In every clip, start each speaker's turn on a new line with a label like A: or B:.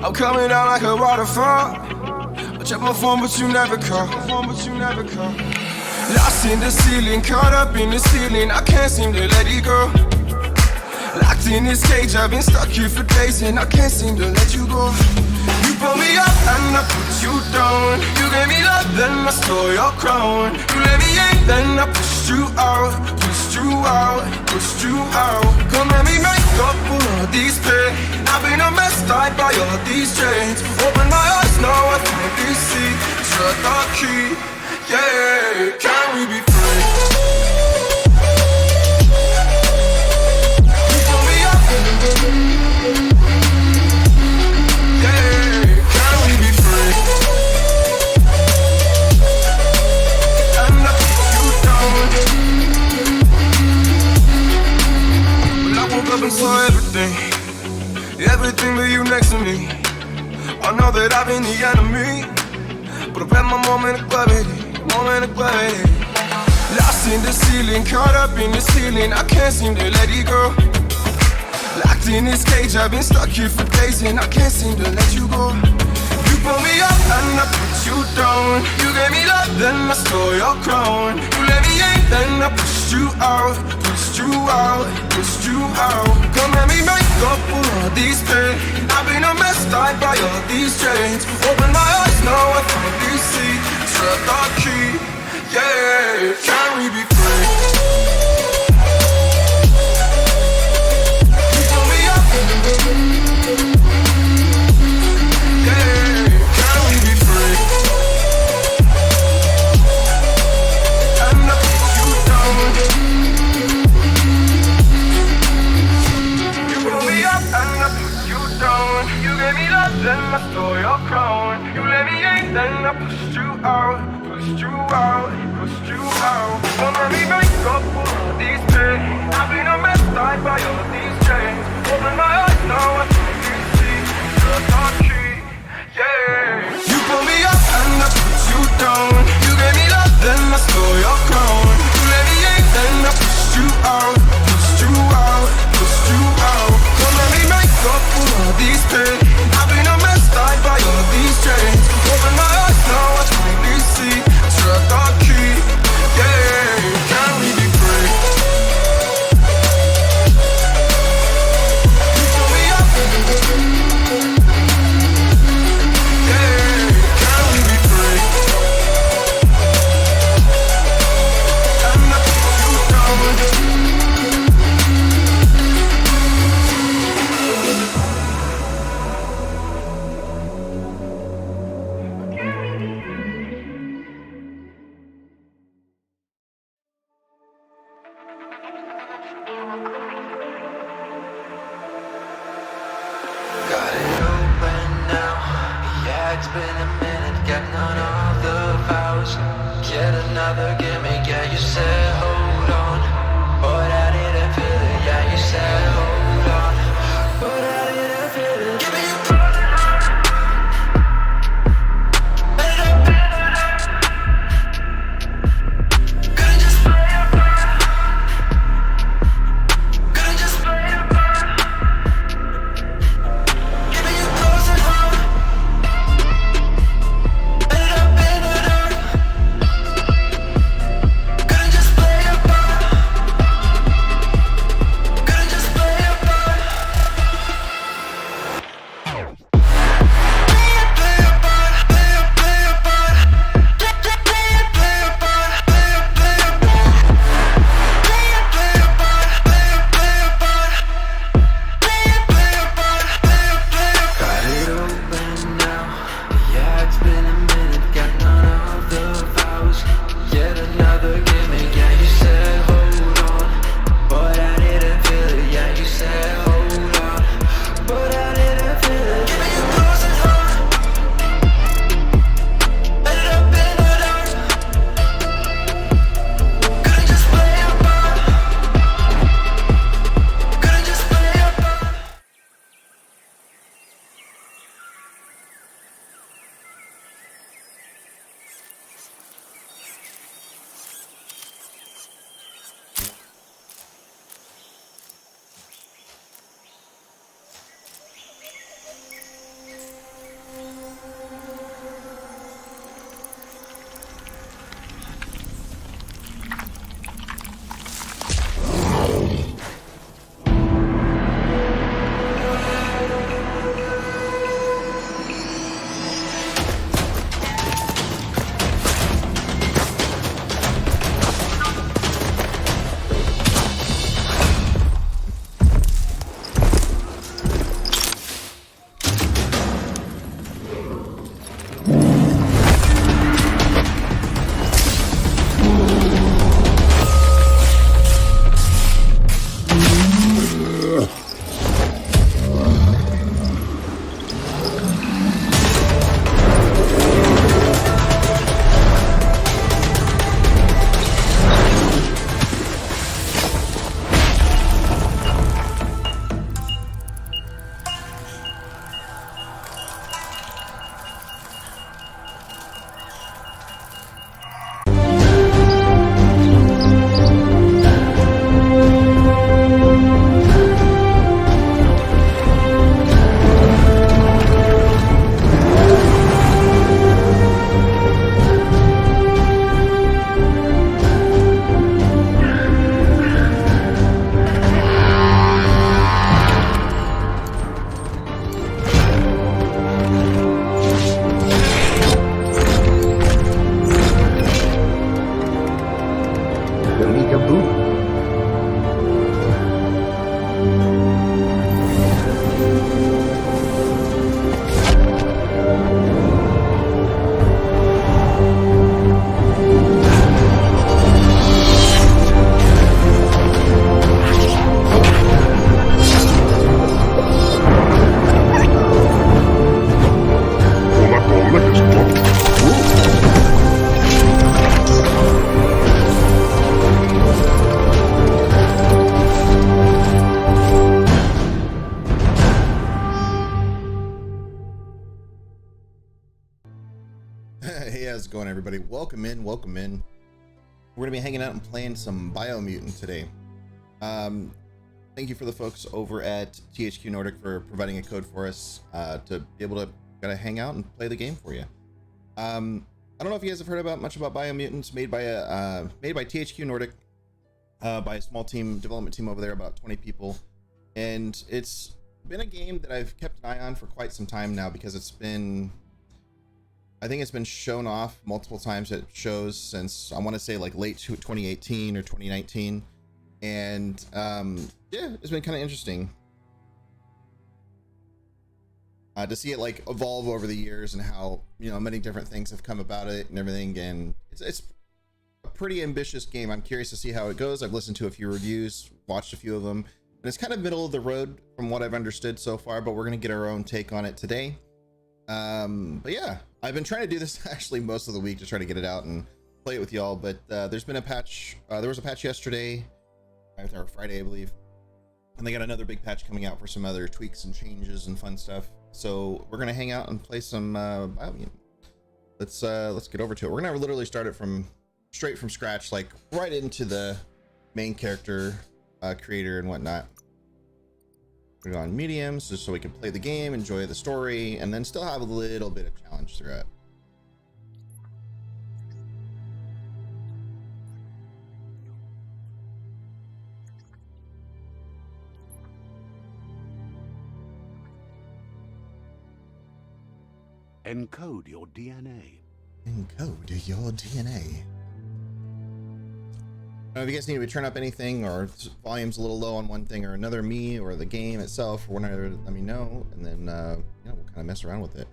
A: I'm coming down like a waterfall. I check my phone, but you never call. Lost in the ceiling, caught up in the ceiling. I can't seem to let it go. Locked in this cage, I've been stuck here for days, and I can't seem to let you go. You pull me up and I put you down. You gave me love, then I stole your crown. You let me in, then I pushed you out. Come let me make up for all these pain. I've been a mess, tied by all these chains. Open my eyes, now I finally see. Shut the key, yeah. Can we be free? You pull me up, yeah. Can we be free? And I put you down. Woke up and saw everything but you next to me. I know that I've been the enemy, but I've had my moment of clarity. Lost in the ceiling, caught up in the ceiling. I can't seem to let it go. Locked in this cage, I've been stuck here for days, and I can't seem to let you go. You pull me up and I put you down. You gave me love, then I stole your crown. You let me in, then I pushed you out. Come let me make up for all these pain. I've been a mess, tied by all these chains. Open my eyes, now I finally see. Shut the key, yeah. Can we be free? You pull me up, yeah. Can we be free? And I put you down. And I put you down. You gave me love, then I stole your crown. You let me in, then I pushed you out. Don't let me make up for all these pain. I've been a mess, tied by all these chains. Open my eyes, now I finally see. Shut the key, yeah. You pull me up and I put you down. You gave me love, then I stole your crown. You let me in, then I pushed you out. Don't let me make up for all these pain. I've been a mess, tied by all these chains. Open my eyes, now I finally see. Shut the key, yeah. Can we be free? You pull me up, yeah. Can we be free? And I put you down.
B: It's been a minute, getting on all the vows. Get another gimme, yeah, you said hold on. But I didn't feel it, yeah, you said hold on. But I didn't feel it. Give me your couldn't just play your part. Couldn't just play your part. Give me your closer heart. Couldn't just
C: Hey, how's it going, everybody? Welcome in, welcome in. We're gonna be hanging out and playing some Biomutant today. Thank you for the folks over at THQ Nordic for providing a code for us to be able to kind of hang out and play the game for you. I don't know if you guys have heard much about Biomutants, made by THQ Nordic, by a small development team over there, about 20 people, and it's been a game that I've kept an eye on for quite some time now because I think it's been shown off multiple times at shows since I want to say like late 2018 or 2019, and yeah, it's been kind of interesting to see it like evolve over the years and how, you know, many different things have come about it and everything. And it's a pretty ambitious game. I'm curious to see how it goes. I've listened to a few reviews, watched a few of them, and it's kind of middle of the road from what I've understood so far, but we're gonna get our own take on it today. But yeah, I've been trying to do this actually most of the week to try to get it out and play it with y'all, but there's been a patch. There was a patch yesterday or Friday, I believe, and they got another big patch coming out for some other tweaks and changes and fun stuff. So we're gonna hang out and play some Biomutant. Let's get over to it. We're gonna literally start it straight from scratch, like right into the main character creator and whatnot. Put it on mediums just so we can play the game, enjoy the story, and then still have a little bit of challenge throughout.
D: Encode your DNA.
C: Encode your DNA. If you guys need to turn up anything or volume's a little low on one thing or another, me or the game itself or whatever, let me know, and then yeah, we'll kind of mess around with it.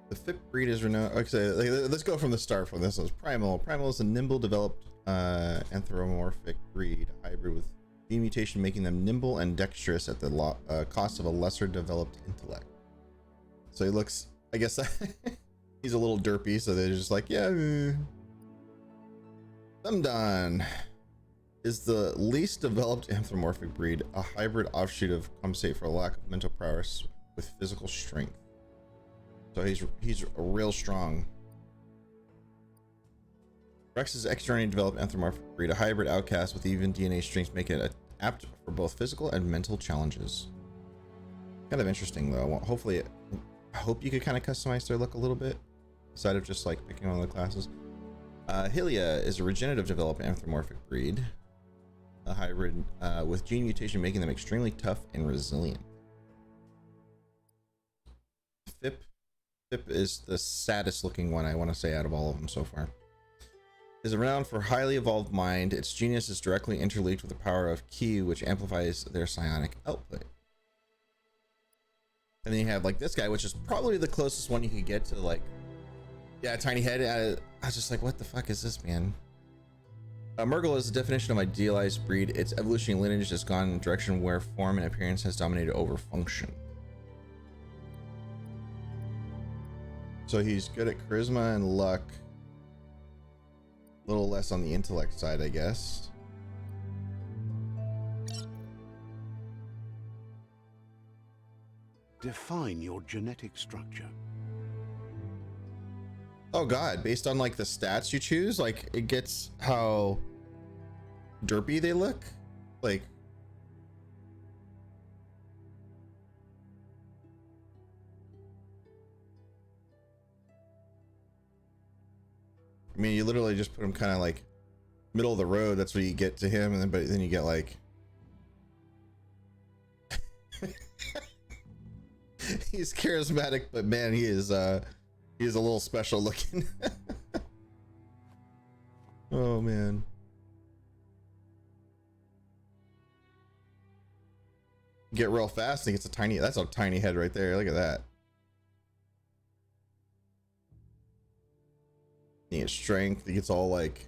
C: The FIP breed is renowned. Okay, let's go from the start. From this was Primal. Primal is a nimble developed anthropomorphic breed, hybrid with gene mutation making them nimble and dexterous at the cost of a lesser developed intellect. So he looks, I guess he's a little derpy, so they're just like, yeah. Thumdon is the least developed anthropomorphic breed, a hybrid offshoot of compensate for a lack of mental prowess with physical strength. So he's real strong. Rex is externally developed anthropomorphic breed, a hybrid outcast with even DNA strengths, making it apt for both physical and mental challenges. Kind of interesting though. Hopefully, I hope you could kind of customize their look a little bit, aside of just like picking one of the classes. Hylia is a regenerative developed anthropomorphic breed, a hybrid with gene mutation making them extremely tough and resilient. Fip is the saddest looking one, I want to say, out of all of them so far. Is renowned for highly evolved mind. Its genius is directly interlinked with the power of Ki, which amplifies their psionic output. And then you have like this guy, which is probably the closest one you could get to, like, yeah, tiny head. I was just like, what the fuck is this, man? Murgle is the definition of idealized breed. Its evolutionary lineage has gone in a direction where form and appearance has dominated over function. So he's good at charisma and luck. A little less on the intellect side, I guess.
D: Define your genetic structure.
C: Oh god, based on like the stats you choose, like it gets how derpy they look. Like, I mean, you literally just put him kind of like middle of the road. That's what you get to him, and then but then you get like he's charismatic, but man, he is a little special looking. Oh man. Get real fast and he gets that's a tiny head right there. Look at that. He gets strength. He gets all like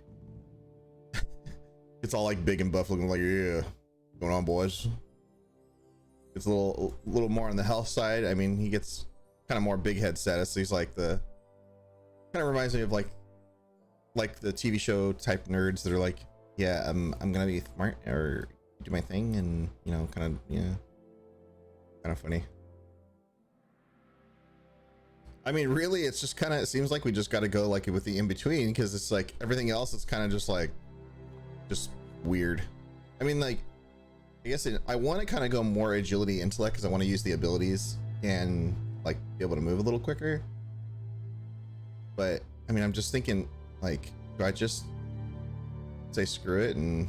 C: big and buff looking, like, yeah, what's going on, boys? It's a little more on the health side. I mean, he gets kind of more big head status. So he's like kind of reminds me of like like the TV show type nerds that are like, yeah, I'm gonna be smart or do my thing, and you know, kind of funny. I mean, really, it's just kind of, it seems like we just got to go like with the in between, because it's like everything else is kind of just like, just weird. I mean, like, I guess I want to kind of go more agility intellect because I want to use the abilities and like be able to move a little quicker. But I mean, I'm just thinking, like, do I just say screw it and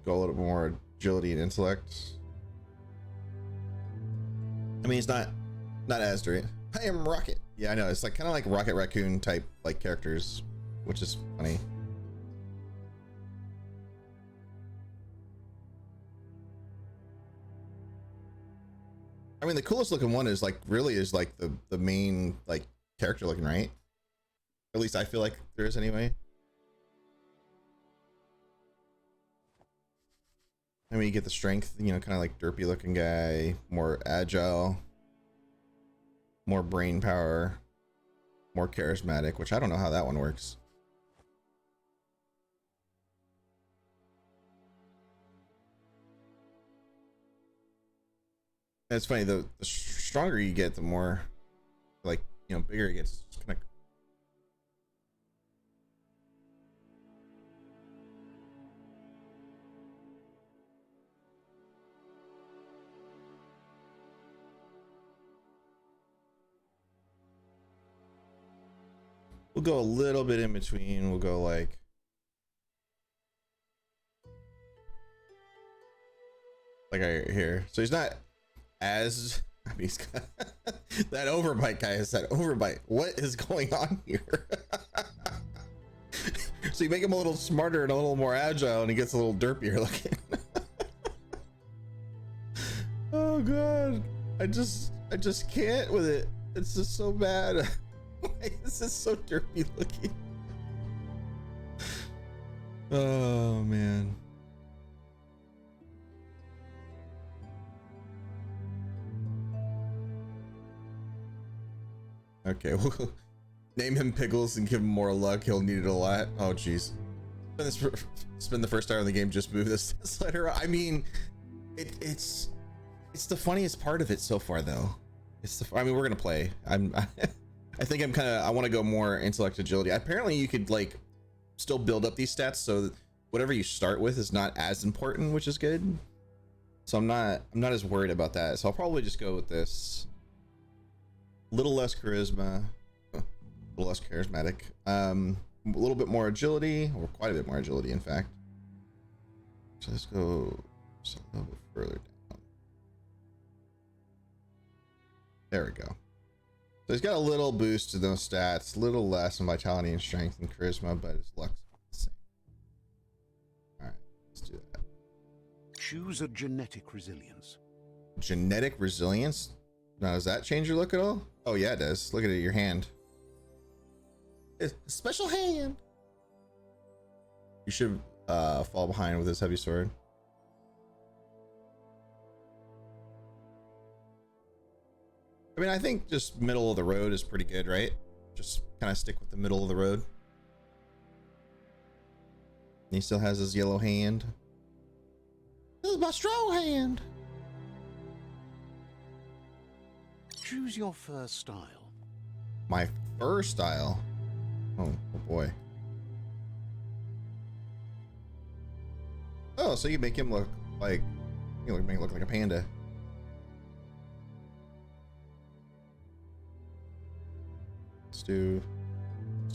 C: go a little more agility and intellect? I mean, it's not as direct. I am Rocket. Yeah, I know. It's like kind of like Rocket Raccoon type like characters, which is funny. I mean, the coolest looking one is like really is like the main like character looking, right? At least I feel like there is anyway. I mean, you get the strength, you know, kind of like derpy looking guy, more agile, more brain power, more charismatic, which I don't know how that one works. And it's funny, the stronger you get, the more like, you know, bigger it gets. It's kind of we'll go a little bit in between. We'll go like right here. So he's not as, I mean, he's got that overbite guy has that overbite. What is going on here? So you make him a little smarter and a little more agile, and he gets a little derpier looking. Oh god, I just can't with it. It's just so bad. Why is this so derpy looking? Oh man. Okay, we'll name him Pickles and give him more luck. He'll need it a lot. Oh jeez. Spend the first hour of the game just move this slider. I mean, it's the funniest part of it so far though. I mean, we're gonna play. I think I want to go more intellect agility. Apparently you could like still build up these stats, so that whatever you start with is not as important, which is good. So I'm not as worried about that. So I'll probably just go with this. Little less charisma, a little less charismatic, a little bit more agility, or quite a bit more agility in fact. So let's go just a little bit further down. There we go. So he's got a little boost to those stats, a little less in vitality and strength and charisma, but his luck's the same. All right, let's do that.
D: Choose a genetic resilience.
C: Genetic resilience? Now, does that change your look at all? Oh yeah, it does. Look at it, your hand. It's a special hand. You should fall behind with this heavy sword. I mean, I think just middle of the road is pretty good, right? Just kind of stick with the middle of the road. And he still has his yellow hand. This is my strong hand.
D: Choose your fur style.
C: My fur style. Oh boy. Oh, so you make him look like, you make him look like a panda. Let's do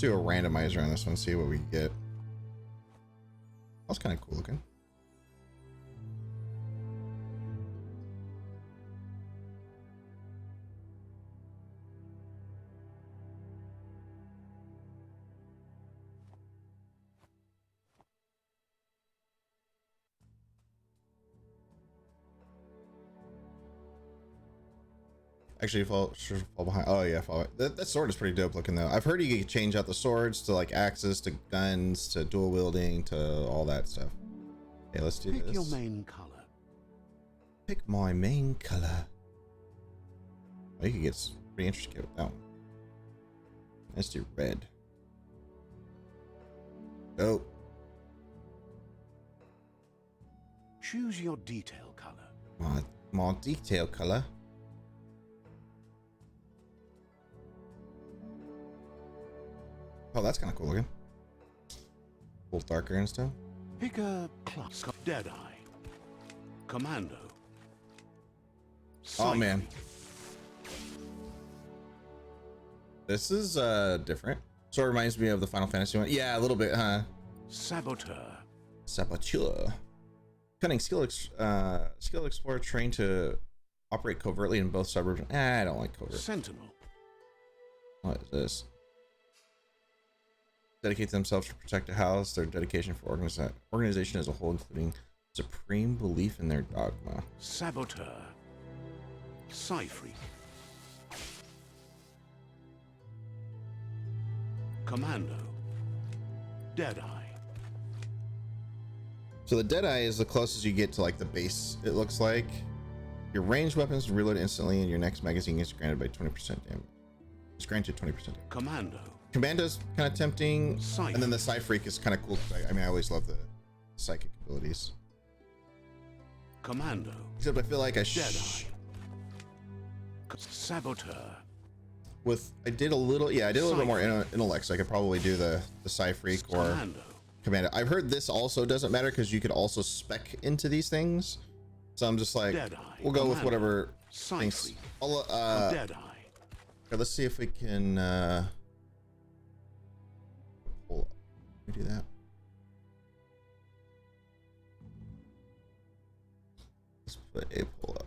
C: a randomizer on this one, see what we get. That's kind of cool looking. Actually, should fall behind. Oh yeah, fall. That sword is pretty dope looking though. I've heard you can change out the swords to like axes, to guns, to dual wielding, to all that stuff. Okay, let's do this.
D: Pick your main color.
C: Pick my main color. Oh, you can get pretty interesting with that one. Let's do red. Dope.
D: Choose your detail color.
C: More detail color. Oh, that's kind of cool looking. A little darker and stuff.
D: Pick a class. Deadeye. Commando.
C: Oh
D: Sight
C: man,
D: Freak.
C: this is different. Sort of reminds me of the Final Fantasy one. Yeah, a little bit, huh?
D: Saboteur.
C: Saboteur. Cunning skill explorer trained to operate covertly in both suburbs. I don't like covert.
D: Sentinel.
C: What is this? Dedicate themselves to protect a house. Their dedication for organization as a whole, including supreme belief in their dogma.
D: Saboteur. Sight Freak. Commando. Deadeye.
C: So the Deadeye is the closest you get to like the base, it looks like. Your ranged weapons reload instantly, and your next magazine is granted by 20% damage. It's granted 20% damage.
D: Commando.
C: Commando's kind of tempting,
D: Sight.
C: and then the Sight Freak is kind of cool. I mean, I always love the psychic abilities.
D: Commando.
C: Except I feel like I
D: Deadeye. Saboteur.
C: I did a little bit more intellect, so I could probably do the Sight Freak or
D: Commando.
C: Commando. I've heard this also doesn't matter because you could also spec into these things. So I'm just like,
D: Deadeye.
C: we'll go with
D: Commando.
C: whatever
D: Sight
C: things.
D: Freak.
C: Okay,
D: Deadeye.
C: let's see if we can pull up. Let me do that. Let's put a pull up.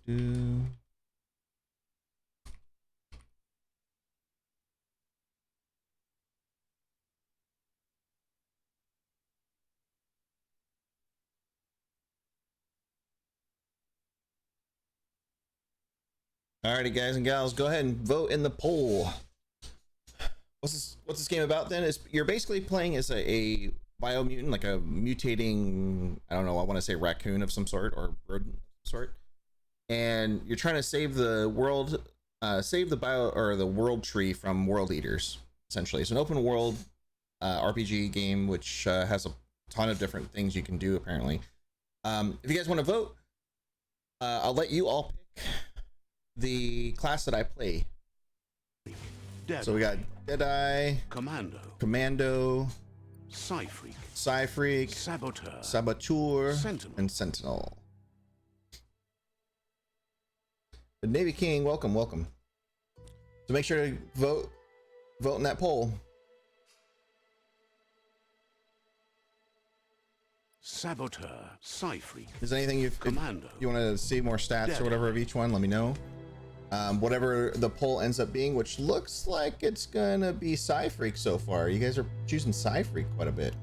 C: Do. Alrighty, guys and gals, go ahead and vote in the poll. What's this game about then? Is you're basically playing as a biomutant, like a mutating, I don't know, I want to say raccoon of some sort or rodent of some sort. And you're trying to save the world, save the the world tree from world eaters. Essentially, it's an open world RPG game which has a ton of different things you can do. Apparently, if you guys want to vote, I'll let you all pick the class that I play.
D: Deadeye.
C: So we got Deadeye, Commando,
D: Sight Freak.
C: Sight Freak,
D: Saboteur.
C: Saboteur,
D: Sentinel.
C: and Sentinel. The Navy King, welcome. So make sure to vote in that poll.
D: Saboteur. Sight Freak.
C: Is there anything
D: Commando.
C: you want to see more stats or whatever of each one? Let me know. Whatever the poll ends up being, which looks like it's gonna be Sight Freak so far. You guys are choosing Sight Freak quite a bit.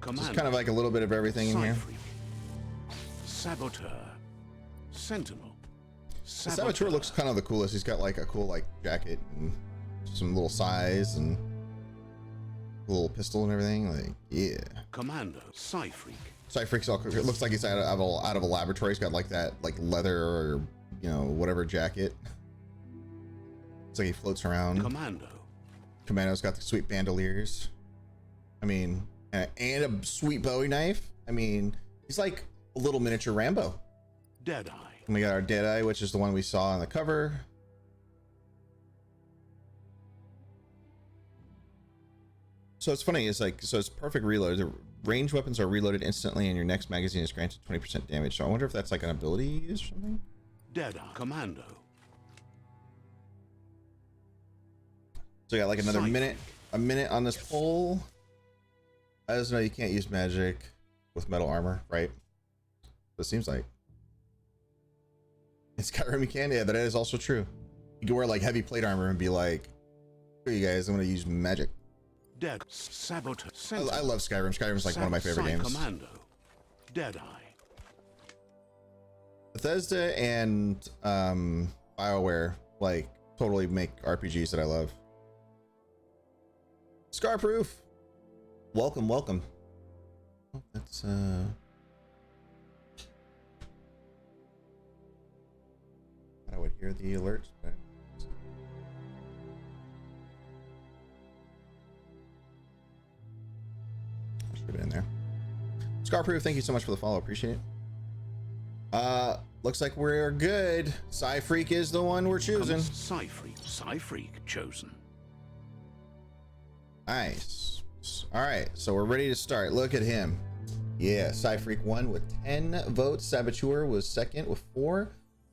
D: Commando.
C: Just kind of like a little bit of everything in
D: Sight
C: here.
D: Freak. Saboteur. Sentinel.
C: The Saboteur looks kind of the coolest. He's got like a cool like jacket and some little size and a little pistol and everything. Like, yeah.
D: Commando. Sight Freak.
C: Sight Freak's all, it looks like he's out of a laboratory. He's got like that like leather or whatever jacket. It's like he floats around.
D: Commando.
C: Commando's got the sweet bandoliers. I mean, and a sweet Bowie knife. I mean, he's like a little miniature Rambo.
D: Deadeye.
C: And we got our Deadeye, which is the one we saw on the cover. So it's funny, it's perfect reload. The ranged weapons are reloaded instantly and your next magazine is granted 20% damage. So I wonder if that's like an ability or something.
D: Deadeye. Commando.
C: So we got like another
D: Sight.
C: a minute on this poll. I just know you can't use magic with metal armor, right? It seems like. In Skyrim you can, yeah, that is also true. You can wear like heavy plate armor and be like For you guys, I'm gonna use magic.
D: Dead. Saboteur.
C: I
D: Sentinel.
C: love Skyrim. Skyrim's like one of my favorite games.
D: Commando. Deadeye.
C: Bethesda and BioWare like totally make RPGs that I love. Scarproof. Welcome, welcome. Oh, that's I would hear the alerts, but I should have been in there. Scarproof, thank you so much for the follow. Appreciate it. Looks like we're good. Psyfreak is the one we're choosing.
D: Psyfreak. Psyfreak chosen.
C: Nice. All right, so we're ready to start. Look at him. Yeah, Psyfreak won with 10 votes. Saboteur was second with 4.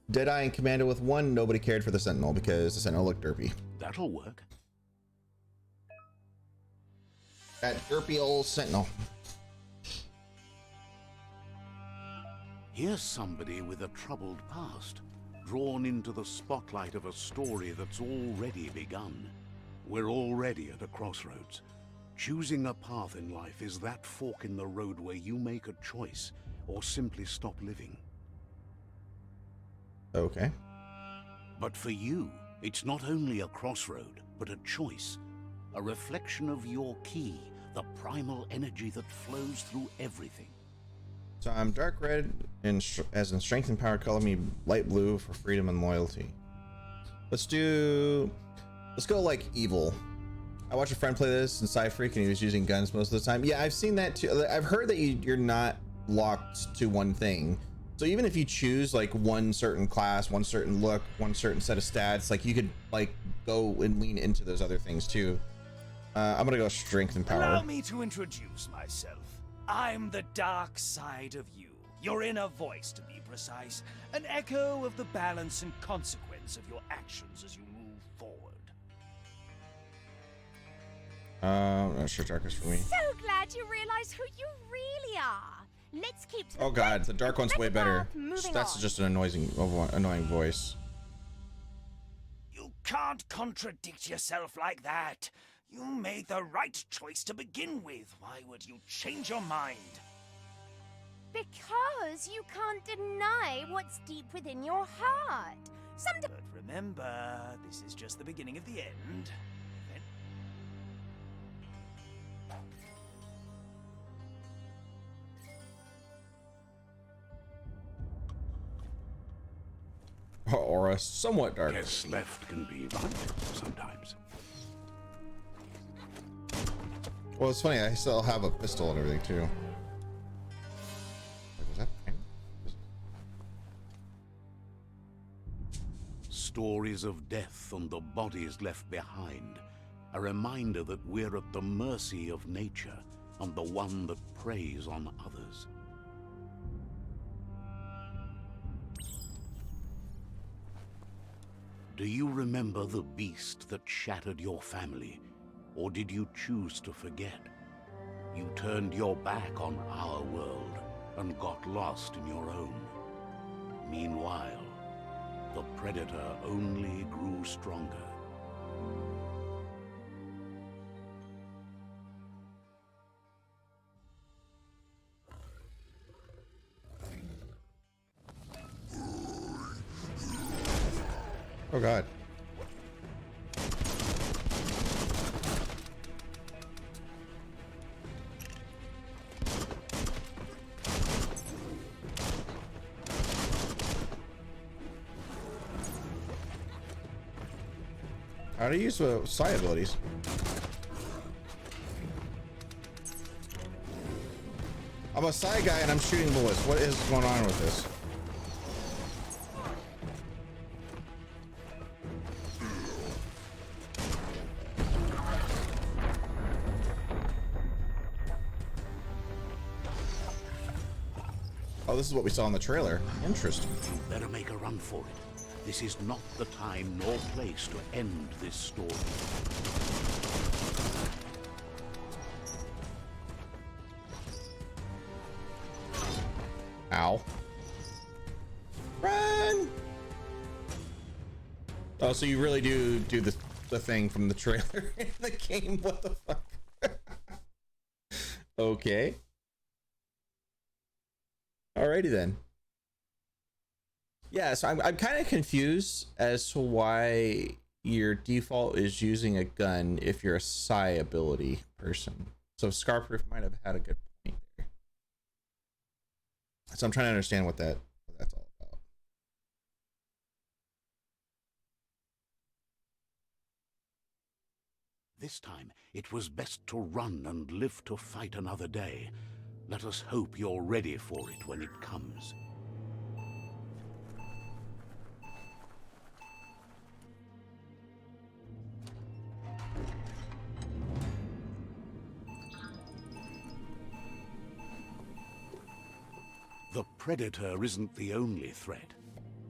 C: Deadeye and Commando with 1. Nobody cared for the Sentinel because the Sentinel looked derpy.
D: That'll work.
C: That derpy old Sentinel.
D: Here's somebody with a troubled past, drawn into the spotlight of a story that's already begun. We're already at a crossroads. Choosing a path in life is that fork in the road where you make a choice or simply stop living.
C: Okay.
D: But for you, it's not only a crossroad, but a choice. A reflection of your key, the primal energy that flows through everything.
C: So I'm dark red and as in strength and power. Color me light blue for freedom and loyalty. Let's go like evil. I watched a friend play this in Psyfreak and he was using guns most of the time. Yeah, I've seen that too. I've heard that you're not locked to one thing. So even if you choose like one certain class, one certain look, one certain set of stats, like you could like go and lean into those other things too. I'm gonna go strength and power.
E: Allow me to introduce myself. I'm the dark side of you. Your inner voice, to be precise. An echo of the balance and consequence of your actions as you move forward.
C: Not sure darkness for me.
F: So glad you realize who you really are. Let's keep to the
C: Oh god,
F: point.
C: the dark one's way better.
F: Moving
C: That's
F: on.
C: just an annoying voice.
E: You can't contradict yourself like that. You made the right choice to begin with. Why would you change your mind?
F: Because you can't deny what's deep within your heart.
E: But remember, this is just the beginning of the end.
C: Aura somewhat dark.
D: Guess left can be right sometimes.
C: Well, it's funny. I still have a pistol and everything too. Wait, was that?
D: Stories of death and the bodies left behind. A reminder that we're at the mercy of nature and the one that preys on others. Do you remember the beast that shattered your family? Or did you choose to forget? You turned your back on our world and got lost in your own. Meanwhile, the predator only grew stronger.
C: Oh god. How do you use psi abilities? I'm a psi guy and I'm shooting bullets. What is going on with this? Oh, this is what we saw in the trailer. Interesting.
D: You better make a run for it. This is not the time nor place to end this story.
C: Ow. Run! Oh, so you really do the the thing from the trailer in the game. What the fuck? Okay. Alrighty then. Yeah, so I'm kind of confused as to why your default is using a gun if you're a psi ability person. So Scarproof might have had a good point there. So I'm trying to understand what that's all about.
D: This time, it was best to run and live to fight another day. Let us hope you're ready for it when it comes. The Predator isn't the only threat.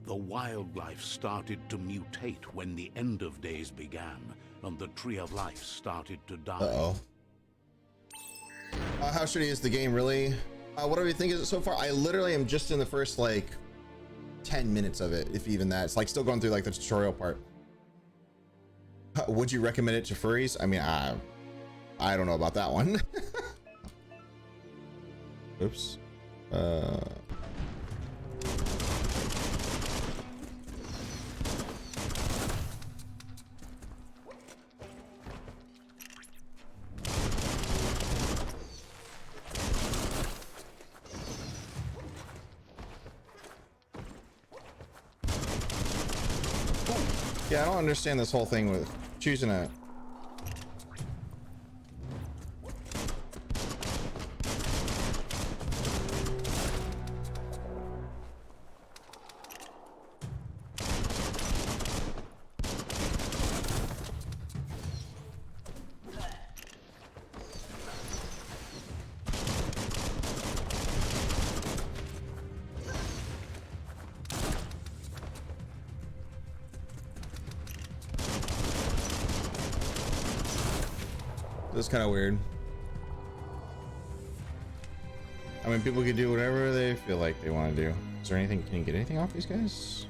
D: The wildlife started to mutate when the end of days began, and the Tree of Life started to die.
C: Uh-oh. How shitty is the game, really? What do we think of it so far? I literally am just in the first, like, 10 minutes of it, if even that. It's, like, still going through, like, the tutorial part. Would you recommend it to furries? I mean, I don't know about that one. Oops. Yeah, I don't understand this whole thing with choosing a... That's kind of weird. I mean, people can do whatever they feel like they want to do. Is there anything? Can you get anything off these guys?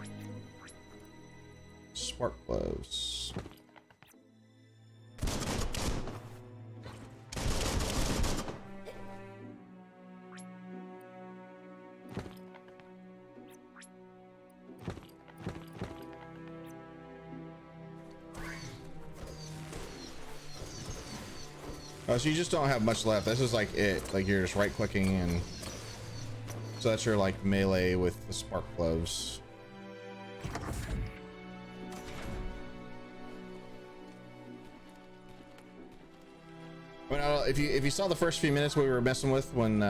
C: Spark gloves. Oh, so you just don't have much left. This is like it. Like you're just right clicking and so that's your like melee with the spark gloves. I mean, I don't, if you saw the first few minutes we were messing with when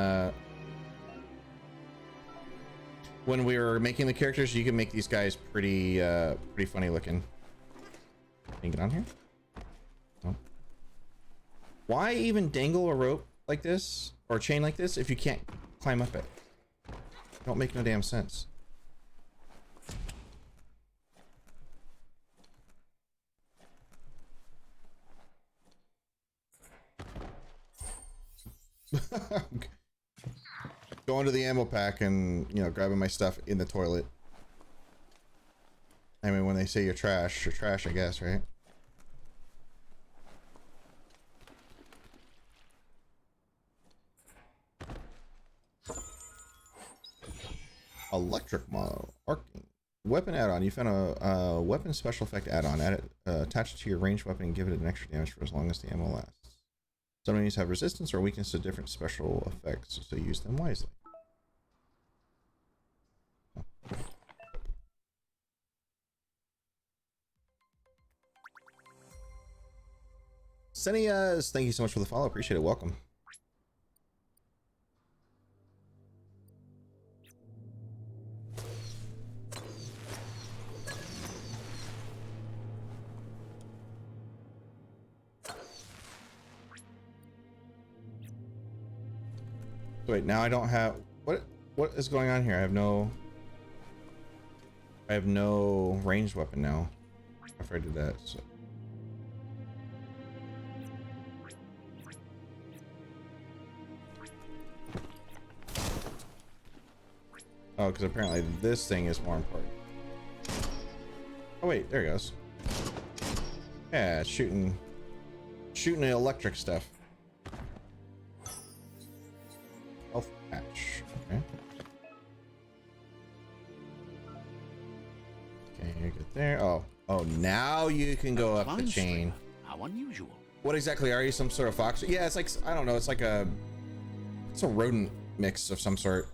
C: we were making the characters, you can make these guys pretty funny looking. Can you get on here? No. Why even dangle a rope like this or a chain like this if you can't climb up it? Don't make no damn sense. Going to the ammo pack and, you know, grabbing my stuff in the toilet. I mean, when they say you're trash, I guess, right? Electric model arcing weapon add-on. You found a weapon special effect add-on. Add it, attach it to your ranged weapon and give it an extra damage for as long as the ammo lasts. Some enemies have resistance or weakness to different special effects, so use them wisely. Senias, thank you so much for the follow. Appreciate it. Welcome. Wait, now I don't have what is going on here? I have no ranged weapon now. If I did that, so. Oh, because apparently this thing is more important. Oh wait, there it goes. Yeah, shooting the electric stuff. Health patch. Okay. Okay, you get there. Oh, now you can go up the
D: Fine
C: chain.
D: stringer. How unusual.
C: What exactly are you? Some sort of fox? Yeah, it's like, I don't know. It's like it's a rodent mix of some sort.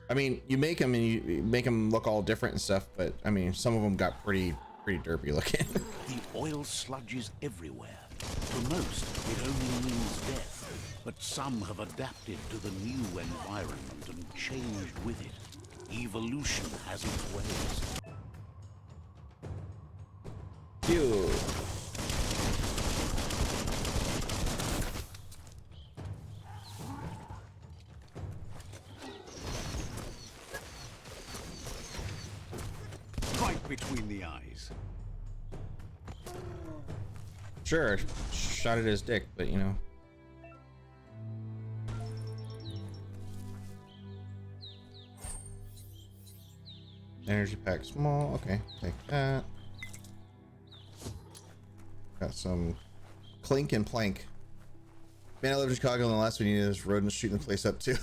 C: I mean, you make them and you make them look all different and stuff, but I mean, some of them got pretty derpy looking.
D: The oil sludges everywhere. To most, it only means death. But some have adapted to the new environment and changed with it. Evolution has its ways.
C: Phew.
D: Right between the eyes.
C: Sure, shot at his dick, but you know. Energy pack small. Okay, take that. Got some clink and plank. Man, I live in Chicago, and the last we needed is rodents shooting the place up too.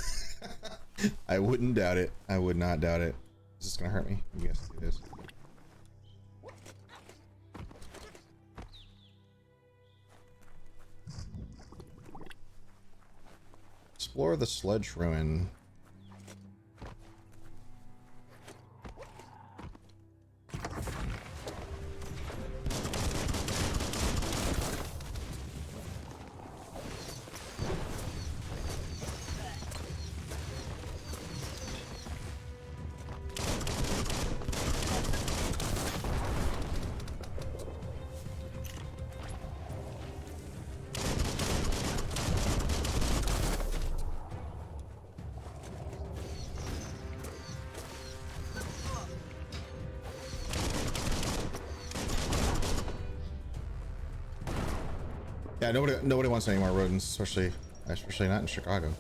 C: I wouldn't doubt it. I would not doubt it. Is this gonna hurt me? You guys see this? Explore the sludge ruin. Yeah, nobody wants any more rodents, especially not in Chicago.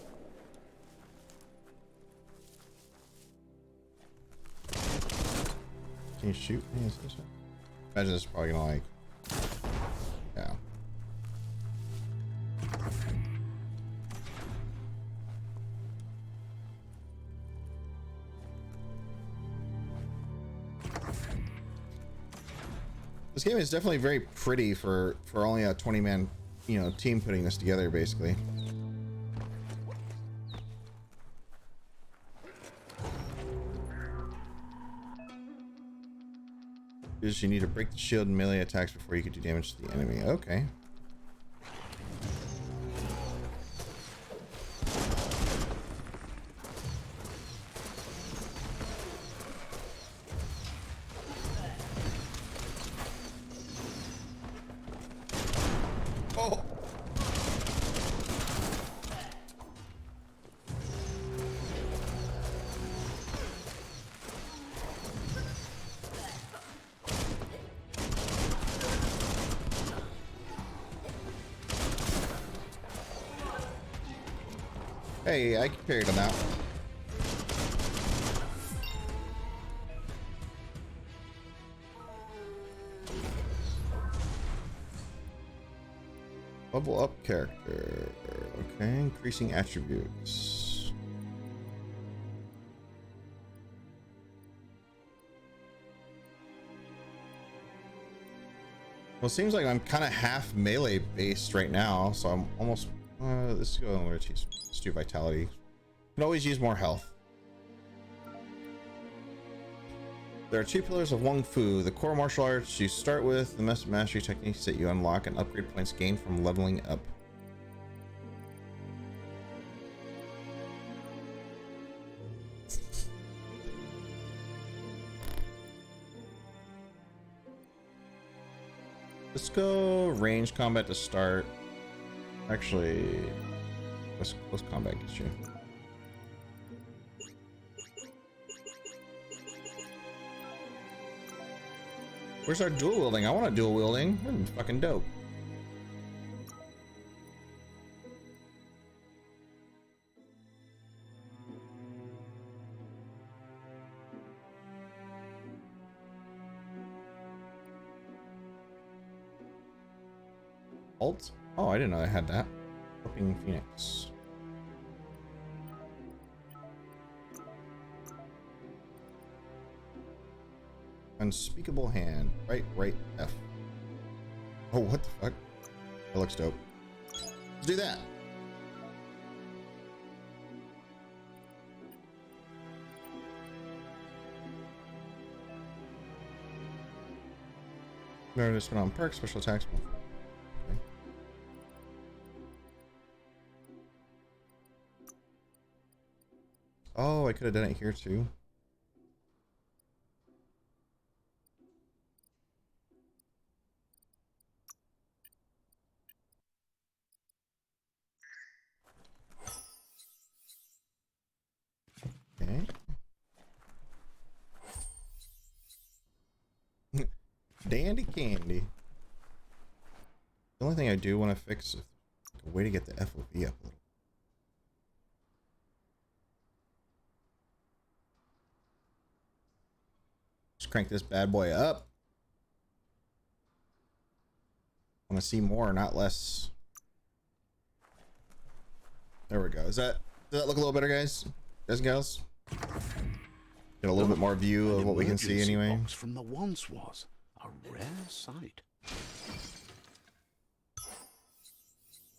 C: Can you shoot me? Is this it? Imagine this is probably gonna like, yeah. This game is definitely very pretty for only a 20-man, you know, team putting this together, basically. You need to break the shield and melee attacks before you can do damage to the enemy. Okay. Oh. Hey, I carried him out. Level up character. Okay, increasing attributes. Well, it seems like I'm kind of half melee based right now, so I'm almost. Let's go on. Let's do vitality. Can always use more health. There are two pillars of Wung Fu: the core martial arts you start with, the mastery techniques that you unlock, and upgrade points gained from leveling up. Let's go range combat to start. Actually, close combat gets you. Where's our dual wielding? I want a dual wielding. That'd be fucking dope. Alt? Oh, I didn't know I had that. Warping Phoenix. Unspeakable Hand. Right, F. Oh, what the fuck? That looks dope. Let's do that. Notice put on perk, special attacks. Okay. Oh, I could have done it here too. Okay. Dandy candy. The only thing I do want to fix is a way to get the FOV up a little. Just crank this bad boy up. I want to see more, not less. There we go. Does that look a little better, guys? Guys and gals? Get a little bit more view of what we can see anyway.
D: Box from the once was a rare sight.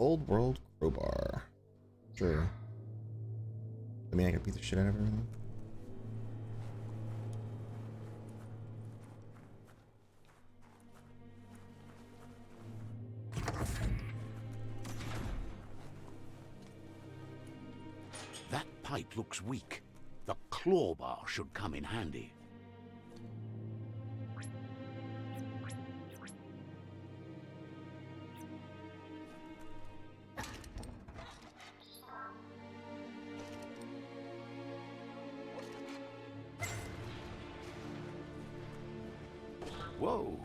C: Old World Crowbar. Sure. I mean, I could beat the shit out of everything.
D: That pipe looks weak. The claw bar should come in handy. Whoa.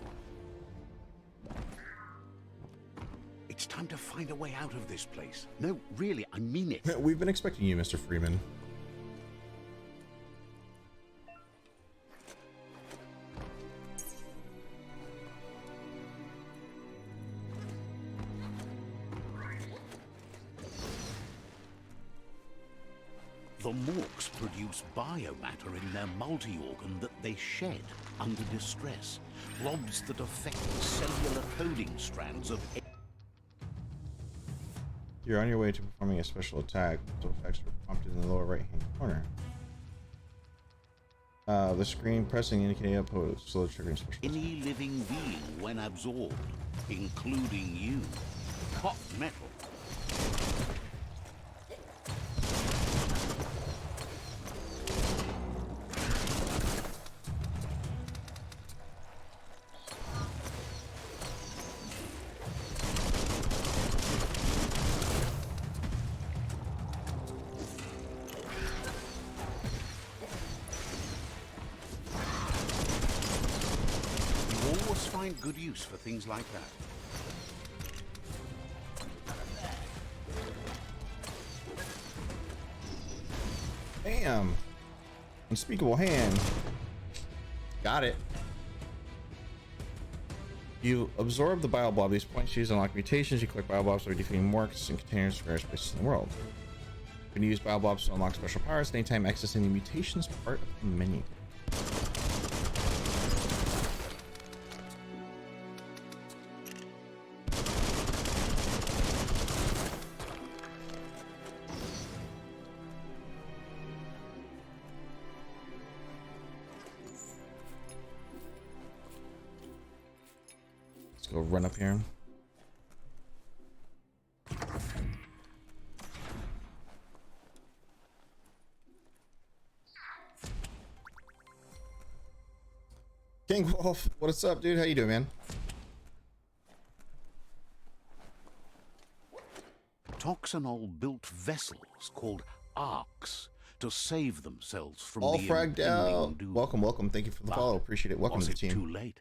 D: It's time to find a way out of this place. No, really, I mean it.
C: We've been expecting you, Mr. Freeman.
D: The Morks produce biomatter in their multi-organ that they shed under distress. Blobs that affect the cellular coding strands of...
C: You're on your way to performing a special attack. Those effects are prompted in the lower right-hand corner. The screen pressing indicating output slow triggering special attack.
D: Any living being when absorbed, including you. Hot metal. Find good use for things like that.
C: Bam! Unspeakable Hand. Got it. You absorb the Bio Blob. These points use unlock mutations. You collect Bio Blobs by defeating Morks and containers from various places in the world. You can use Bio Blobs to unlock special powers anytime accessing the mutations part of the menu. Let's go run up here. King Wolf, what's up, dude? How you doing, man?
D: Toxanol built vessels called arcs to save themselves from
C: All
D: the
C: fragged
D: impending
C: out.
D: doom.
C: Welcome. Thank you for the follow. Appreciate it. Welcome
D: Was
C: to the
D: it
C: team.
D: too late?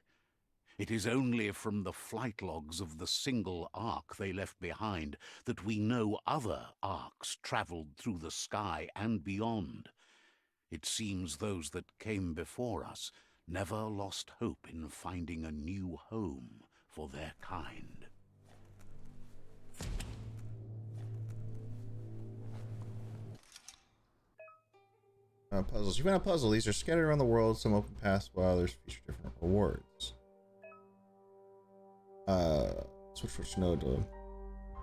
D: It is only from the flight logs of the single arc they left behind that we know other arcs traveled through the sky and beyond. It seems those that came before us never lost hope in finding a new home for their kind.
C: Puzzles. You found a puzzle. These are scattered around the world. Some open paths, while others feature different rewards. Switch which node to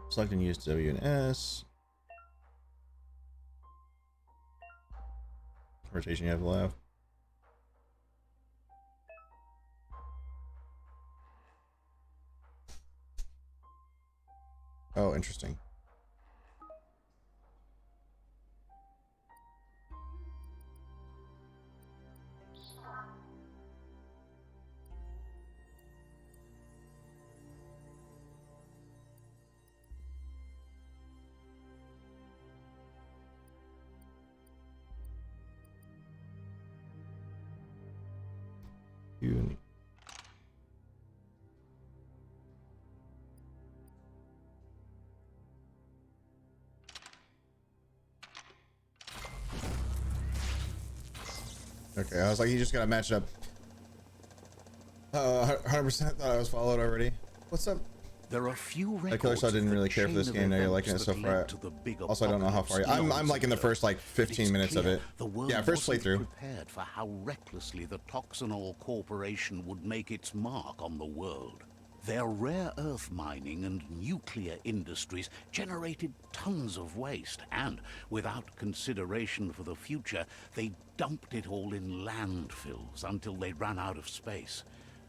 C: select and use W and S. Rotation you have left. Oh, interesting. Okay, I was like, you just gotta match it up. 100% thought I was followed already. What's up?
D: There are few
C: Like Killer Shaw didn't really care for this game. Now you're liking it so far. Also, I don't know how far. I'm like in the first like 15 minutes of it. Yeah, first playthrough.
D: Prepared for how recklessly the Toxanol Corporation would make its mark on the world. Their rare earth mining and nuclear industries generated tons of waste, and without consideration for the future, they dumped it all in landfills until they ran out of space.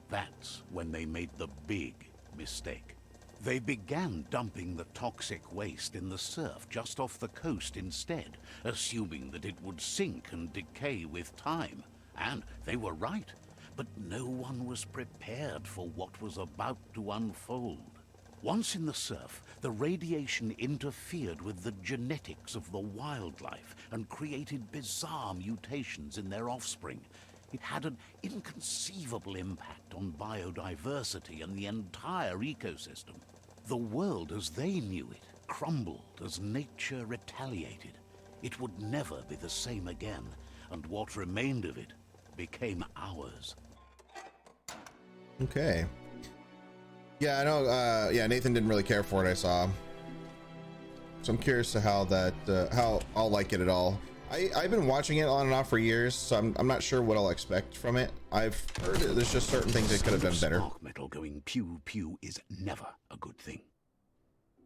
D: That's when they made the big mistake. They began dumping the toxic waste in the surf just off the coast instead, assuming that it would sink and decay with time. And they were right. But no one was prepared for what was about to unfold. Once in the surf, the radiation interfered with the genetics of the wildlife and created bizarre mutations in their offspring. It had an inconceivable impact on biodiversity and the entire ecosystem. The world as they knew it crumbled as nature retaliated. It would never be the same again, and what remained of it became ours.
C: Okay. Yeah, I know. Yeah, Nathan didn't really care for it. I saw. So I'm curious to how that, how I'll like it at all. I've been watching it on and off for years, so I'm not sure what I'll expect from it. I've heard there's just certain things they could have done better.
D: Spark metal going pew pew is never a good thing.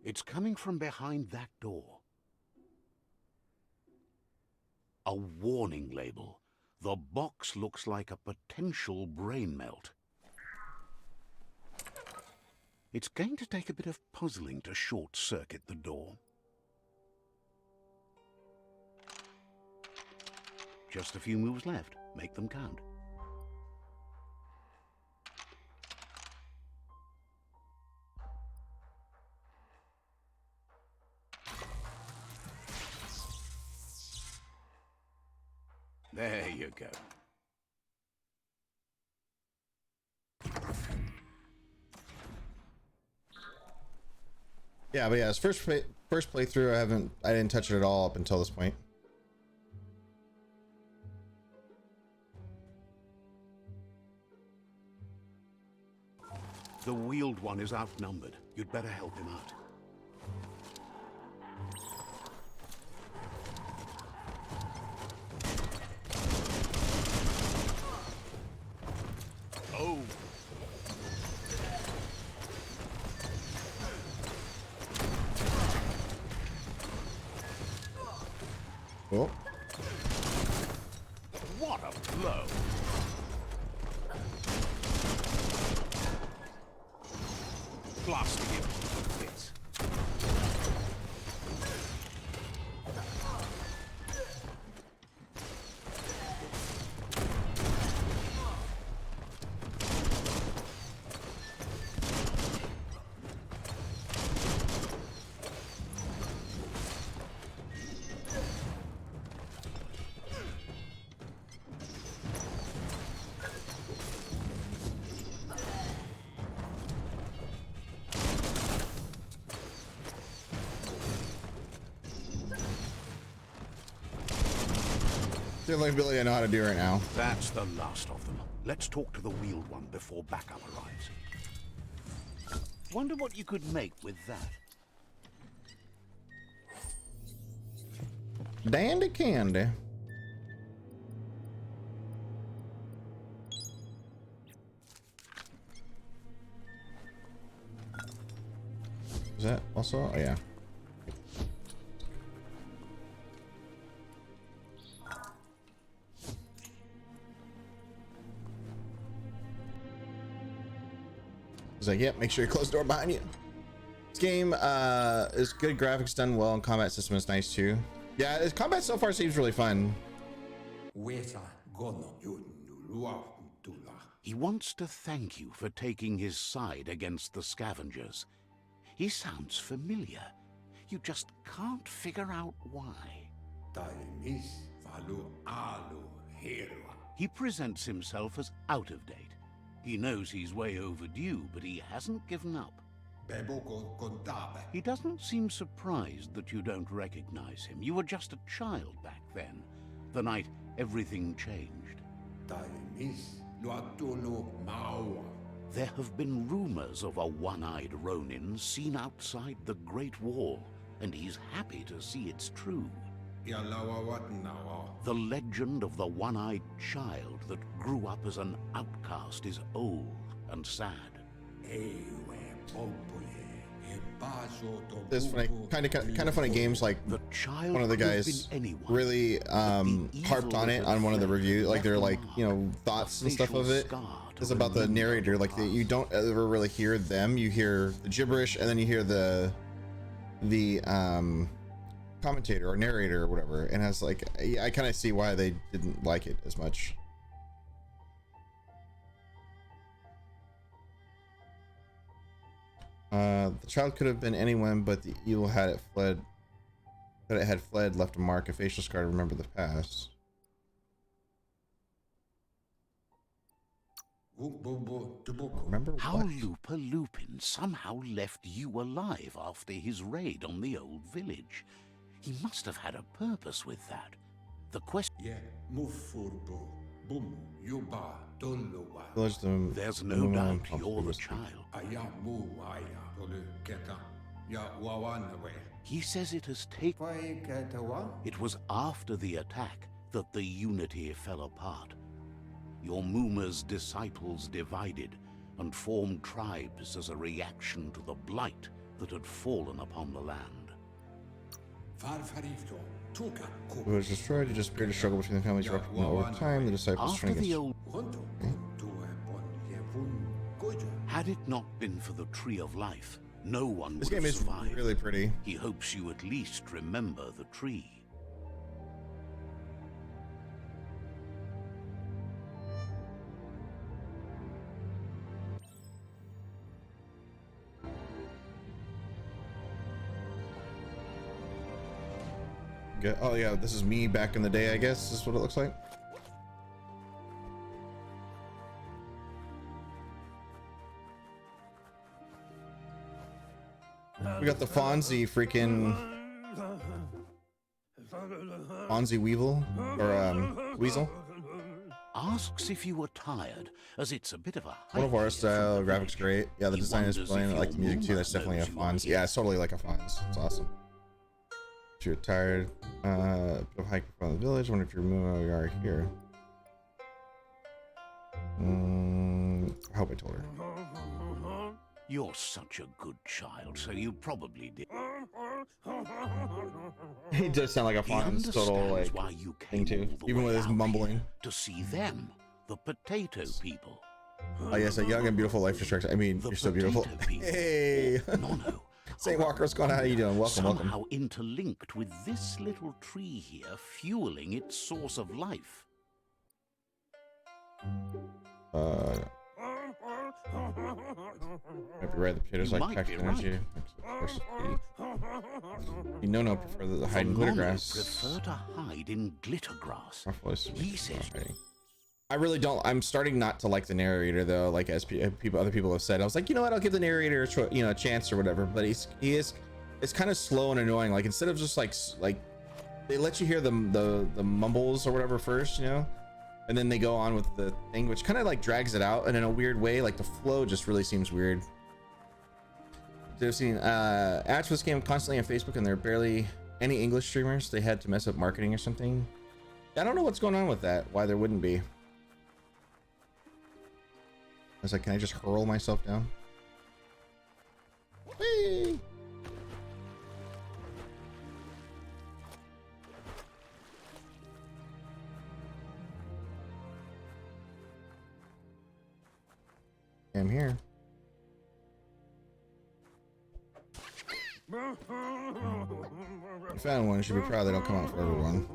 D: It's coming from behind that door. A warning label. The box looks like a potential brain melt. It's going to take a bit of puzzling to short-circuit the door. Just a few moves left. Make them count. There you go.
C: Yeah, but yeah, it's first playthrough. I didn't touch it at all up until this point.
D: The wheeled one is outnumbered. You'd better help him out. Oh!
C: Oh.
D: What a blow! Blasting him to bits.
C: The only ability I know how to do right now.
D: That's the last of them. Let's talk to the wheeled one before backup arrives. Wonder what you could make with that.
C: Dandy candy. that also? Oh yeah. He's like, yep, make sure you close the door behind you. This game is good graphics, done well, and combat system is nice too. Yeah, this combat so far seems really fun.
D: He wants to thank you for taking his side against the scavengers. He sounds familiar. You just can't figure out why. He presents himself as out of date. He knows he's way overdue, but he hasn't given up. He doesn't seem surprised that you don't recognize him. You were just a child back then, the night everything changed. There have been rumors of a one-eyed Ronin seen outside the Great Wall, and he's happy to see it's true. The legend of the one-eyed child that grew up as an outcast is old and sad.
C: There's funny, kind of funny games like
D: The child
C: one of the
D: could have
C: guys
D: been anyone.
C: really harped on it on one of the reviews, like they're like, you know, thoughts and stuff of it. It's about the narrator, like you don't ever really hear them. You hear the gibberish, and then you hear the commentator or narrator or whatever, and has like, I kind of see why they didn't like it as much. The child could have been anyone, but the evil had it fled. That it had fled, left a mark, a facial scar to remember the past. Remember
D: How
C: what?
D: Lupa Lupin somehow left you alive after his raid on the old village. He must have had a purpose with that. The question...
C: Village the
D: There's no doubt you're the child. He says it has taken... It was after the attack that the Unity fell apart. Your Muma's disciples divided and formed tribes as a reaction to the blight that had fallen upon the land.
C: It was destroyed. You just appeared to struggle between the families erupting over time. The disciples
D: After
C: trying
D: the
C: to
D: old... Had it not been for the Tree of Life, no one
C: This
D: would
C: game
D: have
C: is
D: survived.
C: really pretty.
D: He hopes you at least remember the tree.
C: Oh yeah, this is me back in the day, I guess. This is what it looks like. We got the Fonzie freaking Fonzie Weevil or Weasel.
D: Asks if you were tired, as it's a bit of a
C: One of
D: hike
C: our
D: here
C: style,
D: from the
C: graphics
D: village.
C: great. Yeah, the
D: He
C: design is
D: wonders
C: brilliant. I
D: if
C: like the
D: your
C: music too. That's
D: Muma
C: definitely a
D: knows you are
C: Fonz.
D: here.
C: Yeah, it's totally like a Fonz. It's awesome. If you're tired, of hiking from the village, wonder if you're moving you are here. I hope I told her.
D: You're such a good child, so you probably did.
C: He does sound like a
D: He
C: Fonz total
D: understands
C: like
D: why you
C: thing
D: came
C: too,
D: all the
C: even
D: way
C: with his
D: out
C: mumbling.
D: here to see them, the potato people.
C: Oh yes, a young and beautiful life destruction. I mean,
D: The
C: you're so beautiful.
D: potato people.
C: Hey,
D: Nono.
C: St. Walker, what's going on? How you doing? Welcome,
D: Somehow
C: welcome.
D: interlinked with this little tree here, fueling its source of life.
C: Might be right. The potatoes
D: You
C: like
D: might be
C: packed energy. You know, prefer the hide and glitter
D: Nono
C: grass.
D: prefer to hide in glitter grass. He says
C: I really don't. I'm starting not to like the narrator though. Like as other people have said, I was like, you know what? I'll give the narrator a chance or whatever. But it's kind of slow and annoying. Like instead of just like they let you hear the mumbles or whatever first, you know, and then they go on with the thing, which kind of like drags it out. And in a weird way, like the flow just really seems weird. I've seen ads for this game constantly on Facebook, and there are barely any English streamers. They had to mess up marketing or something. I don't know what's going on with that. Why there wouldn't be. I was like, can I just hurl myself down? Whee! I'm here. You found one. You should be proud they don't come out for everyone.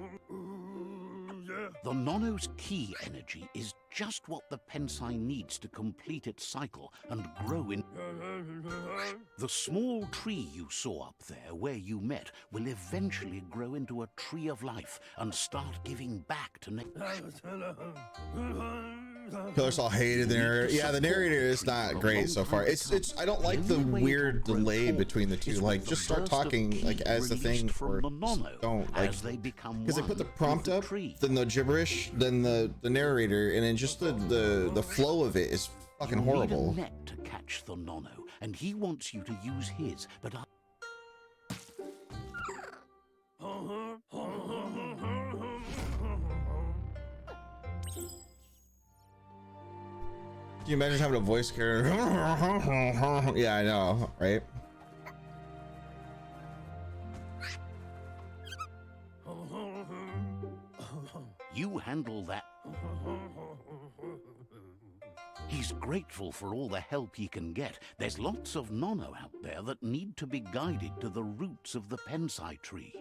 D: The Nono's key energy is just what the Pensai needs to complete its cycle and grow in. The small tree you saw up there where you met will eventually grow into a tree of life and start giving back to
C: Killer Saw hated the narrator. Yeah, the narrator is not great so far. It's I don't like the weird delay between the two. Like, just start talking like as the thing, or don't, like, because they put the prompt up, then the gibberish, then the narrator, and then just the flow of it is fucking horrible.
D: You need a net to catch the Nono, and he wants you to use his, but
C: Can you imagine having a voice character? Yeah, I know, right?
D: You handle that. He's grateful for all the help he can get. There's lots of Nono out there that need to be guided to the roots of the Pensai tree.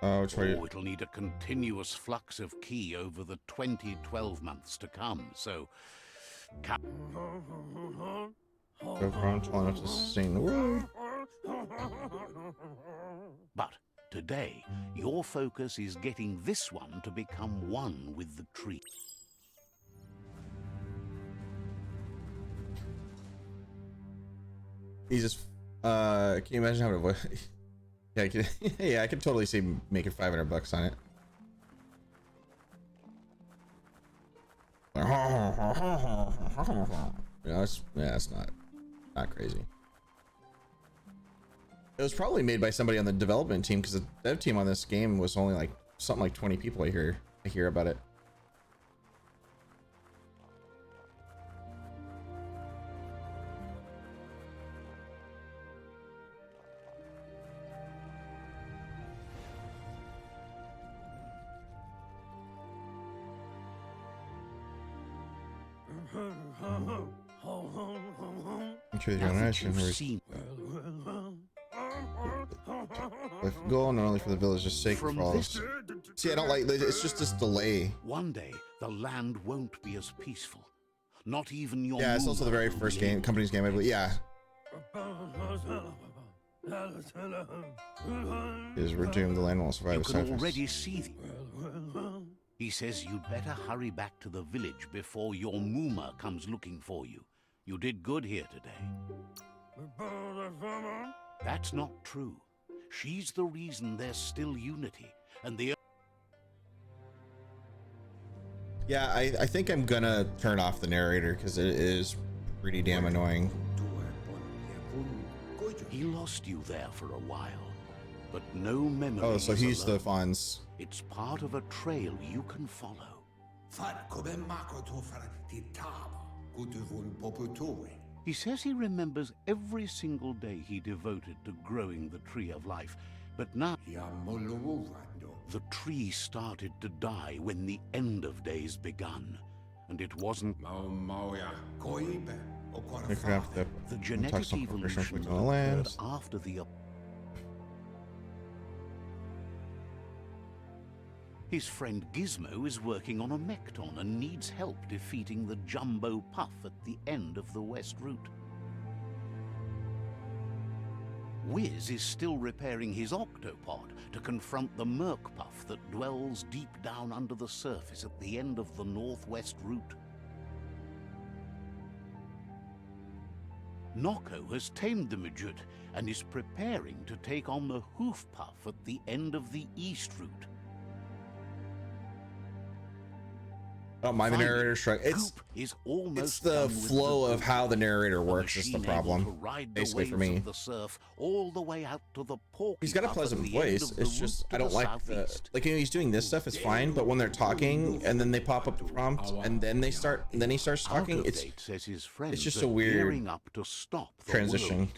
C: Oh, which way?
D: It'll need a continuous flux of ki over the 12 months to come, so...
C: Go from tall enough to sustain the world.
D: But today, your focus is getting this one to become one with the tree.
C: He just, can you imagine having a voice? Yeah, I can, yeah, I can totally see making $500 on it. Yeah, it's not crazy. It was probably made by somebody on the development team, because the dev team on this game was only like something like 20 people. I hear about it. I'm sure your generation with goal not only for the village's sake, for all. See, I don't like. It's just this delay.
D: One day, the land won't be as peaceful. Not even your.
C: Yeah, it's also the very first game, company's game, I believe. Yeah. Is redeemed. The land won't survive.
D: You can already see them. He says you'd better hurry back to the village before your Muma comes looking for you. You did good here today. That's not true. She's the reason there's still unity, and the...
C: Yeah, I think I'm gonna turn off the narrator, because it is pretty damn annoying.
D: He lost you there for a while, but no memory.
C: Oh, so he's the Fonz.
D: It's part of a trail you can follow. He says he remembers every single day he devoted to growing the Tree of Life, but now the tree started to die when the end of days begun, and it wasn't... The genetic evolution that occurred after the... His friend Gizmo is working on a Mekton and needs help defeating the Jumbo Puff at the end of the West Route. Wiz is still repairing his Octopod to confront the Merc Puff that dwells deep down under the surface at the end of the Northwest Route. Noko has tamed the Midget and is preparing to take on the Hoof Puff at the end of the East Route.
C: I don't mind the narrator strike. It's the flow of how the narrator works is the problem, basically, for me. He's got a pleasant voice. It's just I don't like the he's doing this stuff is fine, but when they're talking and then they pop up the prompt and then he starts talking, it's just a weird transition.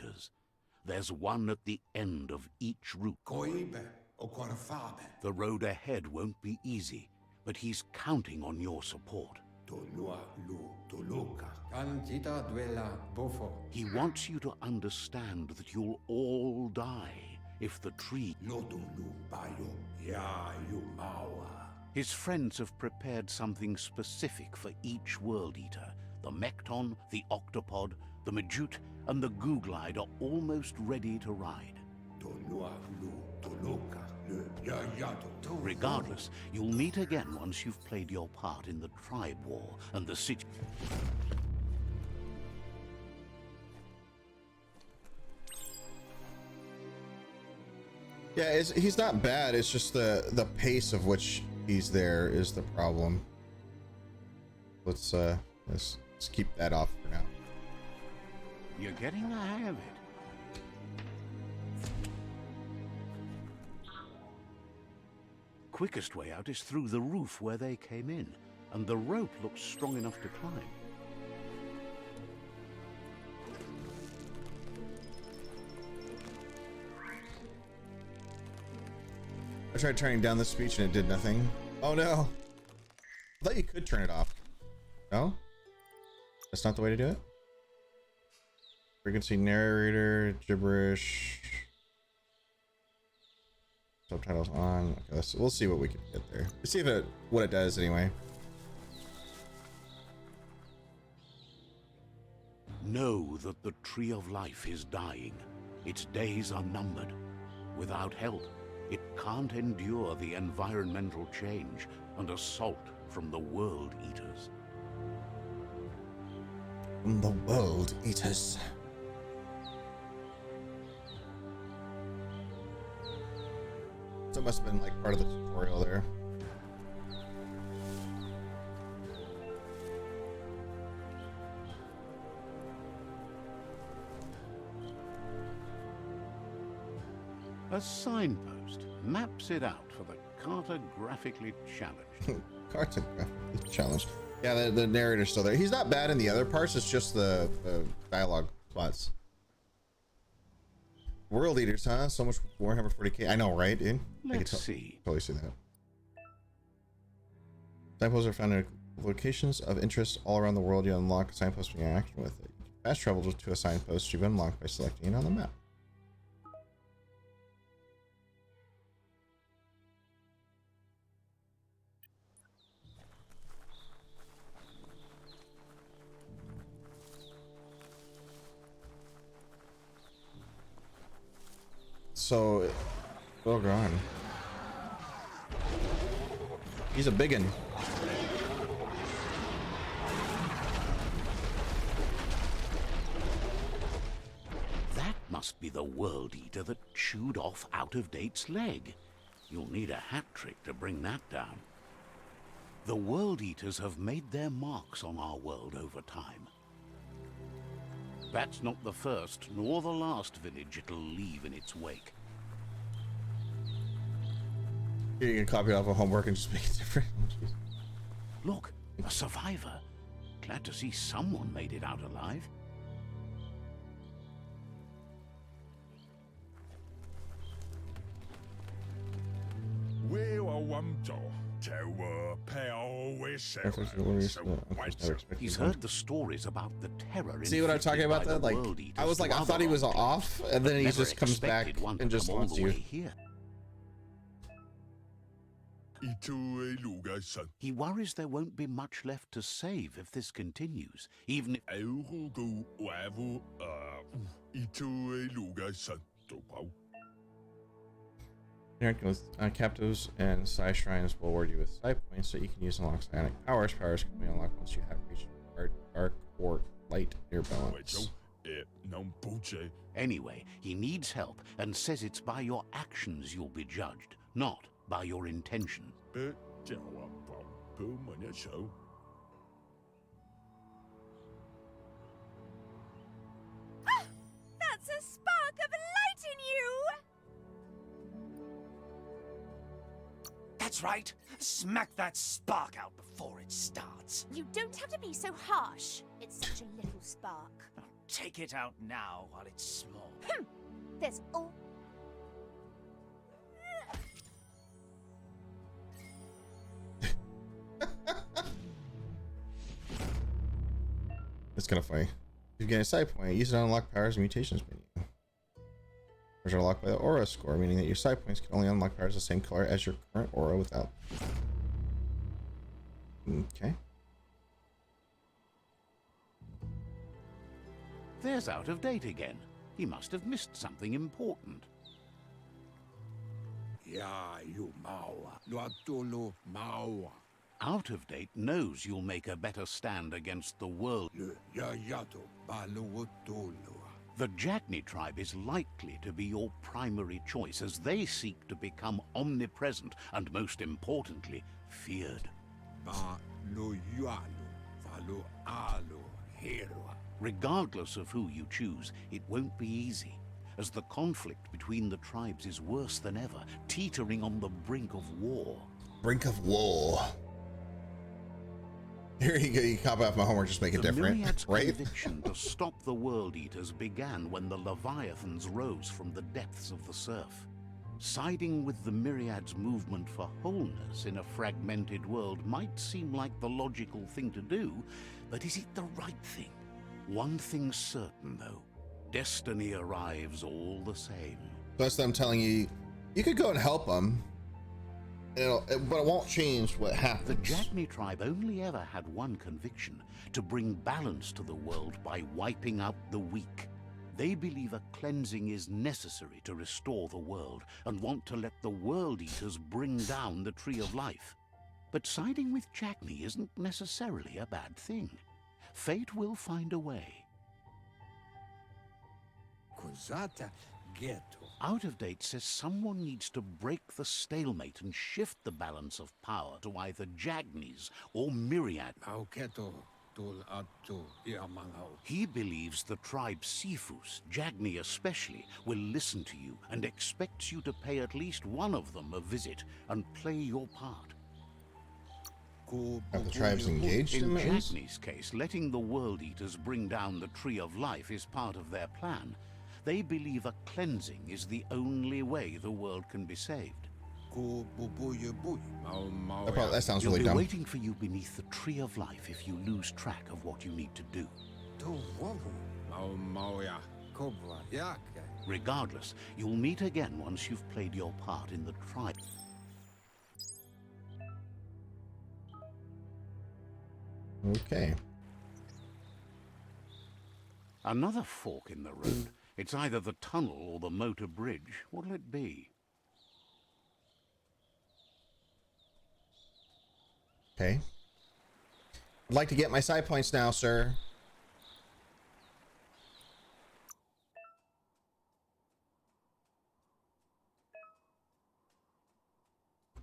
D: There's one at the end of each route. The road ahead won't be easy, but he's counting on your support.
G: Tolua lu toluka. Cantita duela bofo.
D: He wants you to understand that you'll all die if the tree...
G: Lotu lu bayo. Ya yu mawa.
D: His friends have prepared something specific for each World Eater. The Mekton, the Octopod, the Majute, and the Googlide are almost ready to ride.
G: Tolua lu toluka. Le yayato.
D: Regardless, you'll meet again once you've played your part in the tribe war and the city.
C: Yeah, he's not bad. It's just the pace of which he's there is the problem. Let's keep that off for now.
D: You're getting the hang of it. Quickest way out is through the roof where they came in, and the rope looks strong enough to climb.
C: I tried turning down the speech and it did nothing. Oh no! I thought you could turn it off. No? That's not the way to do it? Frequency narrator, gibberish. Subtitles on. Okay, we'll see what we can get there. Let's see if what it does anyway.
D: Know that the Tree of Life is dying. Its days are numbered. Without help, it can't endure the environmental change and assault from the World Eaters.
C: From the World Eaters. So it must have been like part of the tutorial there.
D: A signpost maps it out for the cartographically challenged.
C: Cartographic challenge. Yeah, the narrator's still there. He's not bad in the other parts. It's just the dialogue spots. World Eaters, huh? So much Warhammer 40k. I know, right, dude?
D: Let's see.
C: Totally see that. Signposts are found in locations of interest all around the world. You unlock a signpost when you interact with it. Fast travel to a signpost you've unlocked by selecting it on the map. So, oh god, he's a biggin.
D: That must be the World Eater that chewed off Out of Date's leg. You'll need a hat trick to bring that down. The World Eaters have made their marks on our world over time. That's not the first nor the last village it'll leave in its wake.
C: Here, you can copy off a homework and just make it different.
D: Look, a survivor. Glad to see someone made it out alive. He's heard the stories about the terror.
C: See what I'm talking about? That like, I was like, I thought he was off, and then he
D: Never
C: just comes back
D: expected
C: and just
D: one to come all
C: wants
D: the
C: you.
D: way here. He worries there won't be much left to save if this continues, even if...
C: Miraculous captives and psi shrines will award you with psi points that you can use to unlock psionic powers. Powers can be unlocked once you have reached dark or light near balance.
D: Anyway, he needs help and says it's by your actions you'll be judged, not by your intentions.
F: That's a spark of light in you!
E: That's right. Smack that spark out before it starts.
F: You don't have to be so harsh. It's such a little spark.
E: Take it out now while it's small.
F: There's all...
C: It's kind of funny. If you get a side point, use it to unlock powers and mutations menu. Powers are unlocked by the aura score, meaning that your side points can only unlock powers the same color as your current aura without. Okay.
D: There's Out of Date again. He must have missed something important.
G: Ya you Mao. Luatulu Mao.
D: Out of Date knows you'll make a better stand against the world.
G: Ya yato baluutulu.
D: The Jagni tribe is likely to be your primary choice as they seek to become omnipresent and, most importantly, feared.
G: Ba lu yualu. Valu alu hero.
D: Regardless of who you choose, it won't be easy, as the conflict between the tribes is worse than ever, teetering on the brink of war.
C: Brink of war. Here you go. You cop off my homework, just make it
D: The
C: different,
D: Myriad's
C: right?
D: conviction to stop the World Eaters began when the Leviathans rose from the depths of the surf. Siding with the Myriad's movement for wholeness in a fragmented world might seem like the logical thing to do, but is it the right thing? One thing's certain, though. Destiny arrives all the same.
C: Plus, I'm telling you, you could go and help them, but it won't change what happens.
D: The Jagni tribe only ever had one conviction: to bring balance to the world by wiping out the weak. They believe a cleansing is necessary to restore the world and want to let the World Eaters bring down the Tree of Life. But siding with Jagni isn't necessarily a bad thing. Fate will find a way.
G: Kozata ghetto.
D: Out of Date says someone needs to break the stalemate and shift the balance of power to either Jagnis or Myriad.
G: Mao keto tul atu iamangao.
D: He believes the tribe Sifus, Jagni especially, will listen to you and expects you to pay at least one of them a visit and play your part.
C: Have the tribes engaged
D: In
C: in this?
D: Jagni's case, letting the World Eaters bring down the Tree of Life is part of their plan. They believe a cleansing is the only way the world can be saved.
C: That sounds
D: He'll
C: really
D: be
C: dumb.
D: waiting for you beneath the Tree of Life if you lose track of what you need to do. Regardless, you'll meet again once you've played your part in the tribe.
C: Okay.
D: Another fork in the road. It's either the tunnel or the motor bridge. What'll it be?
C: Okay. I'd like to get my side points now, sir.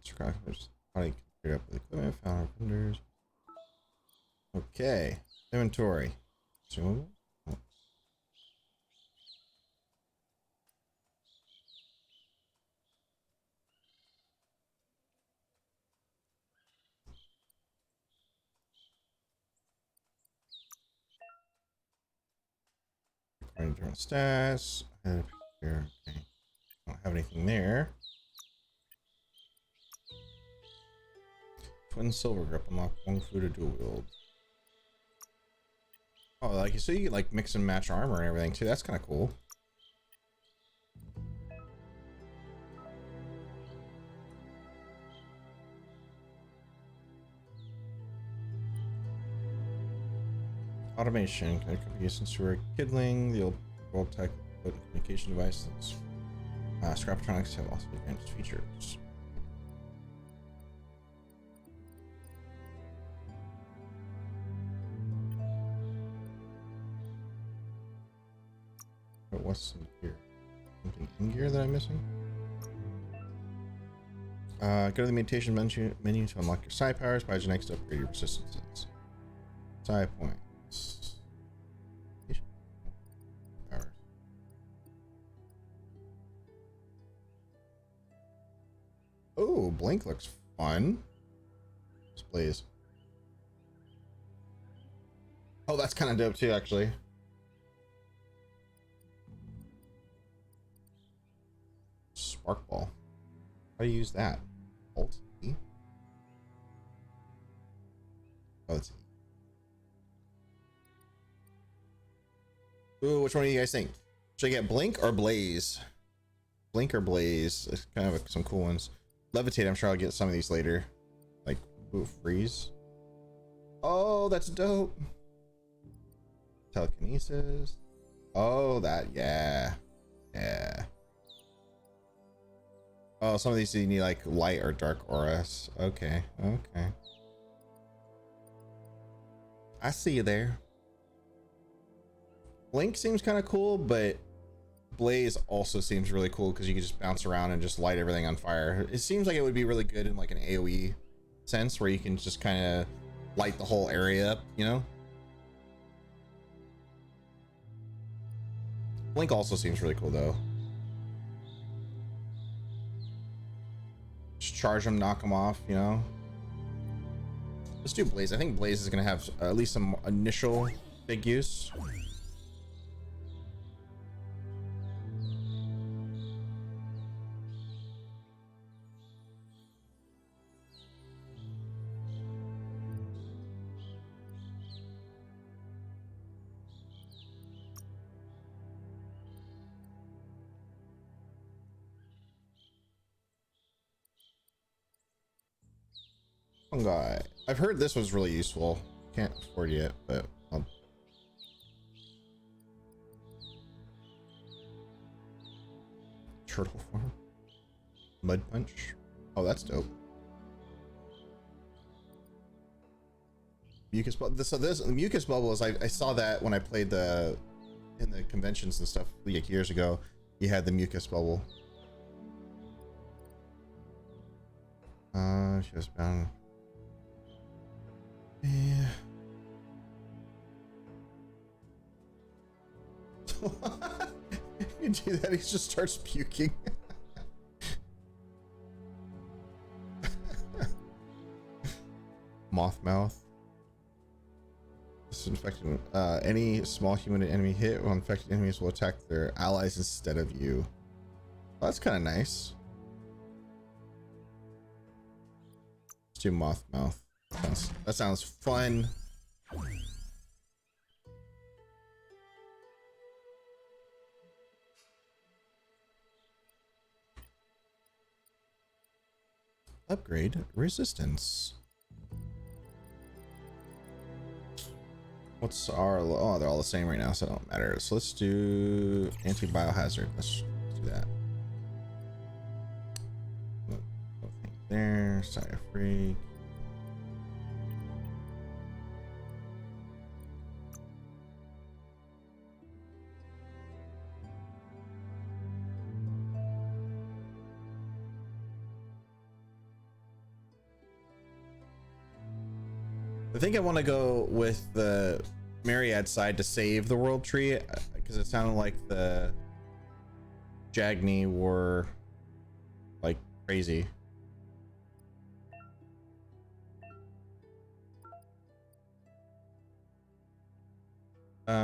C: Scrappers. Body configured up with equipment. Found vendors. Okay. Inventory. Consumable. Oh. According to different stats. Here. Okay. Don't have anything there. Twin silver grip unlock one food to dual wield. Oh, like so you can like mix and match armor and everything too. That's kind of cool. Automation communications to a Kidling, the old World Tech communication devices. Scraptronics have also advanced features. But what's in here? Something in gear that I'm missing? Go to the mutation menu to unlock your side powers. Buy your next to upgrade your resistances. Side points. Powers. Oh, Blink looks fun. Displays. Oh, that's kind of dope too, actually. Spark ball. How do you use that? Alt E? Oh, it's E. Ooh, which one do you guys think? Should I get Blink or Blaze? Blink or Blaze? It's kind of some cool ones. Levitate, I'm sure I'll get some of these later. Like, ooh, Freeze. Oh, that's dope. Telekinesis. Oh, that, yeah. Yeah. Oh, some of these you need like light or dark auras. Okay, okay. I see you there. Blink seems kind of cool, but Blaze also seems really cool because you can just bounce around and just light everything on fire. It seems like it would be really good in like an AoE sense where you can just kind of light the whole area up, you know? Blink also seems really cool though. Just charge them, knock them off, you know? Let's do Blaze. I think Blaze is going to have at least some initial big use. Guy. I've heard this was really useful. Can't afford it yet, but turtle form. Mud punch. Oh, that's dope. Mucus bubble. So this the mucus bubble is I saw that when I played in the conventions and stuff like years ago. You had the mucus bubble. She was bound. Yeah. You do that, he just starts puking. Moth mouth. This is infecting any small human enemy hit or infected enemies will attack their allies instead of you. Well, that's kind of nice. Let's do moth mouth. That sounds fun. Upgrade resistance. What's our, oh, they're all the same right now, so it don't matter. So let's do anti-biohazard. Let's do that. There, Sire Freak. I think I want to go with the Myriad side to save the world tree because it sounded like the Jagni were like crazy.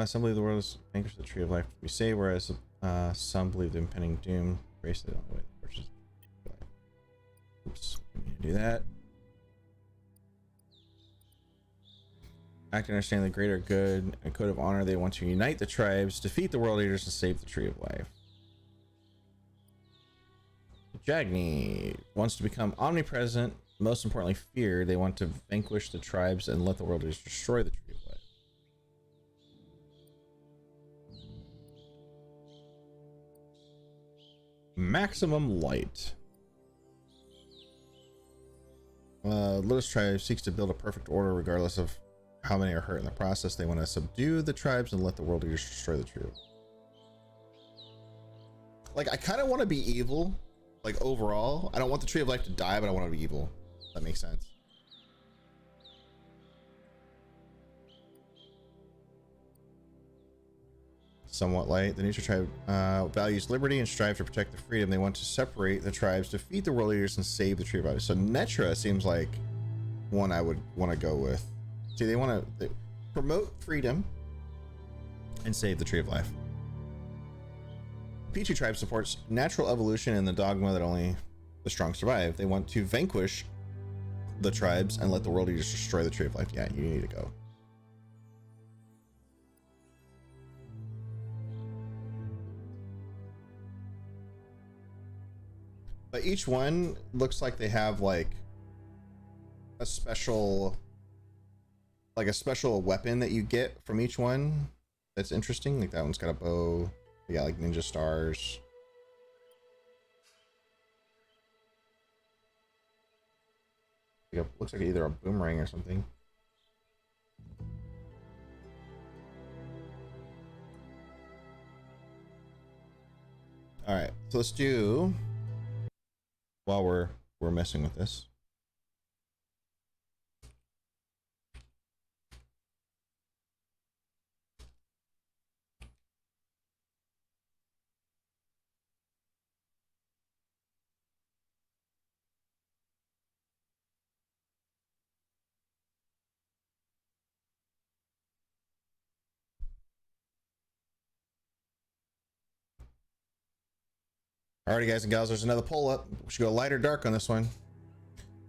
C: Some believe the world is vanquished the tree of life to be saved, whereas some believe the impending doom bracelet on the way. Oops, do that. Act and understand the greater good and code of honor. They want to unite the tribes, defeat the world eaters, and save the tree of life. Jagni wants to become omnipresent, most importantly feared. They want to vanquish the tribes and let the world eaters destroy the tree of life. Maximum light. Lotus tribe seeks to build a perfect order regardless of how many are hurt in the process. They want to subdue the tribes and let the world eaters destroy the tree. Like, I kind of want to be evil, like overall. I don't want the tree of life to die, but I want to be evil. That makes sense. Somewhat light. The nature tribe values liberty and strive to protect the freedom. They want to separate the tribes, defeat the world eaters, and save the tree of life. So Netra seems like one I would want to go with. See, they want to promote freedom and save the tree of life. Pichu tribe supports natural evolution and the dogma that only the strong survive. They want to vanquish the tribes and let the world eaters destroy the tree of life. Yeah, you need to go. But each one looks like they have like a special weapon that you get from each one. That's interesting. Like that one's got a bow. They got like ninja stars. Looks like either a boomerang or something. All right, so let's do, while we're messing with this. Alrighty, guys and gals, there's another poll up. We should go light or dark on this one.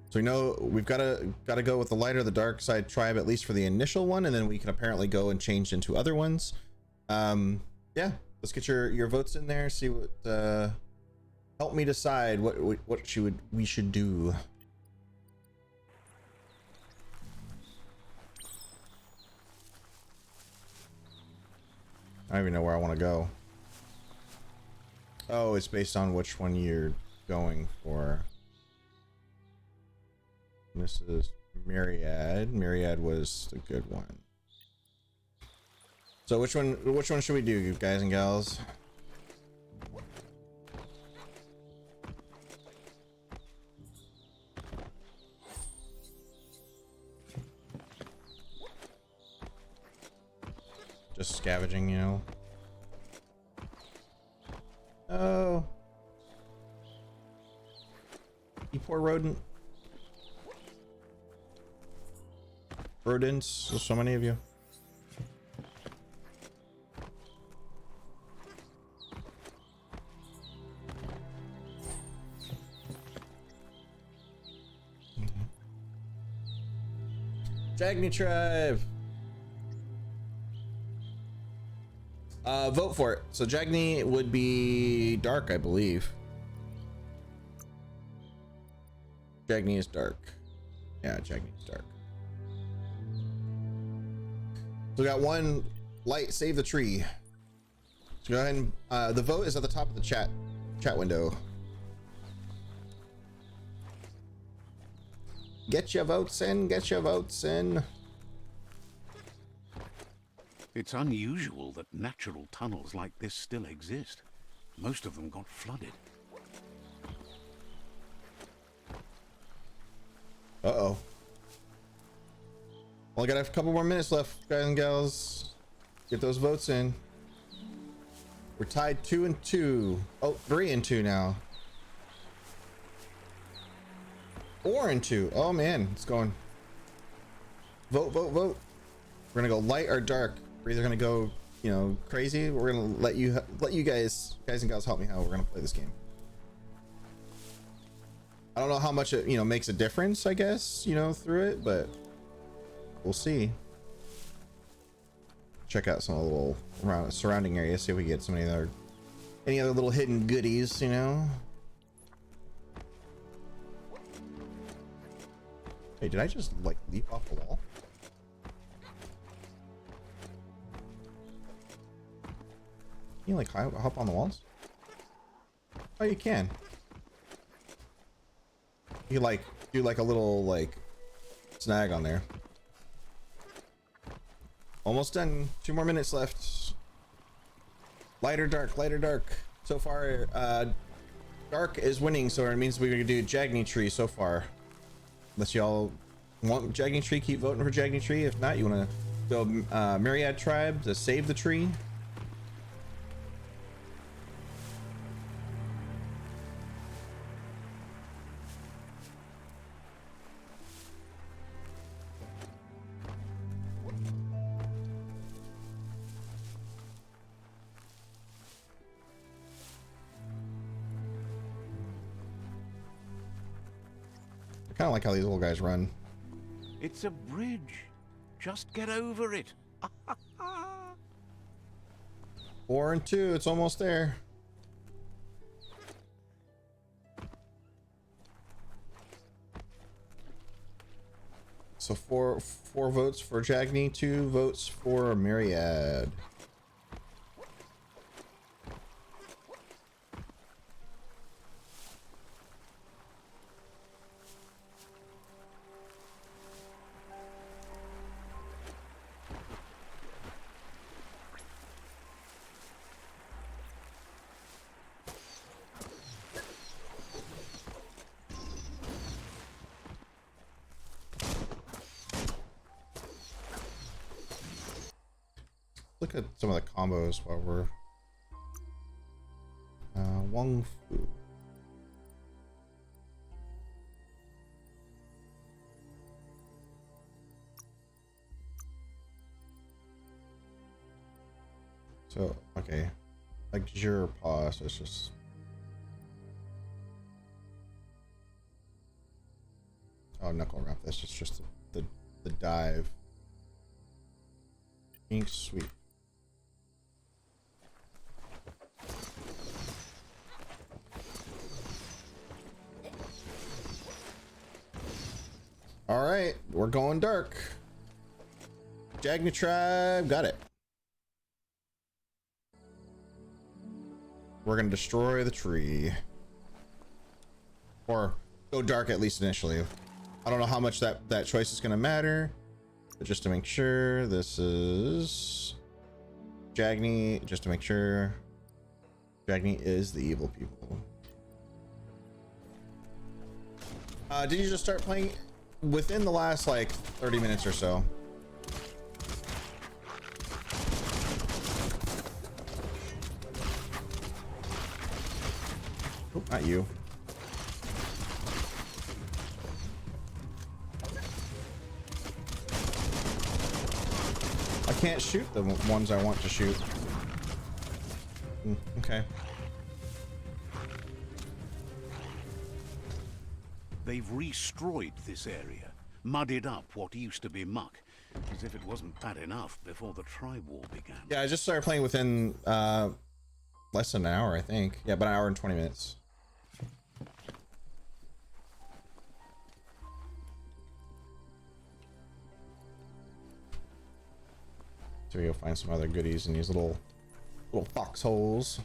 C: So we know we've got to go with the light or the dark side tribe, at least for the initial one, and then we can apparently go and change into other ones. Yeah, let's get your votes in there. See what help me decide what we should do. I don't even know where I want to go. Oh, it's based on which one you're going for. This is Myriad. Myriad was the good one. So which one should we do, you guys and gals? Just scavenging, you know. Oh, you poor rodent. Rodents, there's so many of you. Jagni tribe. Vote for it. So Jagni would be dark, I believe. Jagni is dark. Yeah, Jagni is dark. So we got one light, save the tree. So go ahead and the vote is at the top of the chat window. Get your votes in, get your votes in.
D: It's unusual that natural tunnels like this still exist. Most of them got flooded.
C: Uh-oh. Well, I got a couple more minutes left, guys and gals. Get those votes in. We're tied 2-2. Oh, 3-2 now. 4-2. Oh man, it's going. Vote, vote, vote. We're gonna go light or dark. We're either gonna go, you know, crazy. We're gonna let you guys and gals help me how we're gonna play this game. I don't know how much it, you know, makes a difference, I guess, you know, through it, but we'll see. Check out some of the little surrounding areas, see if we get some any other little hidden goodies, you know. Hey, did I just like leap off the wall? Can you like hop on the walls? Oh, you can. You like do like a little like snag on there. Almost done. 2 more minutes left. Light or dark, light or dark. So far, dark is winning, so it means we're gonna do Jagni tree so far. Unless y'all want Jagni tree, keep voting for Jagni tree. If not, you wanna go Myriad tribe to save the tree. I kind of like how these little guys run.
D: It's a bridge. Just get over it.
C: 4-2, it's almost there. So four votes for Jagni, 2 votes for Myriad. Look at some of the combos while we're Wong Fu. So okay, like Jure pause. So it's just knuckle wrap. That's just the dive. Ink sweep. All right, we're going dark. Jagni tribe, got it. We're gonna destroy the tree, or go dark at least initially. I don't know how much that choice is gonna matter, but just to make sure, this is Jagni. Just to make sure, Jagni is the evil people. Did you just start playing within the last like 30 minutes or so? Oh, not you. I can't shoot the ones I want to shoot. Okay.
D: They've destroyed this area, muddied up what used to be muck, as if it wasn't bad enough before the tribe war began.
C: Yeah, I just started playing within less than an hour, I think. Yeah, about an hour and 20 minutes. So we go find some other goodies in these little foxholes.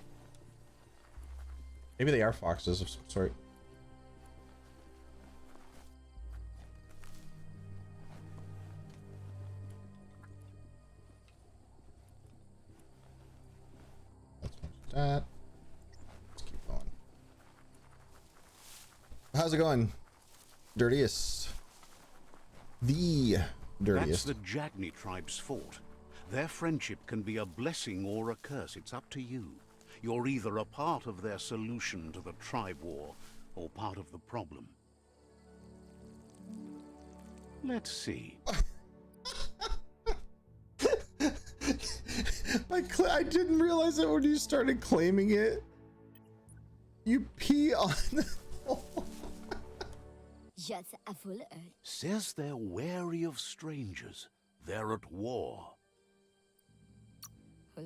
C: Maybe they are foxes of some sort. That. Let's keep going. How's it going? Dirtiest. The dirtiest.
D: That's the Jagni tribe's fault. Their friendship can be a blessing or a curse. It's up to you. You're either a part of their solution to the tribe war or part of the problem. Let's see.
C: I didn't realize that when you started claiming it. You pee on the floor.
D: Says they're wary of strangers. They're at war.
C: I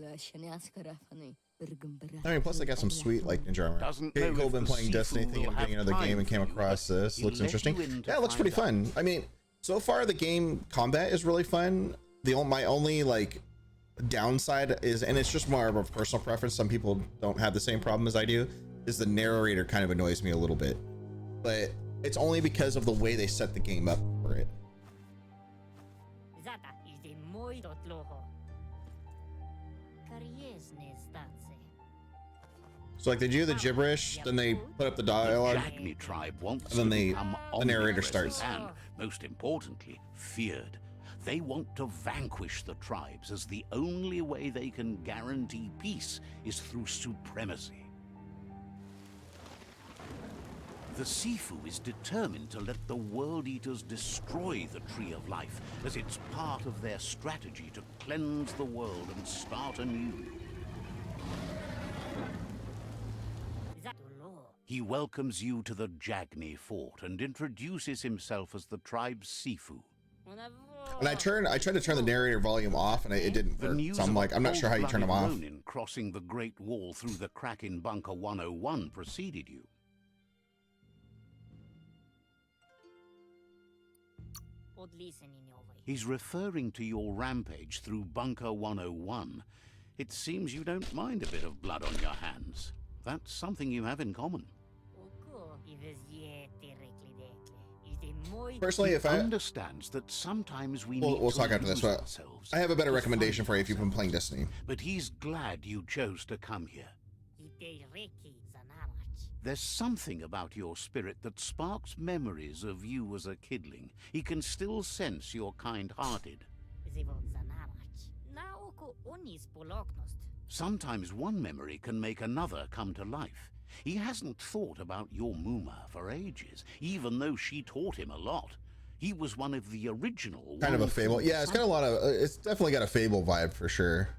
C: mean, plus they got some sweet like ninja armor. Hey, Cole been playing Destiny, thinking of getting another game and came across this. Looks interesting. Yeah, it looks pretty fun. I mean, so far the game combat is really fun. My only like downside is, and it's just more of a personal preference, some people don't have the same problem as I do, is the narrator kind of annoys me a little bit, but it's only because of the way they set the game up for it. So like they do the gibberish, then they put up the dialogue,
D: The Jagni tribe wants
C: and then
D: to become
C: the narrator
D: omnipresent
C: starts.
D: and, most importantly, feared. They want to vanquish the tribes, as the only way they can guarantee peace is through supremacy. The Sifu is determined to let the World Eaters destroy the Tree of Life, as it's part of their strategy to cleanse the world and start anew. He welcomes you to the Jagni fort and introduces himself as the tribe's Sifu.
C: And I tried to turn the narrator volume off, and it didn't
D: The
C: work.
D: news
C: So I'm
D: of
C: like,
D: a
C: I'm not sure how you turn them off.
D: cold-blooded Ronin crossing the Great Wall through the crack in Bunker 101 preceded you. He's referring to your rampage through Bunker 101. It seems you don't mind a bit of blood on your hands. That's something you have in common.
C: Personally, if I
D: understands that sometimes we
C: we'll
D: need to
C: talk after this,
D: lose
C: but
D: ourselves
C: I have a better
D: to
C: recommendation
D: find
C: for you if you've been
D: ourselves.
C: playing Destiny.
D: But he's glad you chose to come here. There's something about your spirit that sparks memories of you as a kidling. He can still sense you're kind-hearted. Sometimes one memory can make another come to life. He hasn't thought about your Muma for ages, even though she taught him a lot. He was one of the original...
C: Kind of a fable. Yeah, it's got a lot of... it's definitely got a fable vibe for sure.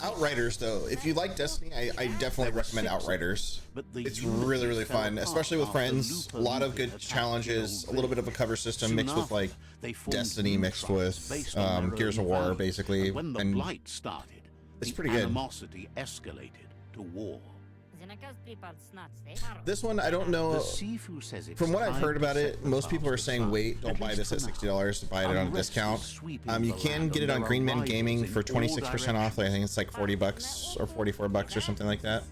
C: Outriders, though. If you like Destiny, I definitely recommend Outriders. It's really, really fun, especially with friends. A lot of good challenges, a little bit of a cover system mixed with like Destiny, mixed with Gears of War, basically.
D: When the
C: And
D: Blight started,
C: it's
D: the
C: pretty good.
D: animosity escalated to war.
C: This one, I don't
D: The
C: know.
D: Sifu says it's
C: From what I've
D: time
C: heard
D: to
C: about
D: set
C: it,
D: the
C: most people
D: path
C: are
D: to
C: saying,
D: sun,
C: wait, don't
D: at
C: buy this at
D: least for now.
C: $60 to buy it on a
D: Unrest is
C: discount.
D: sweeping
C: You
D: the
C: can
D: land
C: get it
D: and
C: on
D: there
C: Green
D: are
C: Men
D: rivals
C: Gaming
D: in
C: for
D: all
C: 26% off. I
D: directions.
C: think it's like $40 or $44 or something like that.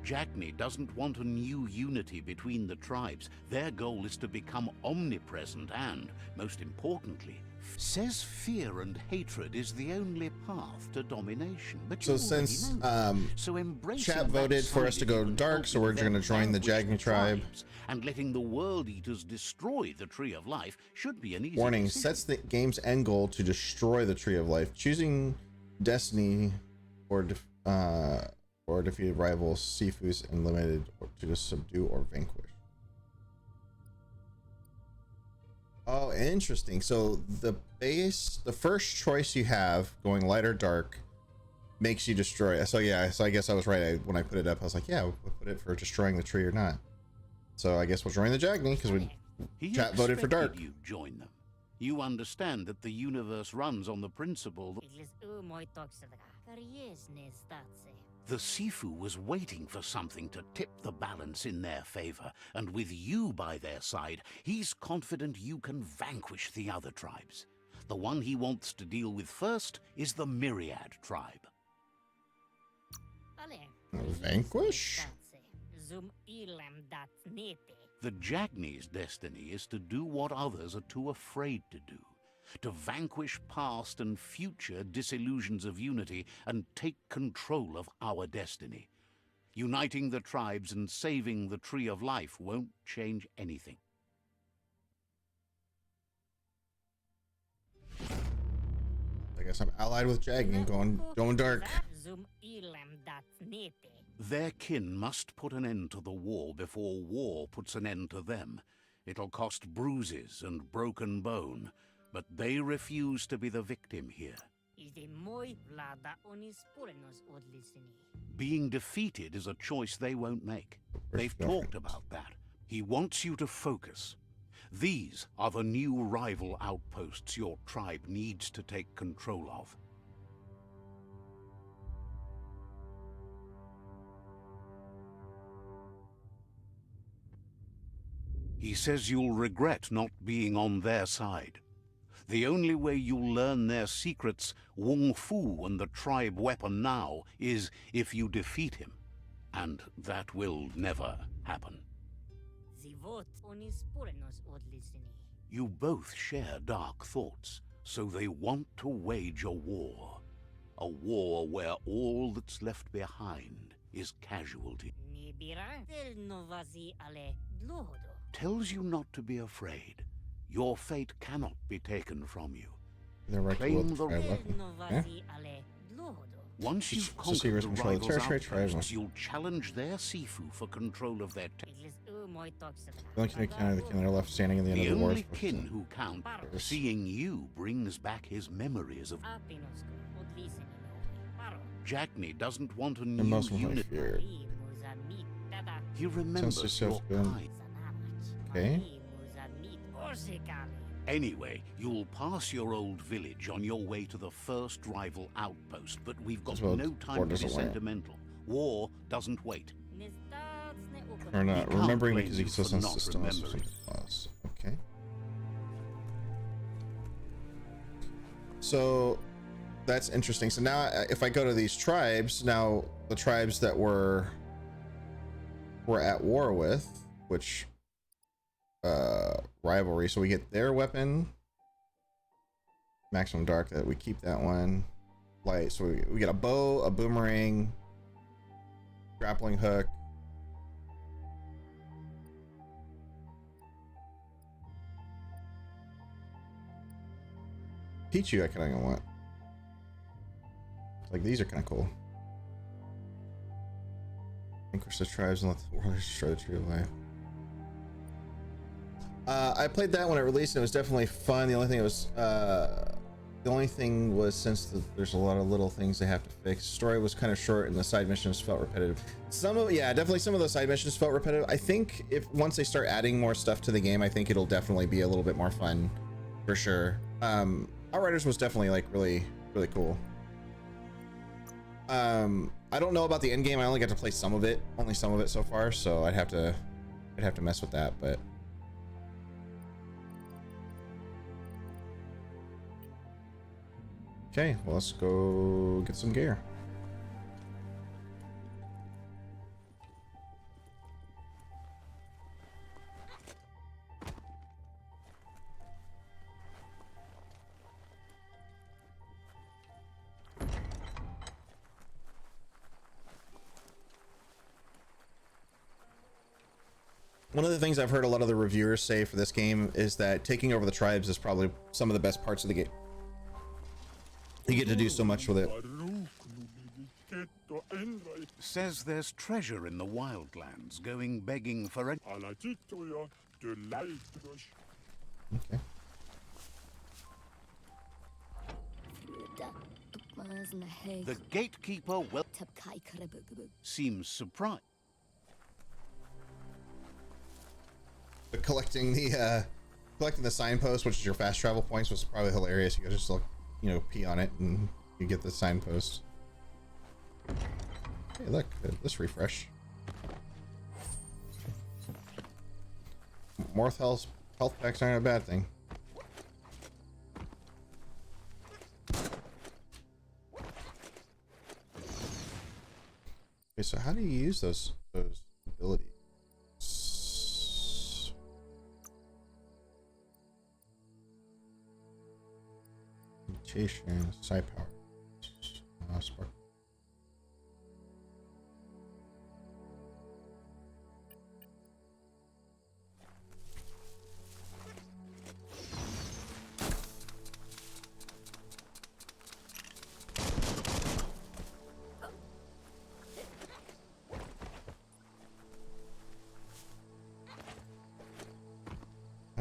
D: Jackney doesn't want a new unity between the tribes. Their goal is to become omnipresent and, most importantly, says fear and hatred is the only path to domination. But
C: So
D: you already
C: since
D: know that. So embracing
C: chat
D: that
C: voted for us to
D: side
C: go
D: of you can
C: dark,
D: help
C: so we're
D: them
C: going to join the
D: vanquish
C: Jagni tribe.
D: tribes, and letting the World Eaters destroy the Tree of Life should be an easy
C: Warning,
D: decision.
C: sets the game's end goal to destroy the Tree of Life. Choosing Destiny or defeated rivals, Sifu's and limited or to just subdue or vanquish. Oh, interesting. So the first choice you have, going light or dark, makes you destroy. So yeah, so I guess I was right. When I put it up, I was like, yeah, we'll put it for destroying the tree or not. So I guess we'll join the Jagni because
D: He
C: chat voted for dark.
D: expected you join them. You understand that the universe runs on the principle that the Sifu was waiting for something to tip the balance in their favor, and with you by their side, he's confident you can vanquish the other tribes. The one he wants to deal with first is the Myriad tribe.
C: Vanquish?
D: The Jagni's destiny is to do what others are too afraid to do, to vanquish past and future disillusions of unity and take control of our destiny. Uniting the tribes and saving the Tree of Life won't change anything.
C: I guess I'm allied with Jagni and going dark.
D: Their kin must put an end to the war before war puts an end to them. It'll cost bruises and broken bone, but they refuse to be the victim here. Being defeated is a choice they won't make. They've talked about that. He wants you to focus. These are the new rival outposts your tribe needs to take control of. He says you'll regret not being on their side. The only way you'll learn their secrets, Wung Fu and the tribe weapon now, is if you defeat him. And that will never happen. You both share dark thoughts, so they want to wage a war. A war where all that's left behind is casualty. Tells you not to be afraid. Your fate cannot be taken from you.
C: They're right to
D: Claim
C: the
D: the
C: tribe weapon. Yeah?
D: Once you've
C: So secrets
D: conquered the
C: control the
D: rivals'
C: territory, tribe.
D: outposts, you'll challenge their Sifu for control of their
C: The only kin of Canada, the kin that are left standing in the end
D: The
C: of the war.
D: only kin who count, seeing you brings back his memories of... Jagni doesn't want a
C: And
D: new
C: most of my
D: unit.
C: fear.
D: He remembers
C: Since
D: your
C: yourself been-
D: kind.
C: Okay.
D: Anyway, you'll pass your old village on your way to the first rival outpost, but we've got
C: Well,
D: no
C: war
D: time to be
C: doesn't wait.
D: sentimental. War doesn't wait.
C: Or not
D: He can't
C: remembering
D: blame
C: because he
D: you
C: still
D: for
C: sends
D: not
C: systems.
D: remembering.
C: Okay. So that's interesting. So now if I go to these tribes, now the tribes that we're at war with, which rivalry, so we get their weapon, maximum dark, that we keep that one. Light, so we get a bow, a boomerang, grappling hook. Pichu I kind of want. Like, these are kind of cool. Vanquish the tribes and let the world destroy the tree of life. I played that when it released and it was definitely fun. The only thing was since there's a lot of little things they have to fix. Story was kind of short and the side missions felt repetitive. Definitely some of the side missions felt repetitive. I think if once they start adding more stuff to the game, I think it'll definitely be a little bit more fun for sure. Outriders was definitely like really cool. I don't know about the end game. I only got to play some of it so far, so I'd have to mess with that, but okay, well, let's go get some gear. One of the things I've heard a lot of the reviewers say for this game is that taking over the tribes is probably some of the best parts of the game. You get to do so much with it.
D: Says there's treasure in the wildlands, going begging for a...
C: Okay.
D: The gatekeeper seems surprised.
C: But collecting the signpost, which is your fast travel points, was probably hilarious. You could just look, pee on it and you get the signpost. Hey, look, let's refresh. More health packs aren't a bad thing. Okay, so how do you use those abilities? Mutation, side power, spark.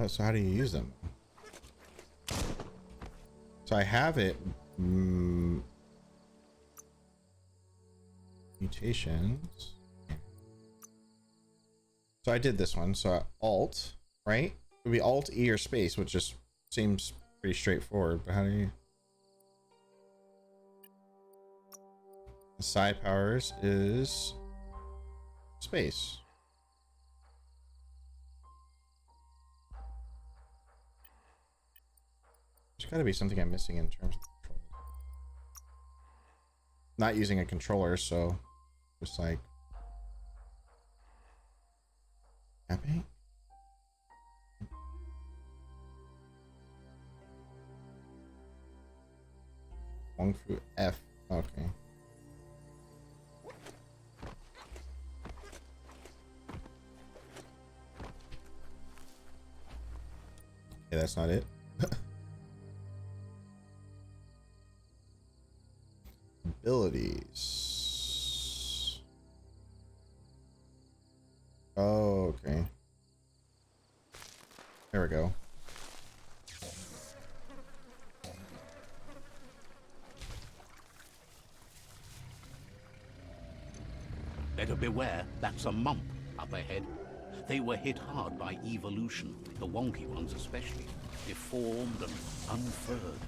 C: So how do you use them? So I have it. Mutations. So I did this one. So Alt, right? It would be Alt, E, or space, which just seems pretty straightforward. But how do you? The side powers is space. There's got to be something I'm missing in terms of controls. Not using a controller, so just like tapping. Wong Fu F. Okay. Yeah, that's not it. Abilities. Oh, okay. There we go.
D: Better beware, that's a mump up ahead. They were hit hard by evolution, the wonky ones especially, deformed and unfurred.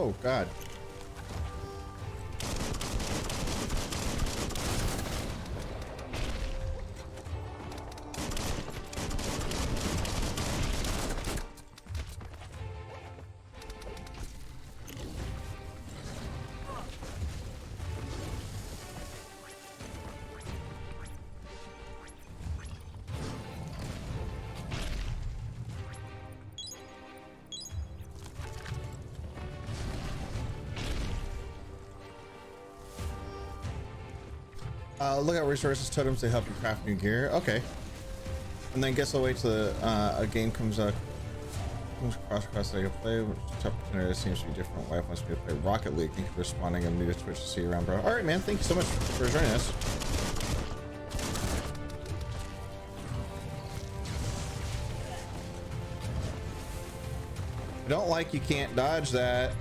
C: Oh God. Look at resources totems to help you craft new gear. Okay. And then guess I'll wait till a game comes across that I can play. Which top contender seems to be different. Life wants me to play Rocket League. Thank you for responding. I'm new to Twitch to see you around, bro. All right, man. Thank you so much for joining us. I don't like you can't dodge that.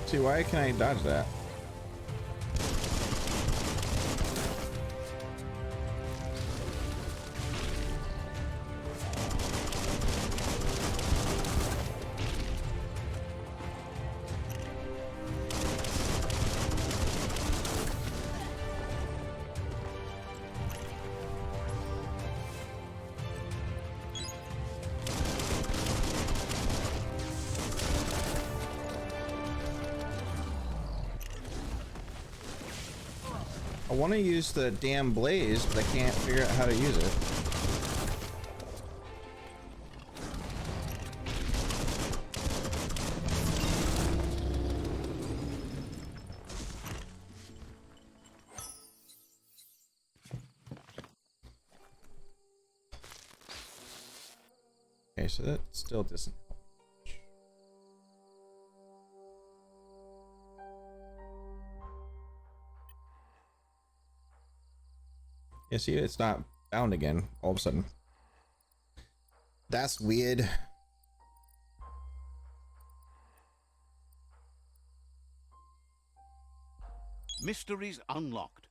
C: See, why can I dodge that? I want to use the damn blaze, but I can't figure out how to use it. Okay, so that still doesn't help. Yeah, see, it's not bound again all of a sudden. That's weird.
D: Mysteries unlocked.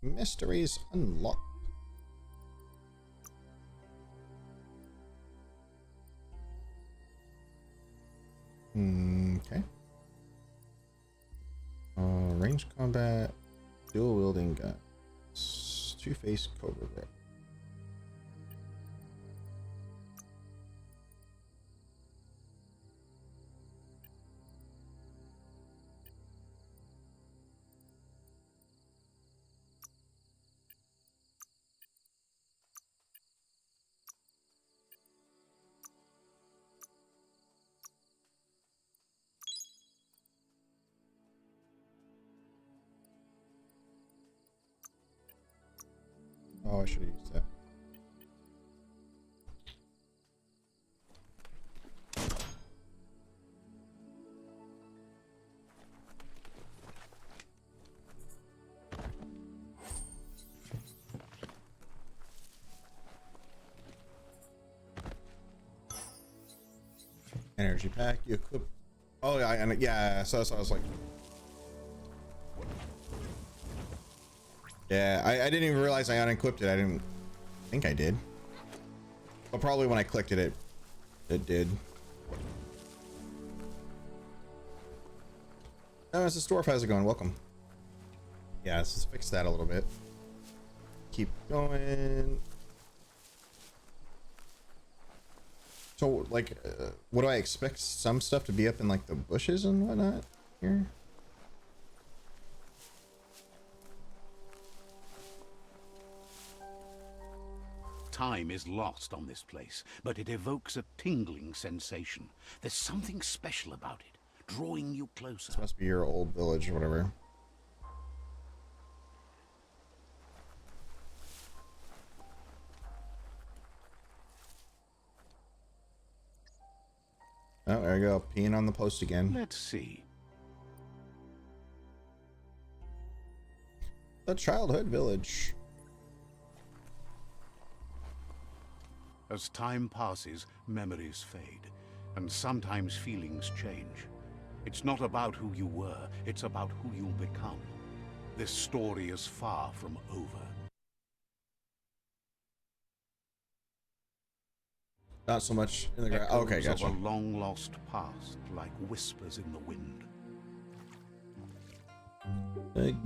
C: Mysteries unlocked. Okay. Range combat, dual wielding gun. Two-face cobra grip. Oh, I should have used that. Energy pack, you equip. Oh yeah, and yeah. So I was like, yeah, I didn't even realize I unequipped it. I didn't think I did, but probably when I clicked it, it did. Oh, Mrs. Dwarf, how's it going? Welcome. Yeah, let's just fix that a little bit. Keep going. So, like, what do I expect? Some stuff to be up in, like, the bushes and whatnot here?
D: Time is lost on this place, but it evokes a tingling sensation. There's something special about it, drawing you closer.
C: This must be your old village or whatever. Oh, there you go. Peeing on the post again.
D: Let's see.
C: The childhood village.
D: As time passes, memories fade, and sometimes feelings change. It's not about who you were, it's about who you'll become. This story is far from over.
C: Not so much in the ground. Okay,
D: Echoes
C: gotcha.
D: of a long-lost past, like whispers in the wind.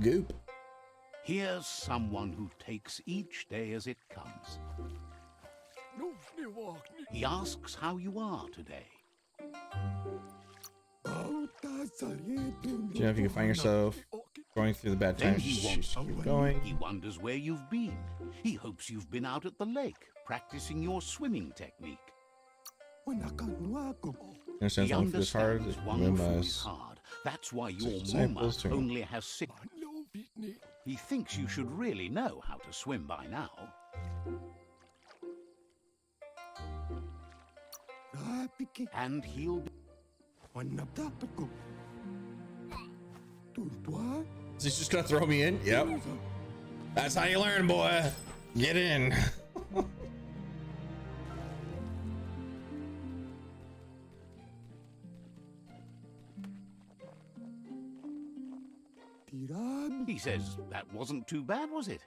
C: Goop.
D: Here's someone who takes each day as it comes. He asks how you are today.
C: Do you know if you can find yourself going through the bad
D: Then
C: times?
D: he wants
C: Just
D: you.
C: keep going.
D: He wonders where you've been. He hopes you've been out at the lake, practicing your swimming technique.
C: Understands
D: He
C: life is hard.
D: understands one food is
C: Minimize.
D: hard. That's why your
C: Disciples
D: Muma
C: to-
D: only has 6. He thinks you should really know how to swim by now. And he'll be...
C: Is he just gonna throw me in? Yep. That's how you learn, boy. Get in.
D: He says, that wasn't too bad, was it?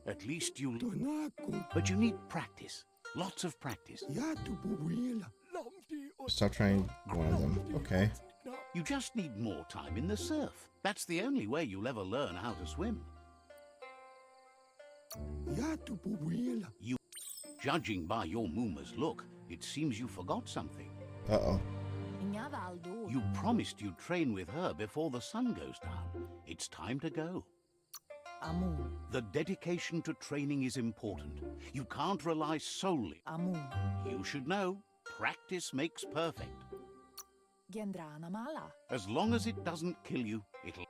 D: At least you... But you need practice. Lots of practice.
C: Stop trying one of them. Okay.
D: You just need more time in the surf. That's the only way you'll ever learn how to swim. Judging by your Muma's look, it seems you forgot something.
C: Uh-oh.
D: You promised you'd train with her before the sun goes down. It's time to go. The dedication to training is important. You can't rely solely. You should know, practice makes perfect. As long as it doesn't kill you, it'll...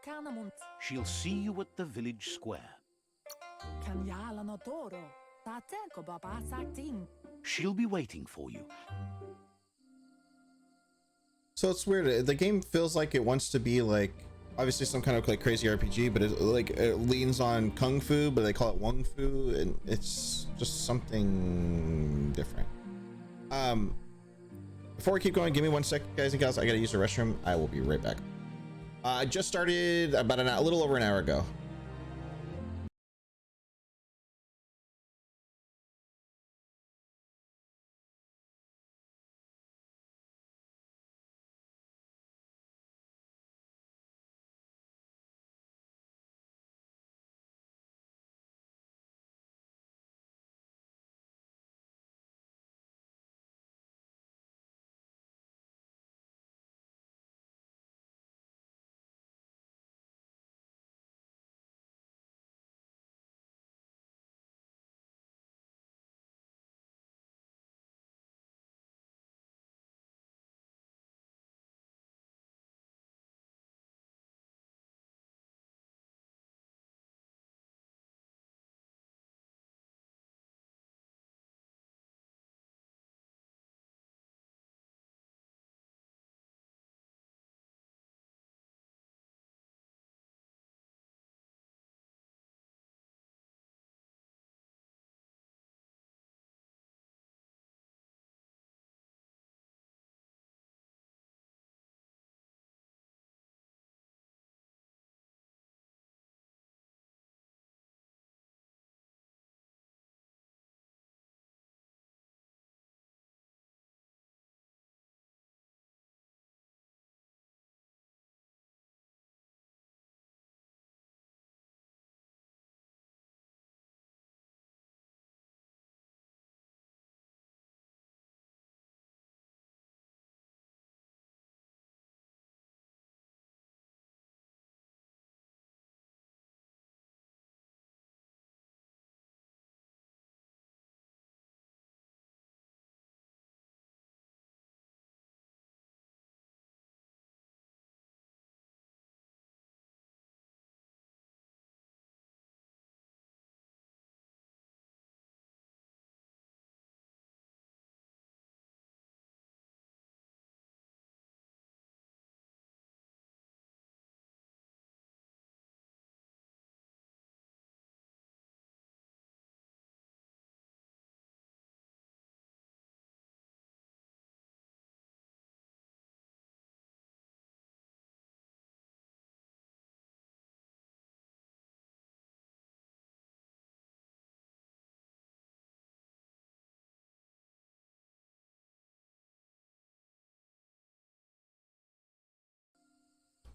D: She'll see you at the village square. She'll be waiting for you.
C: So it's weird. The game feels like it wants to be like, obviously some kind of like crazy RPG, but it leans on kung fu, but they call it wung fu, and it's just something different. Before we keep going, give me 1 sec, guys and gals. I gotta use the restroom. I will be right back. I just started about a little over an hour ago.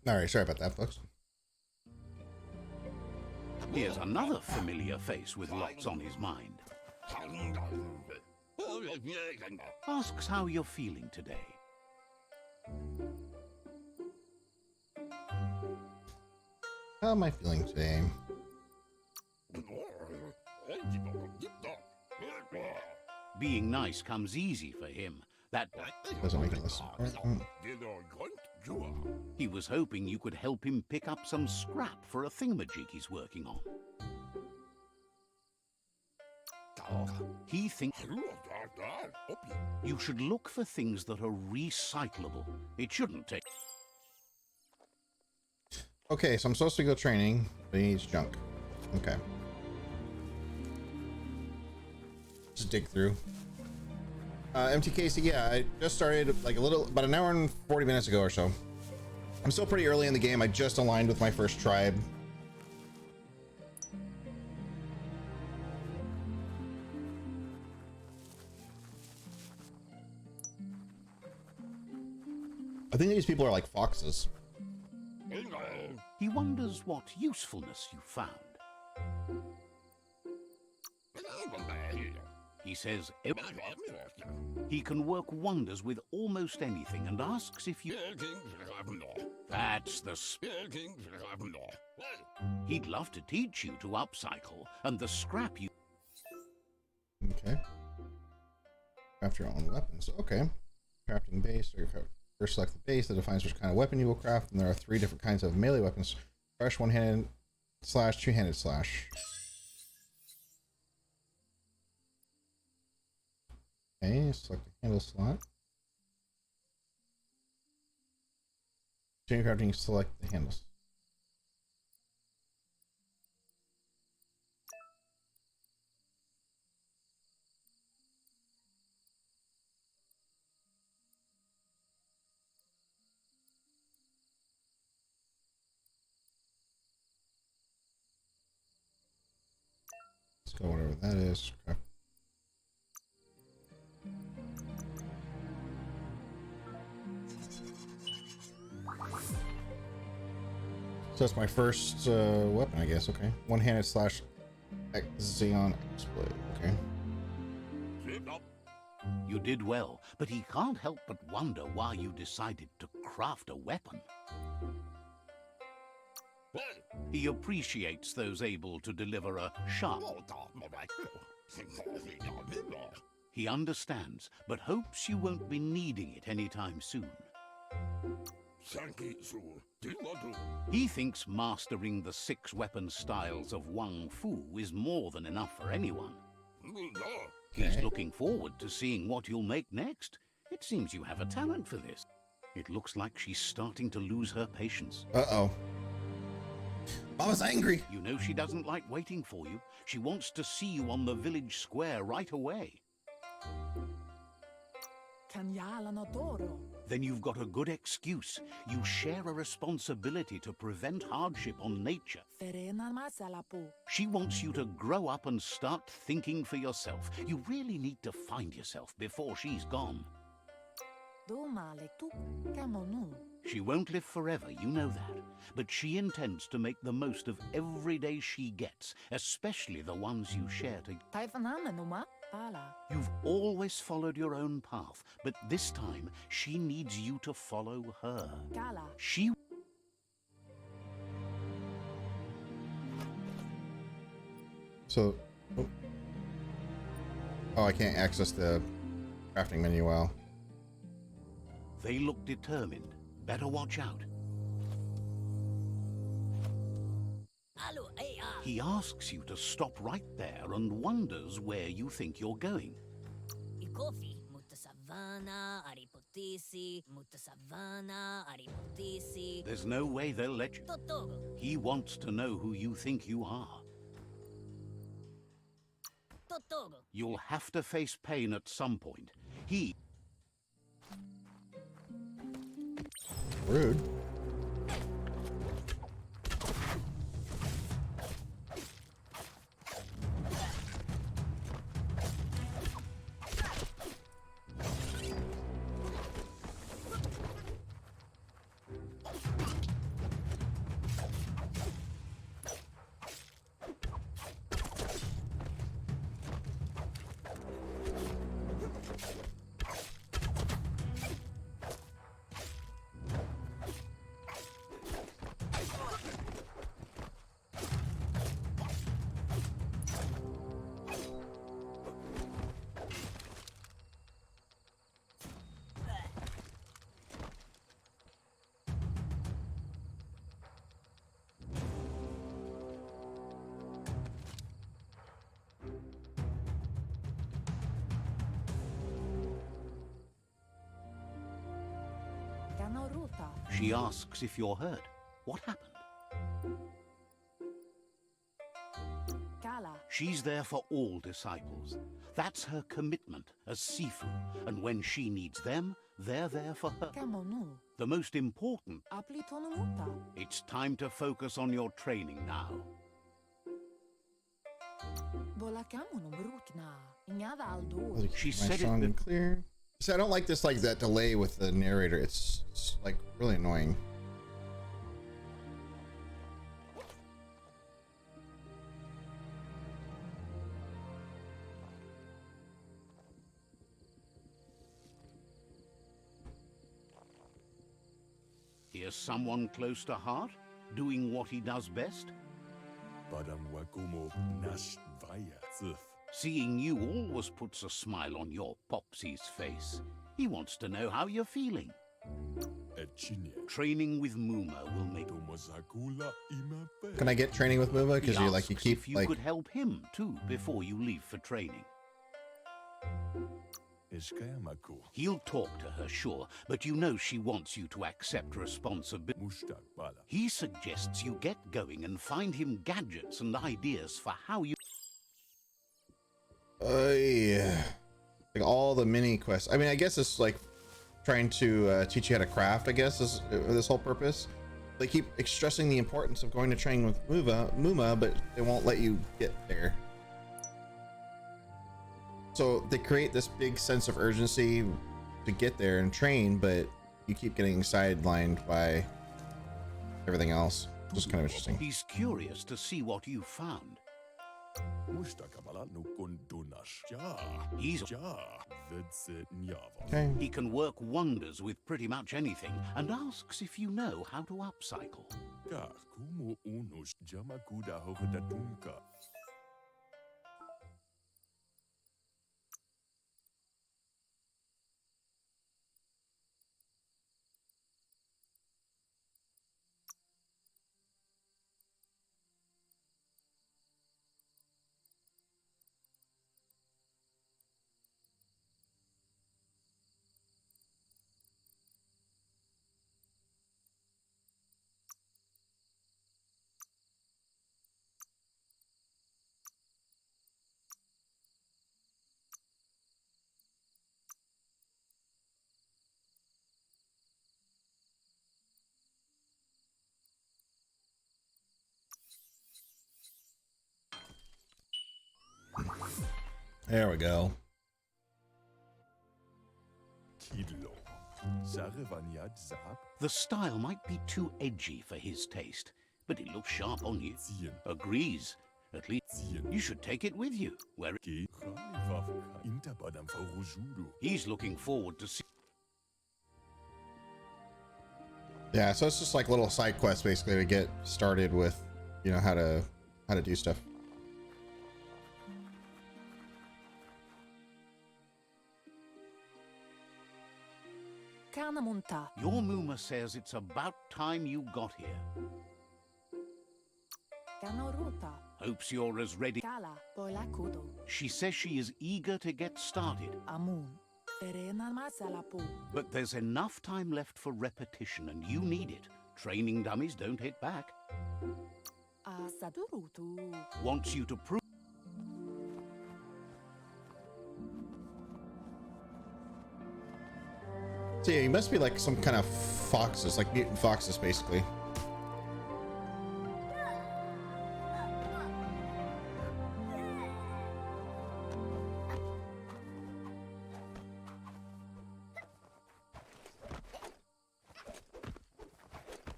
C: All right, sorry about that, folks.
D: Here's another familiar face with lots on his mind. Asks how you're feeling today.
C: How am I feeling today?
D: Being nice comes easy for him. That
C: Doesn't make it less.
D: he was hoping you could help him pick up some scrap for a thingamajig he's working on. He thinks you should look for things that are recyclable. It shouldn't take.
C: Okay, so I'm supposed to go training, but he needs junk. Okay. Just dig through. MTKC, yeah, I just started like about an hour and 40 minutes ago or so. I'm still pretty early in the game. I just aligned with my first tribe. I think these people are like foxes.
D: He wonders what usefulness you found. He says he can work wonders with almost anything and asks if you... That's the... He'd love to teach you to upcycle, and the scrap you...
C: Okay. Craft your own weapons. Okay. Crafting base. First select the base that defines which kind of weapon you will craft, and there are 3 different kinds of melee weapons. Fresh, one-handed slash, two-handed slash. Okay, select the handle slot. Chain crafting, select the handles. Let's go whatever that is. Craft. So that's my first weapon, I guess. Okay, one-handed slash Xeon X-Blade. Okay.
D: You did well, but he can't help but wonder why you decided to craft a weapon. He appreciates those able to deliver a sharp. He understands, but hopes you won't be needing it anytime soon. He thinks mastering the 6 weapon styles of Wang Fu is more than enough for anyone. He's looking forward to seeing what you'll make next. It seems you have a talent for this. It looks like she's starting to lose her patience.
C: Uh-oh. Mama's angry.
D: You know she doesn't like waiting for you. She wants to see you on the village square right away. Then you've got a good excuse. You share a responsibility to prevent hardship on nature. She wants you to grow up and start thinking for yourself. You really need to find yourself before she's gone. She won't live forever, you know that. But she intends to make the most of every day she gets, especially the ones you share together. You've always followed your own path, but this time she needs you to follow her. She...
C: So... Oh, I can't access the crafting menu well.
D: They look determined. Better watch out. He asks you to stop right there and wonders where you think you're going. There's no way they'll let you. He wants to know who you think you are. You'll have to face pain at some point. He...
C: Rude.
H: Kanoruta.
D: She asks if you're hurt. What happened?
H: Kala.
D: She's there for all disciples. That's her commitment as Sifu. And when she needs them, they're there for her.
H: Kamonu.
D: The most important,
H: Aplitonumuta.
D: it's time to focus on your training now.
H: Bola kamonu brukna. Inyada aldo.
D: She
C: My
D: said it
C: song
D: be-
C: clear. So I don't like this, like that delay with the narrator. It's like really annoying.
D: Here's someone close to heart, doing what he does best.
G: Padam wakumo nash vaya zif.
D: Seeing you always puts a smile on your Popsy's face. He wants to know how you're feeling.
G: Echinia.
D: Training with Muma will make...
G: Tomosakula imape.
C: Can I get training with Muma?
D: He
C: Because you like you
D: asks
C: keep
D: if you
C: like
D: could help him too before you leave for training.
G: Eshkayamaku.
D: He'll talk to her, sure, but you know she wants you to accept responsibility.
G: Mushtaq bala.
D: He suggests you get going and find him gadgets and ideas for how you...
C: yeah. Like all the mini quests. I mean, I guess it's like trying to teach you how to craft, I guess, is this whole purpose. They keep stressing the importance of going to training with Muma, but they won't let you get there. So they create this big sense of urgency to get there and train, but you keep getting sidelined by everything else. Just kind of interesting.
D: He's curious to see what you found.
G: Mushtaqabala no kondonash. Ja.
D: He's...
G: Ja. Vedse nyava.
C: Okay.
D: He can work wonders with pretty much anything and asks if you know how to upcycle.
G: Ka kumo unos jamakuda hogedatunka.
C: There we go.
G: Kidlo. Sarevanyad zap.
D: The style might be too edgy for his taste, but it looks sharp on you.
G: Zien.
D: Agrees. At least
G: Zien.
D: you should take it with you. Where
G: Ke Ralivavka. Intabadam farujudu.
D: he's looking forward to see.
C: Yeah, so it's just like little side quests basically to get started with, you know, how to do stuff.
H: Kanamunta.
D: Your Muma says it's about time you got here.
H: Kanoruta.
D: Hopes you're as ready.
H: Kala. Bola kudo.
D: She says she is eager to get started,
H: Amun. Terena masalapu.
D: but there's enough time left for repetition and you need it. Training dummies don't hit back.
H: Asadurutu.
D: Wants you to prove.
C: So yeah, you must be like some kind of foxes, like mutant foxes basically.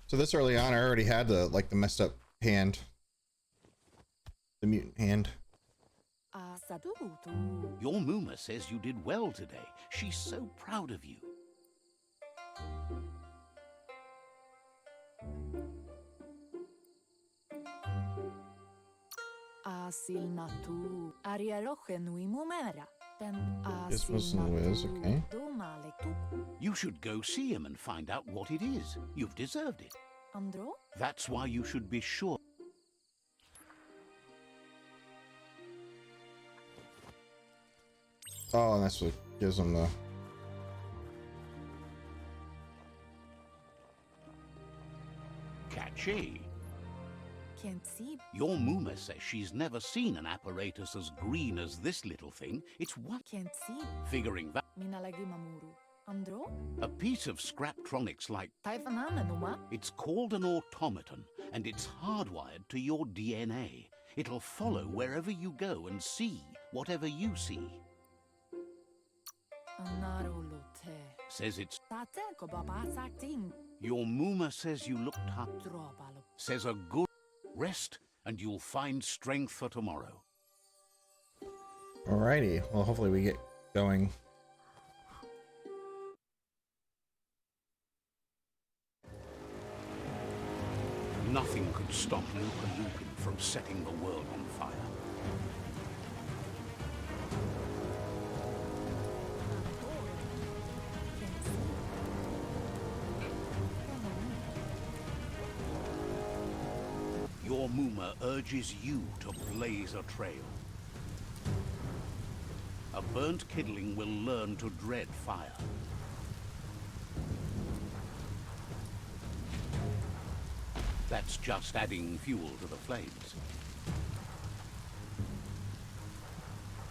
C: So this early on, I already had the like the messed up hand, the mutant hand.
H: Asadurutu.
D: Your Muma says you did well today. She's so proud of you.
H: Asilnatu. Arieloche nui mumera. Ten
C: This was the Wiz, okay.
H: Domaletu.
D: You should go see him and find out what it is. You've deserved it.
H: Andro?
D: That's why you should be sure.
C: Oh, and that's what gives them the.
D: Che.
H: Can't see.
D: Your Muma says she's never seen an apparatus as green as this little thing. It's what?
H: Can't see.
D: Figuring that
H: Minä lagi mamuru. Andro?
D: a piece of Scraptronics like
H: Taifanana numa?
D: it's called an automaton, and it's hardwired to your DNA. It'll follow wherever you go and see whatever you see.
H: Anarolote.
D: Says it's
H: Tate ko babasakting.
D: your Muma says you looked up.
H: Dropalo.
D: Says a good rest and you'll find strength for tomorrow.
C: Alrighty. Well, hopefully we get going.
D: Nothing could stop Lupa Lupin from setting the world on fire.
H: Can't see.
D: Your Muma urges you to blaze a trail. A burnt kidling will learn to dread fire. That's just adding fuel to the flames.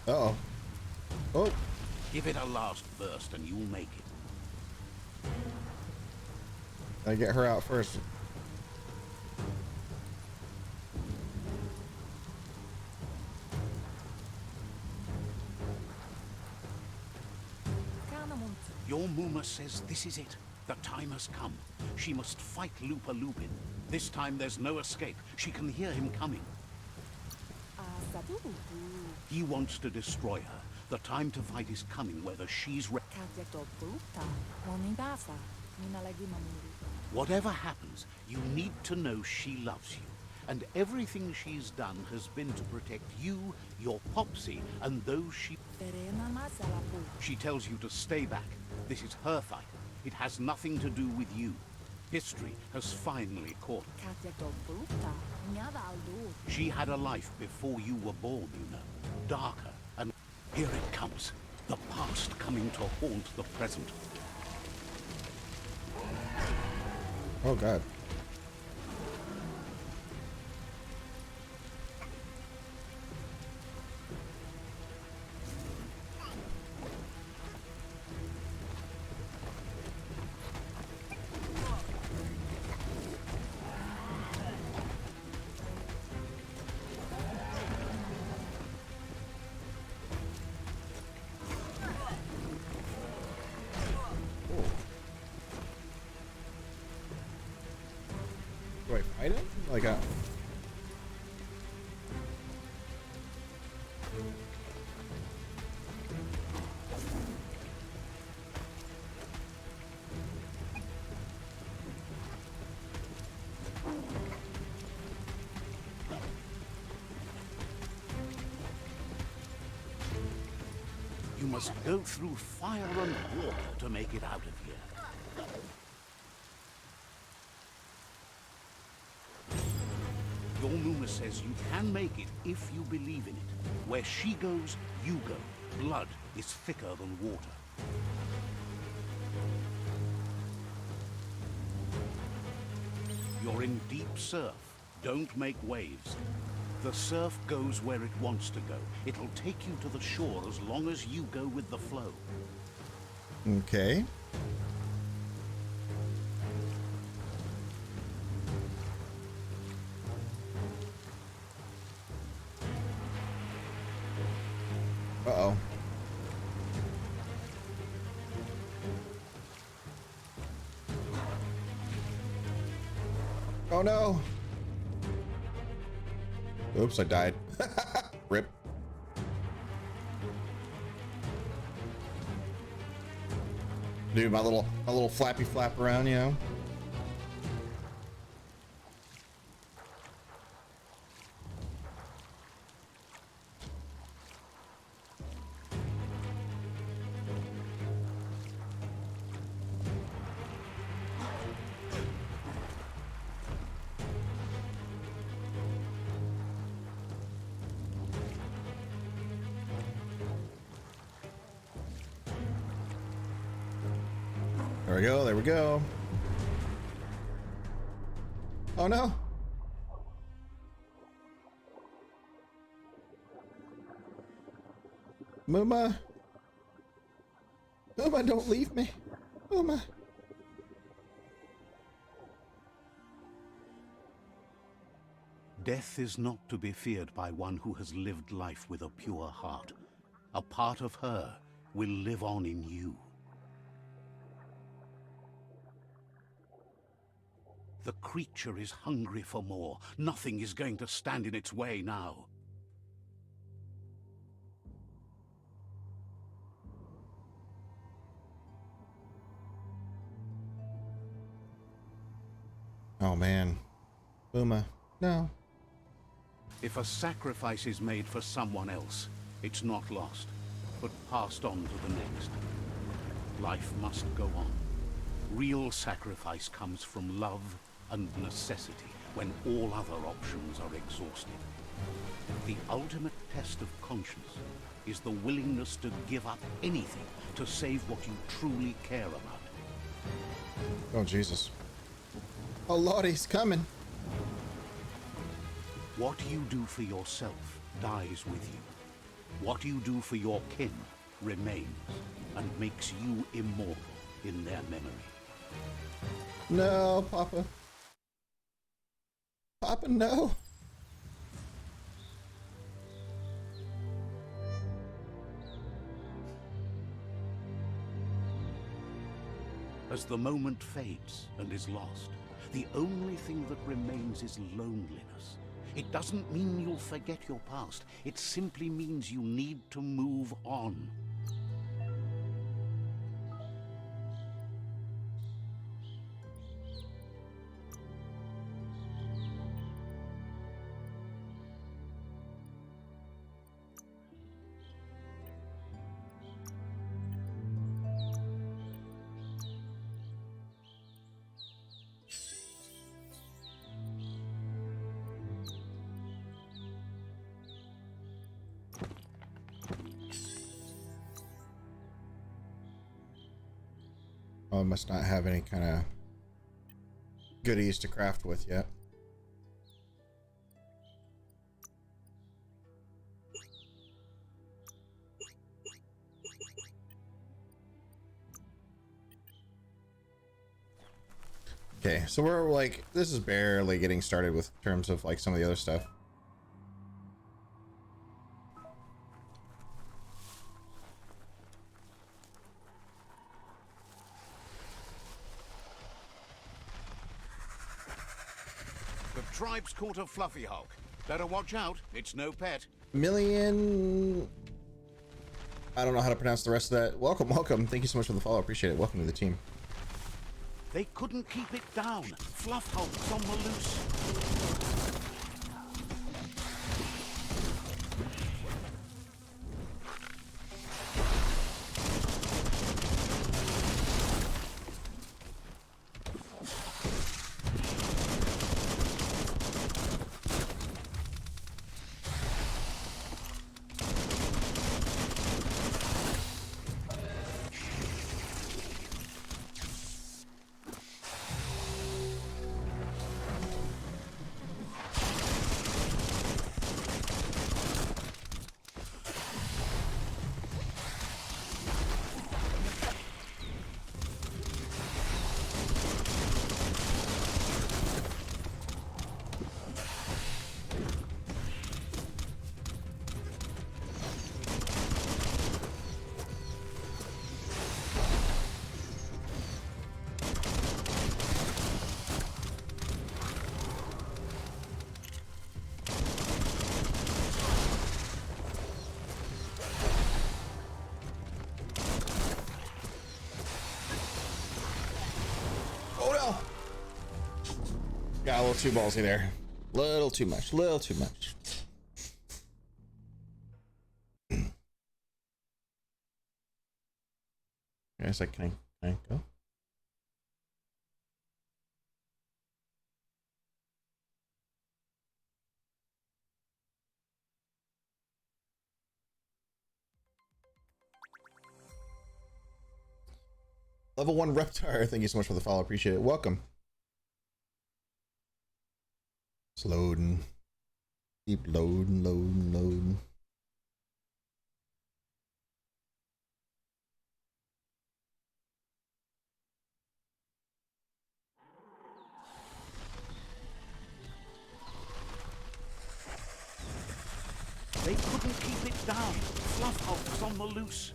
C: Uh-oh. Oh,
D: Give it a last burst and you'll make it.
C: I get her out first.
H: Kanamunt.
D: Your Muma says this is it. The time has come. She must fight Lupa Lupin. This time there's no escape. She can hear him coming.
H: Asadu.
D: He wants to destroy her. The time to fight is coming, whether she's ready.
H: Kajeto bruta. Monidasa. Minä lagi mamuru.
D: Whatever happens, you need to know she loves you. And everything she's done has been to protect you, your Popsy, and those she...
H: Perena masalapu.
D: She tells you to stay back. This is her fight. It has nothing to do with you. History has finally caught her.
H: Kajeto bruta. Nyada aldo.
D: She had a life before you were born, you know. Darker, and here it comes. The past coming to haunt the present.
C: Oh, God. Do I fight him? Like a...
D: You must go through fire and water to make it out of here. Your Muma says you can make it if you believe in it. Where she goes, you go. Blood is thicker than water. You're in deep surf. Don't make waves. The surf goes where it wants to go. It'll take you to the shore as long as you go with the flow.
C: Okay. Uh-oh. Oh no! Oops, I died. Rip. Dude, my little flappy flap around, you know? There we go, there we go. Oh no. Muma. Muma, don't leave me. Muma.
D: Death is not to be feared by one who has lived life with a pure heart. A part of her will live on in you. The creature is hungry for more. Nothing is going to stand in its way now.
C: Oh man. Boomer. No.
D: If a sacrifice is made for someone else, it's not lost, but passed on to the next. Life must go on. Real sacrifice comes from love and necessity when all other options are exhausted. The ultimate test of conscience is the willingness to give up anything to save what you truly care about.
C: Oh, Jesus. Oh, Lord, he's coming.
D: What you do for yourself dies with you. What you do for your kin remains and makes you immortal in their memory.
C: No, Papa. Papa, no.
D: As the moment fades and is lost, the only thing that remains is loneliness. It doesn't mean you'll forget your past. It simply means you need to move on.
C: Oh, must not have any kind of goodies to craft with yet. Okay, so we're like, this is barely getting started with terms of like some of the other stuff.
D: The tribe's caught a fluffy hulk. Better watch out, it's no pet.
C: Million... I don't know how to pronounce the rest of that. Welcome, welcome. Thank you so much for the follow. Appreciate it. Welcome to the team.
D: They couldn't keep it down. Fluff hulk's on the loose.
C: Got a little too ballsy there. Little too much. Little too much. I guess can I go? Level 1 Reptar, thank you so much for the follow. Appreciate it. Welcome. It's loading. Keep loading, loading, loading.
D: They couldn't keep it down. Fluffhulk was on the loose.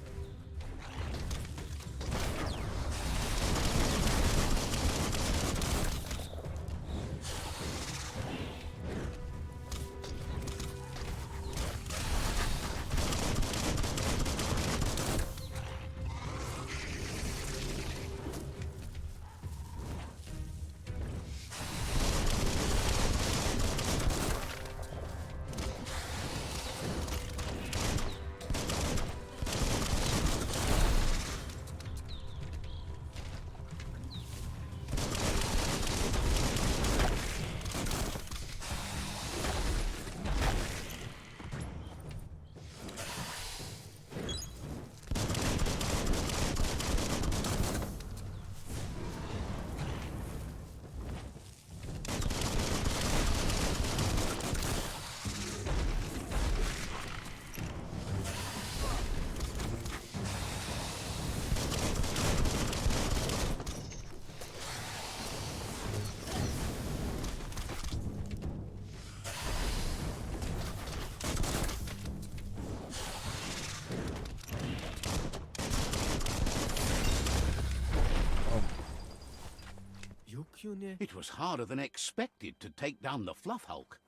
D: It was harder than expected to take down the Fluffhulk.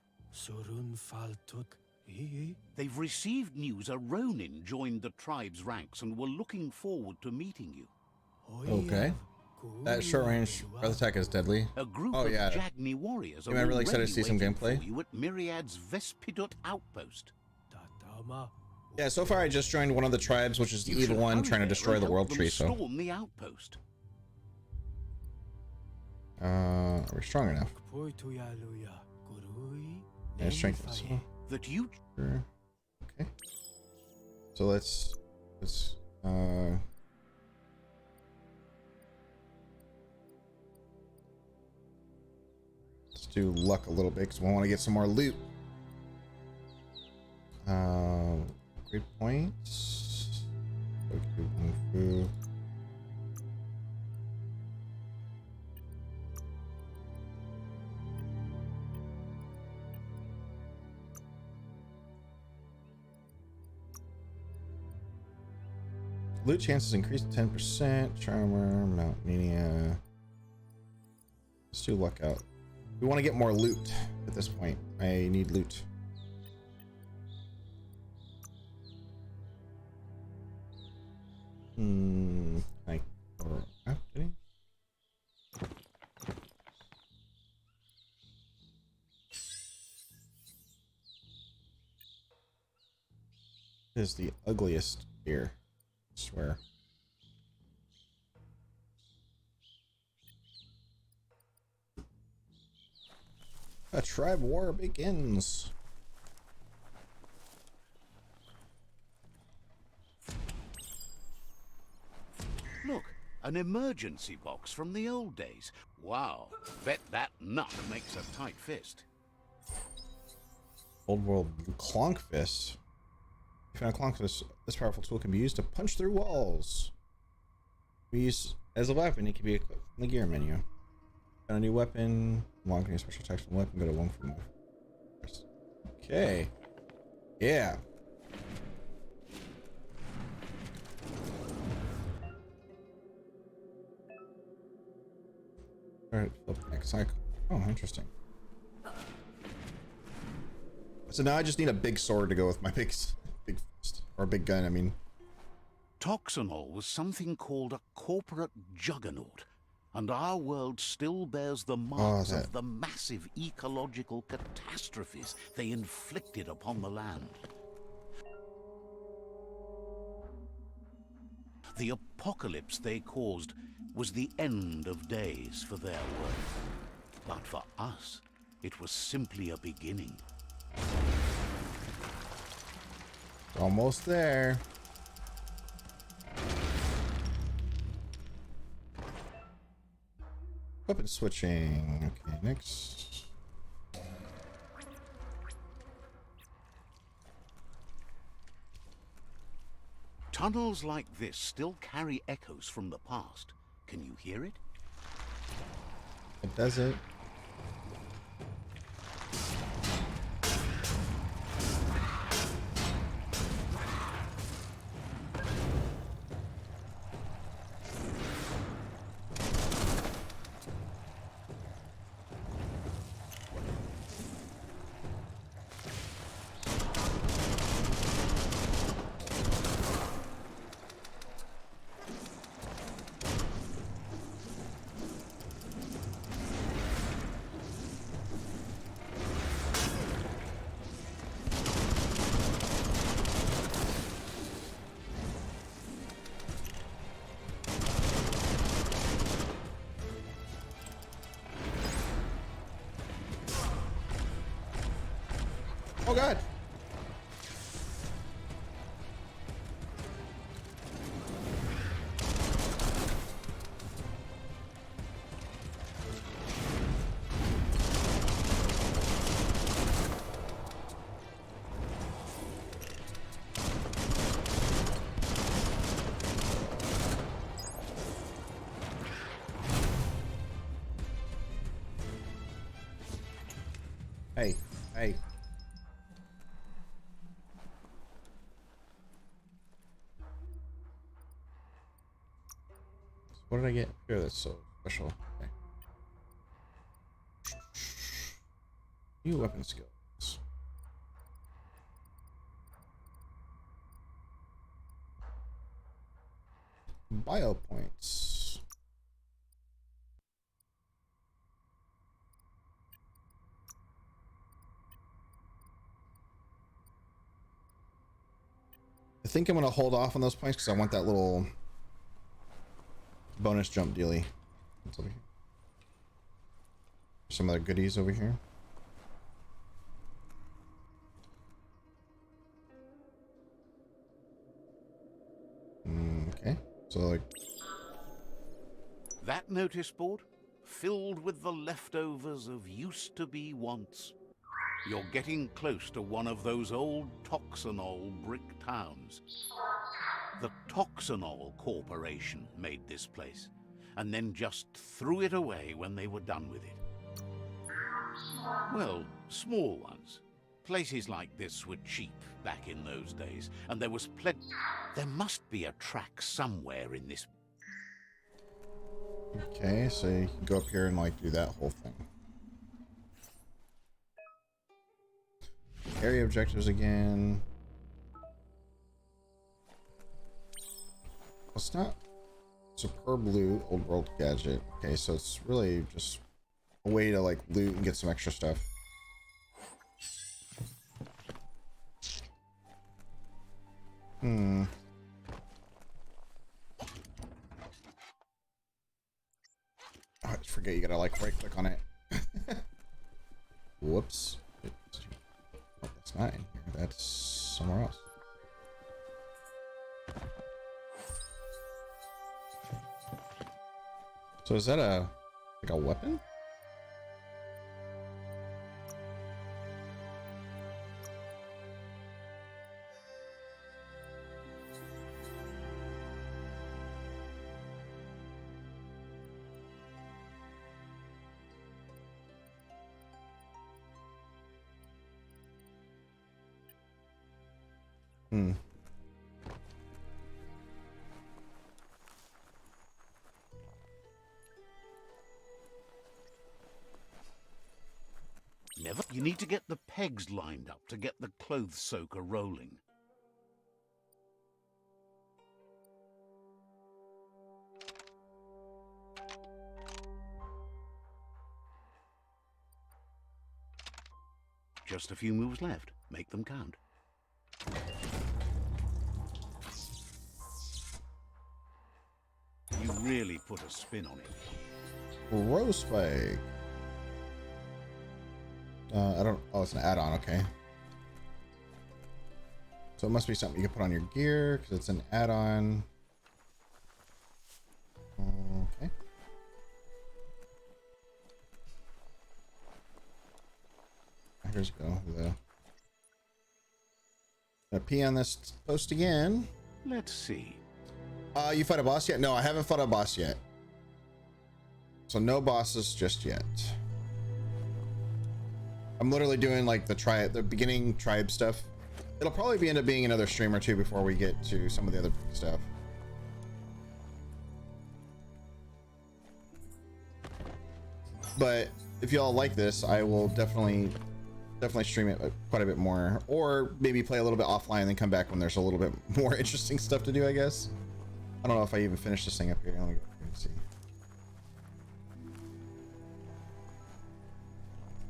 D: They've received news a Ronin joined the tribe's ranks and were looking forward to meeting you.
C: Okay. That short range breath attack is deadly.
D: A group
C: Oh,
D: of
C: yeah.
D: Jagni warriors are
C: I'm really excited
D: already
C: to see some
D: waiting
C: gameplay.
D: for you at Myriad's Vespidut outpost.
C: Yeah, so far I just joined one of the tribes, which is the
D: You
C: evil
D: should
C: one
D: hurry
C: trying to
D: there
C: destroy
D: and
C: the
D: help
C: world
D: them
C: tree, so.
D: storm the outpost.
C: We're strong enough. Yeah, strength is well.
D: That you
C: Sure. Okay. So let's let's do luck a little bit because we want to get some more loot. Great points. Okay, kung fu. Loot chances increased 10%. Charmer, Mountainia. Let's do luck out. We want to get more loot at this point. I need loot. I or did he? Is the ugliest here. I swear. A tribe war begins.
D: look, an emergency box from the old days. Wow, bet that nut makes a tight fist.
C: Old world clonk fist. If you found a clonk fist, this powerful tool can be used to punch through walls. We use as a weapon, it can be equipped in the gear menu. Found a new weapon. Long can use special attacks from weapon. Go to one for move. Okay. Yeah. Alright, flip next cycle. Oh, interesting. So now I just need a big sword to go with my big fist. Or big gun, I mean.
D: Toxanol was something called a corporate juggernaut, and our world still bears the marks of the massive ecological catastrophes they inflicted upon the land. The apocalypse they caused was the end of days for their world. But for us, it was simply a beginning.
C: Almost there. Weapon switching. Okay, next.
D: Tunnels like this still carry echoes from the past. Can you hear it?
C: It doesn't. Oh god. Hey, hey. What did I get here that's so special? Okay. New weapon skills. Bio points. I think I'm gonna hold off on those points because I want that little bonus jump dealy. What's over here? Some other goodies over here. Okay, so like
D: That notice board? Filled with the leftovers of used-to-be wants. You're getting close to one of those old Toxanol brick towns. The Toxanol Corporation made this place, and then just threw it away when they were done with it. Well, small ones. Places like this were cheap back in those days, and there was plenty. There must be a track somewhere in this.
C: okay, so you can go up here and like do that whole thing. Area objectives again. It's not superb loot, old world gadget. Okay, so it's really just a way to like loot and get some extra stuff. Oh, I just forget you gotta like right click on it. Whoops. Oh, that's not in here. That's somewhere else. So is that a like a weapon?
D: Never. You need to get the pegs lined up to get the clothes soaker rolling. Just a few moves left. Make them count. You really put a spin on it.
C: Rose spike. I don't. Oh, it's an add-on. Okay. So it must be something you can put on your gear because it's an add-on. Okay. Here's go. Gonna pee on this post again.
D: Let's see.
C: You fight a boss yet? No, I haven't fought a boss yet. So no bosses just yet. I'm literally doing like the beginning tribe stuff. It'll probably end up being another stream or two before we get to some of the other stuff. But if y'all like this, I will definitely stream it quite a bit more, or maybe play a little bit offline and then come back when there's a little bit more interesting stuff to do, I guess. I don't know if I even finished this thing up here. Let me go and see.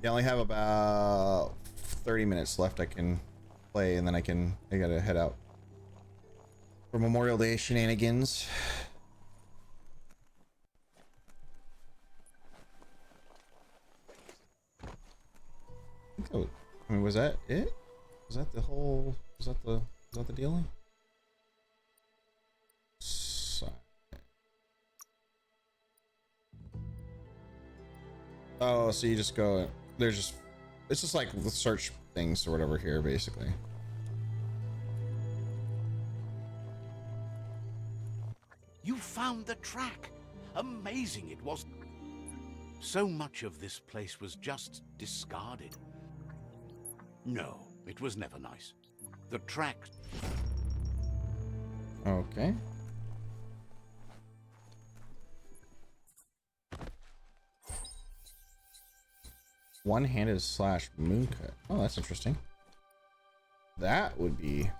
C: Yeah, I only have about 30 minutes left I can play, and then I gotta head out for Memorial Day shenanigans. I mean, was that it? Was that the whole? Was that the deal? Oh, so you just go. It's just like the search things or whatever here, basically.
D: You found the track. Amazing it was. So much of this place was just discarded. No, it was never nice. The track.
C: Okay. One-handed slash mooncut. Oh, that's interesting. That would be.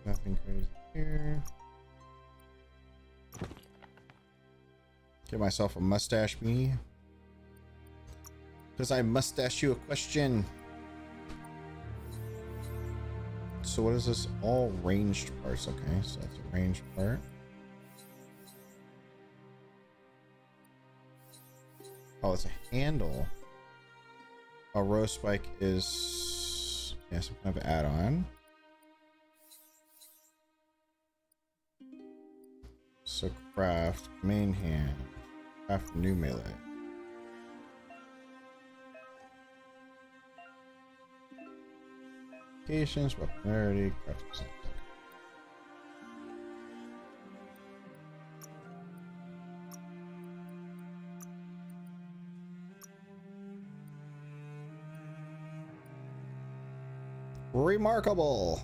C: Nothing crazy here. Get myself a mustache me. Because I mustache you a question. So what is this? All ranged parts. Okay, so that's a ranged part. Oh, it's a handle. A row spike is, yeah, some kind of add-on. So craft main hand, craft new melee. Locations, weaponry, craft something. Remarkable.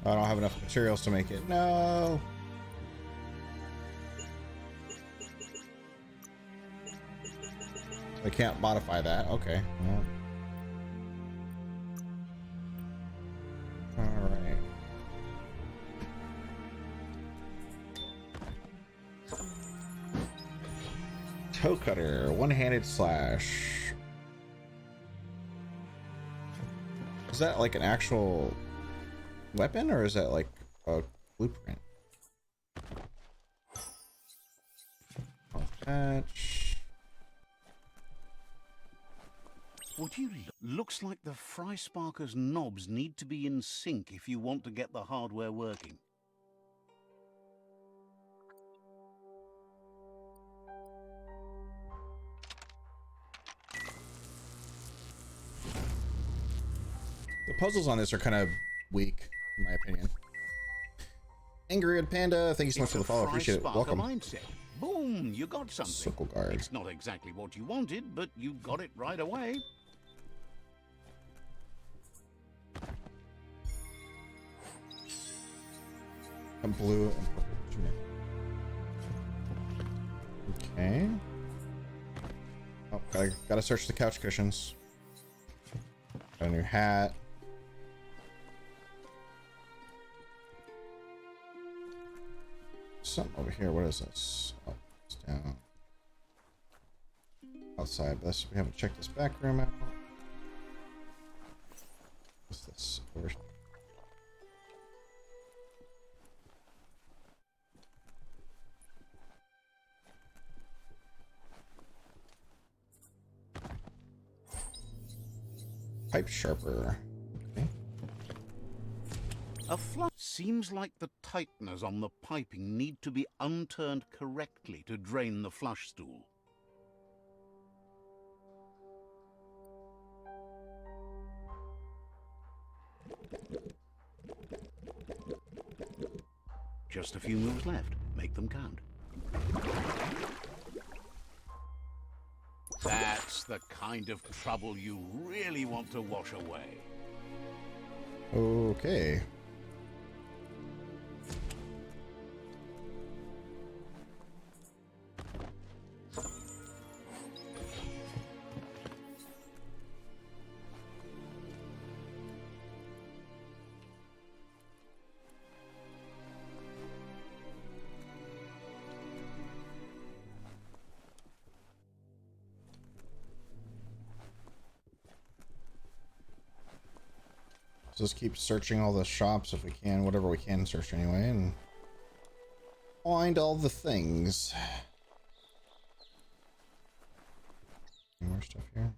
C: I don't have enough materials to make it. No. I can't modify that. Okay. Well. All right. Toe cutter, one-handed slash. Is that like an actual weapon, or is that like a blueprint? Patch.
D: Would you looks like the Fry Sparker's knobs need to be in sync if you want to get the hardware working.
C: The puzzles on this are kind of weak, in my opinion. Angry Red Panda, thank you so much for the follow. Appreciate it. Welcome.
D: Mindset. Boom, you got something.
C: Circle guard.
D: It's not exactly what you wanted, but you got it right away.
C: A blue and purple tunic. Okay. Oh, gotta search the couch cushions. Got a new hat. Something over here. What is this? Oh, It's down outside. This we haven't checked this back room out. What's this? Over. Pipe sharper. Okay.
D: A flush seems like the tighteners on the piping need to be unturned correctly to drain the flush stool. Just a few moves left. Make them count. That's the kind of trouble you really want to wash away.
C: Okay. So let's keep searching all the shops if we can, whatever we can search anyway, and find all the things. Any more stuff here?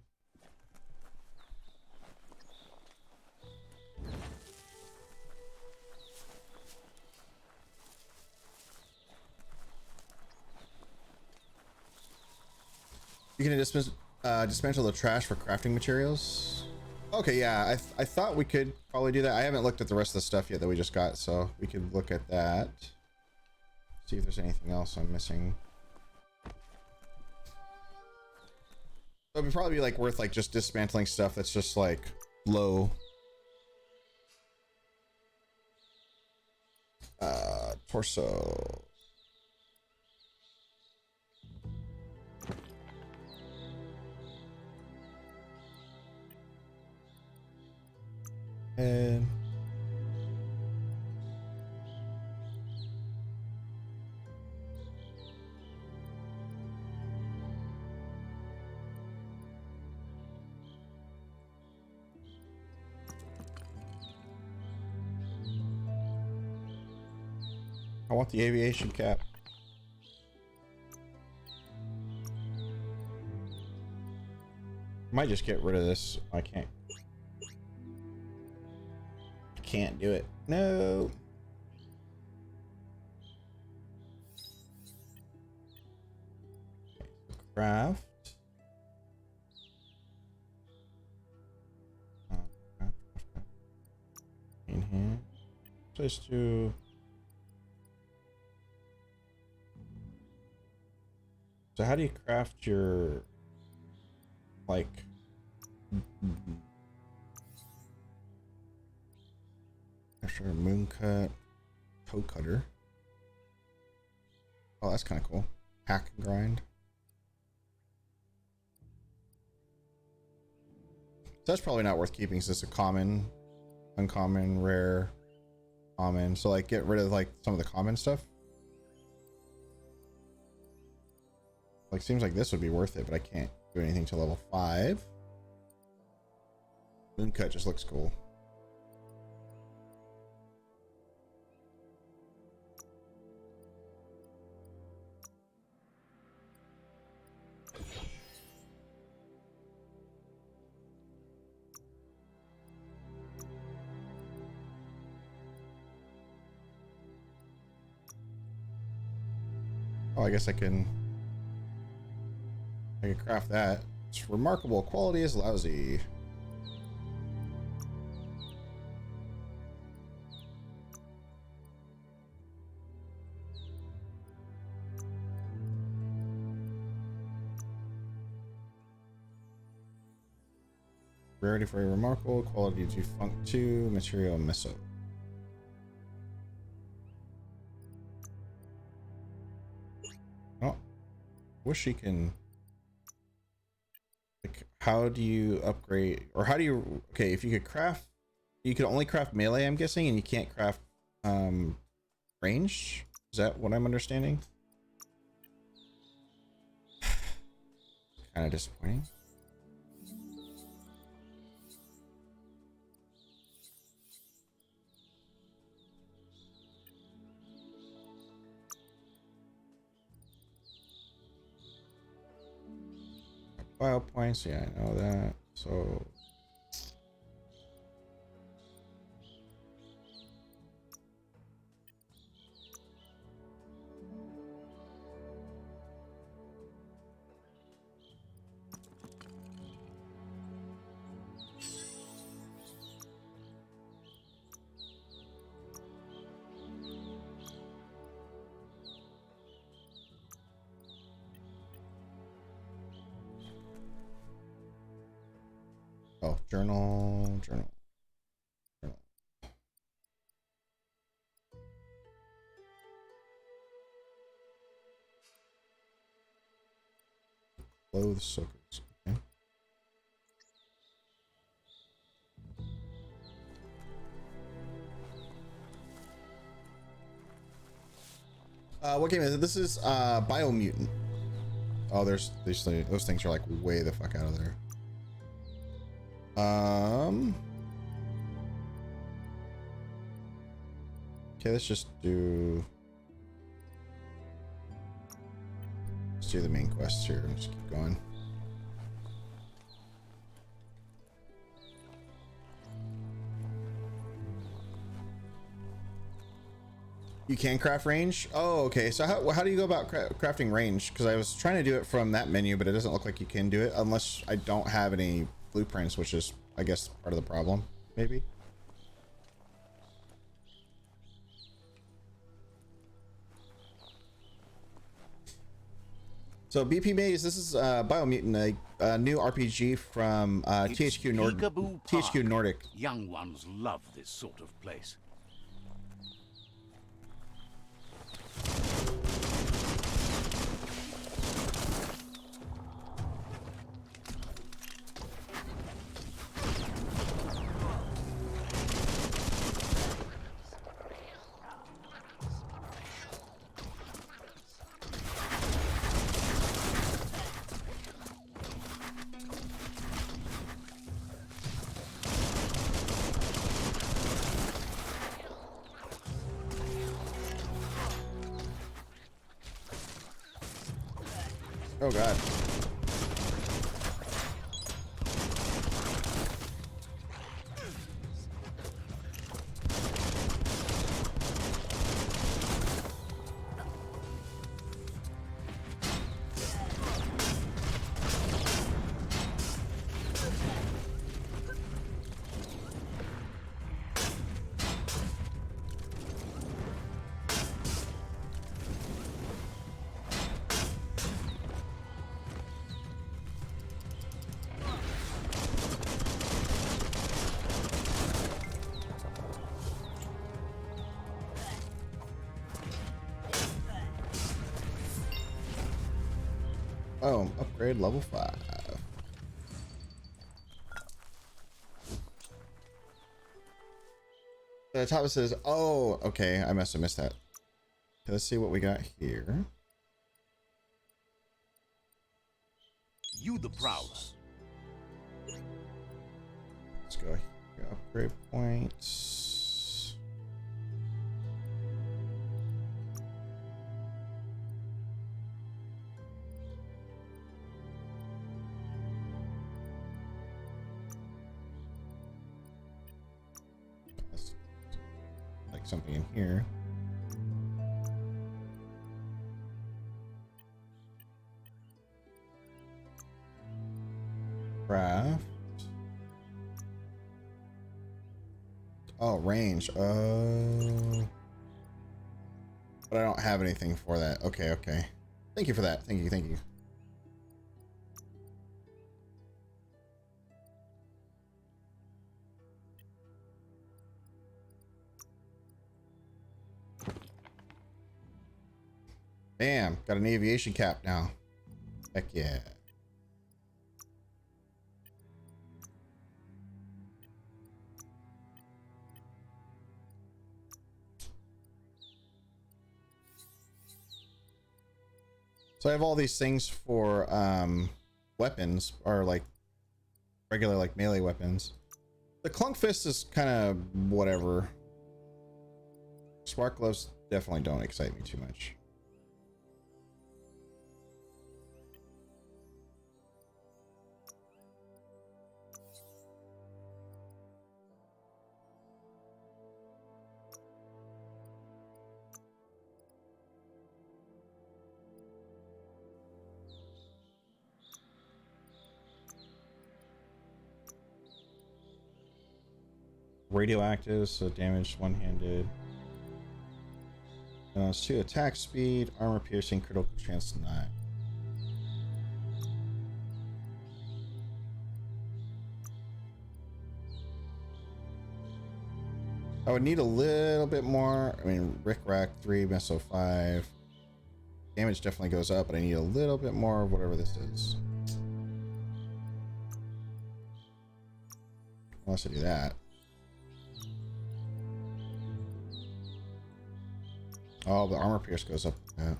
C: You can dismantle the trash for crafting materials. Okay, yeah, I thought we could probably do that. I haven't looked at the rest of the stuff yet that we just got, so we could look at that. See if there's anything else I'm missing. So it'd probably be like worth like just dismantling stuff that's just like low. Torso. And I want the aviation cap. Might just get rid of this. I can't do it. No. Okay, so craft. In here. Just to. So how do you craft your like? Extra moon cut, toe cutter. Oh, that's kind of cool. Hack and grind. So that's probably not worth keeping since it's a common, uncommon, rare, common. So like get rid of like some of the common stuff. Like seems like this would be worth it, but I can't do anything till level 5. Moon cut just looks cool. Oh, I guess I can craft that. It's remarkable. Quality is lousy. Rarity for a remarkable, quality to funk 2, material miso. Oh, wish she can. Like, how do you upgrade, or how do you? Okay, if you could craft, you could only craft melee, I'm guessing, and you can't craft range. Is that what I'm understanding? kind of disappointing. Bio points, yeah, I know that. So oh, journal. Clothes soakers. Okay. What game is it? This is Biomutant. Oh, there's those things are like way the fuck out of there. Okay, let's just do. Let's do the main quests here and just keep going. You can craft range? Oh, okay. So how do you go about crafting range? Because I was trying to do it from that menu, but it doesn't look like you can do it unless I don't have any blueprints, which is, I guess, part of the problem, maybe. So BP Maze, this is Biomutant, a new RPG from THQ Nordic.
D: Young ones love this sort of place.
C: Oh god. Oh, upgrade level 5. The top it says, oh, okay, I must have missed that. Okay, let's see what we got here.
D: You the prowler.
C: Let's go here. Upgrade points. Like something in here. Craft. Oh, range. Oh. But I don't have anything for that. Okay, okay. Thank you for that. Thank you, thank you. Bam, got an aviation cap now. Heck yeah. So I have all these things for weapons are like regular like melee weapons. The Clunk Fist is kind of whatever. Spark Gloves definitely don't excite me too much. Radioactive, so damage one-handed. It's 2 attack speed, armor piercing, critical chance denied. I would need a little bit more. I mean, Rick Rack 3, Meso 5. Damage definitely goes up, but I need a little bit more of whatever this is. Unless I do that. Oh, the armor pierce goes up. Yeah.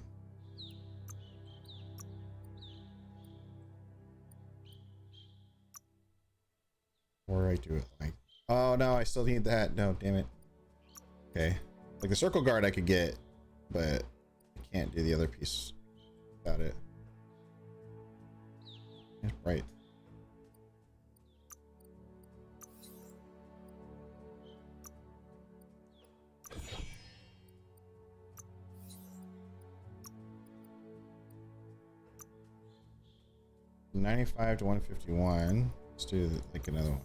C: Or I do it like, oh no, I still need that. No, damn it. Okay, like the circle guard I could get, but I can't do the other piece without it. Yeah, right. $95 to $151. Let's do like another one.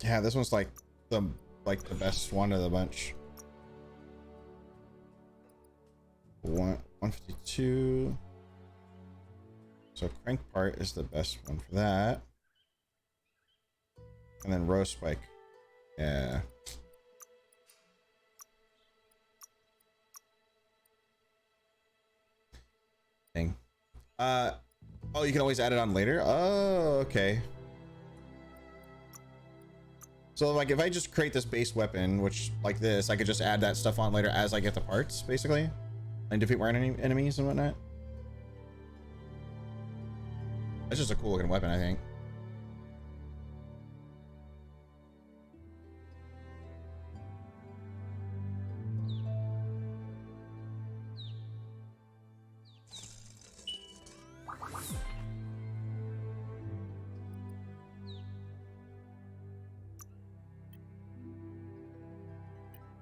C: Yeah, this one's like the best one of the bunch. 152. So crank part is the best one for that. And then row spike. Yeah. Thing. Oh, you can always add it on later. Oh, okay. So like if I just create this base weapon, which like this, I could just add that stuff on later as I get the parts, basically, and defeat more enemies and whatnot. That's just a cool looking weapon, I think.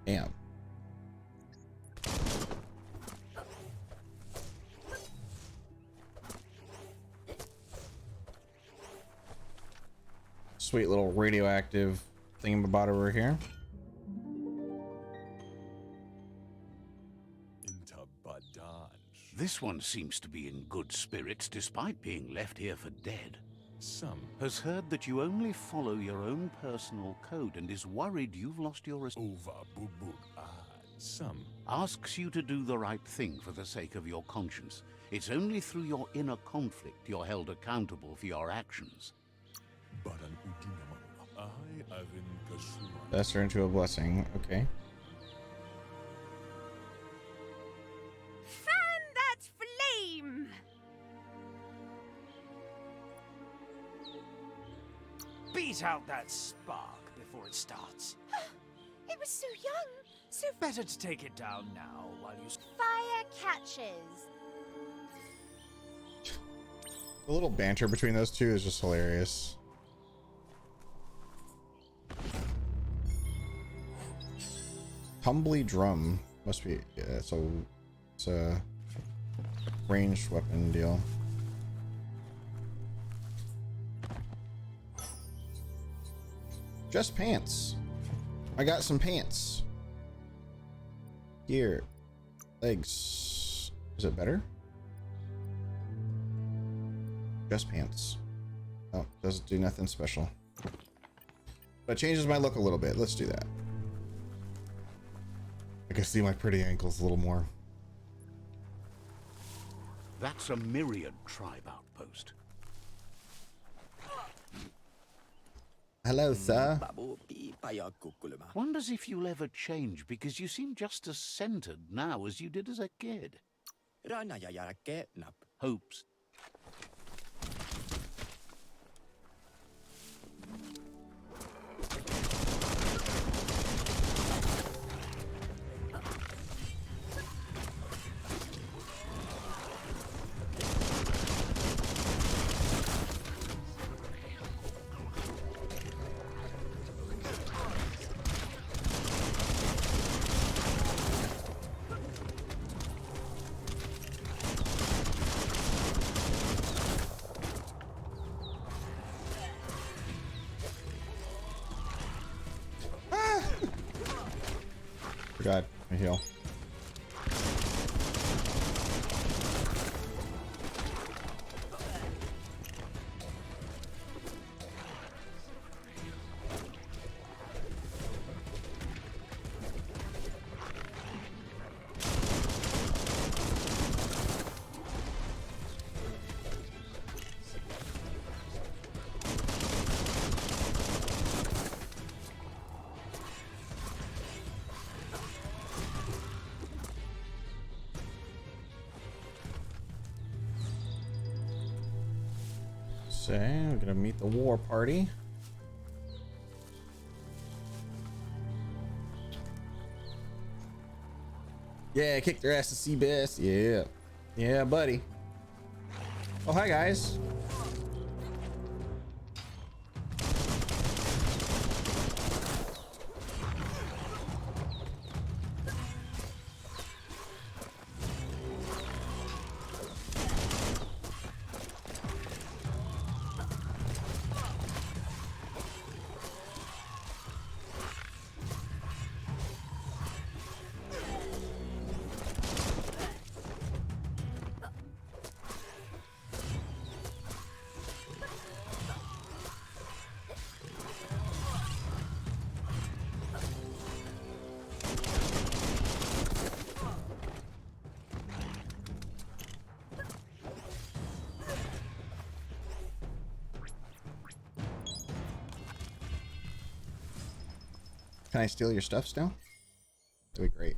C: Damn. Sweet little radioactive thingamabot over here.
D: This one seems to be in good spirits despite being left here for dead.
G: Some
D: Has heard that you only follow your own personal code and is worried you've lost your
G: over bubuk. Some
D: asks you to do the right thing for the sake of your conscience. It's only through your inner conflict you're held accountable for your actions.
G: baran udinaman. I avin kasuan.
C: That's her into a blessing. Okay.
F: Fan that flame!
E: Beat out that spark before it starts.
F: It was so young, so
E: Better to take it down now while you...
F: fire catches.
C: The little banter between those two is just hilarious. Humbly drum must be, yeah, so it's a ranged weapon deal. Just pants. I got some pants. Here. Legs. Is it better? Just pants. Oh, doesn't do nothing special. But it changes my look a little bit. Let's do that. I can see my pretty ankles a little more.
D: That's a Myriad tribe outpost.
C: Hello, sir.
I: Babu beep.
D: Wonders if you'll ever change, because you seem just as centered now as you did as a kid. Hopes.
C: Forgot my heal. So we're gonna meet the war party. Yeah, kick their ass to Seabass. Yeah. Yeah, buddy. Oh, hi guys. Can I steal your stuff still? That'd be great.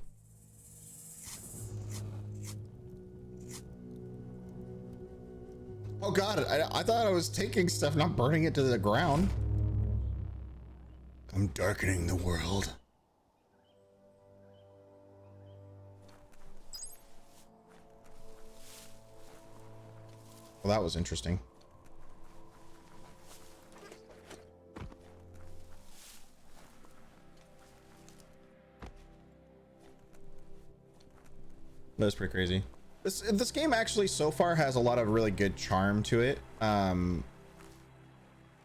C: Oh god, I thought I was taking stuff, not burning it to the ground. I'm darkening the world. Well, that was interesting. That's pretty crazy. This game actually so far has a lot of really good charm to it. I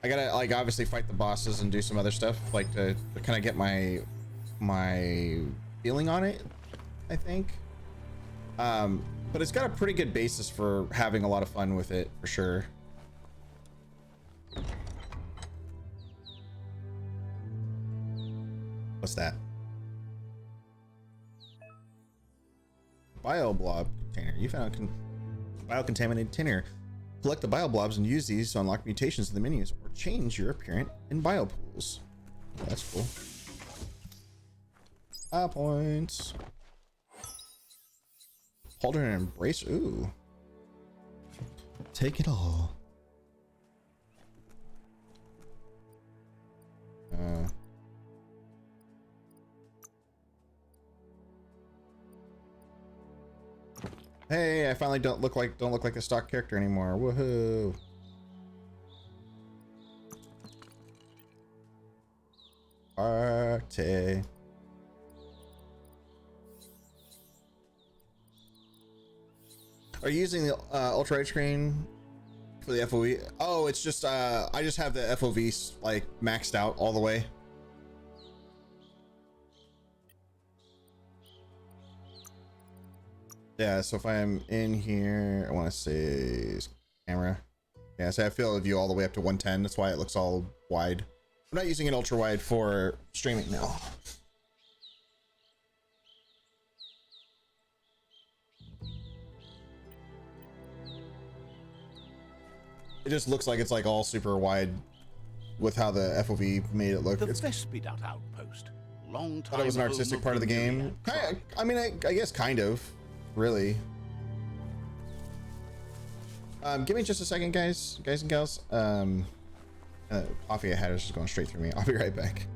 C: gotta like obviously fight the bosses and do some other stuff like to kind of get my feeling on it, I think. But it's got a pretty good basis for having a lot of fun with it for sure. What's that? Bioblob container. You found a biocontaminated container. Collect the bioblobs and use these to unlock mutations in the menus or change your appearance in biopools. Oh, that's cool. Points. Holder and embrace. Ooh. Take it all. Hey, I finally don't look like a stock character anymore. Woohoo! Party. Are you using the ultra widescreen for the FOV? Oh, it's just I just have the FOV like maxed out all the way. Yeah, so if I'm in here, I want to say camera. Yeah, so I have field of view all the way up to 110. That's why it looks all wide. I'm not using an ultra wide for streaming now. It just looks like it's like all super wide with how the FOV made it look.
D: The
C: It's
D: Vespidat outpost. Long time
C: thought it was an
D: home
C: artistic
D: of
C: part of the game.
D: Myriad
C: I mean, I guess kind of, really. Give me just a second, guys and gals. Coffee I had is just going straight through me. I'll be right back.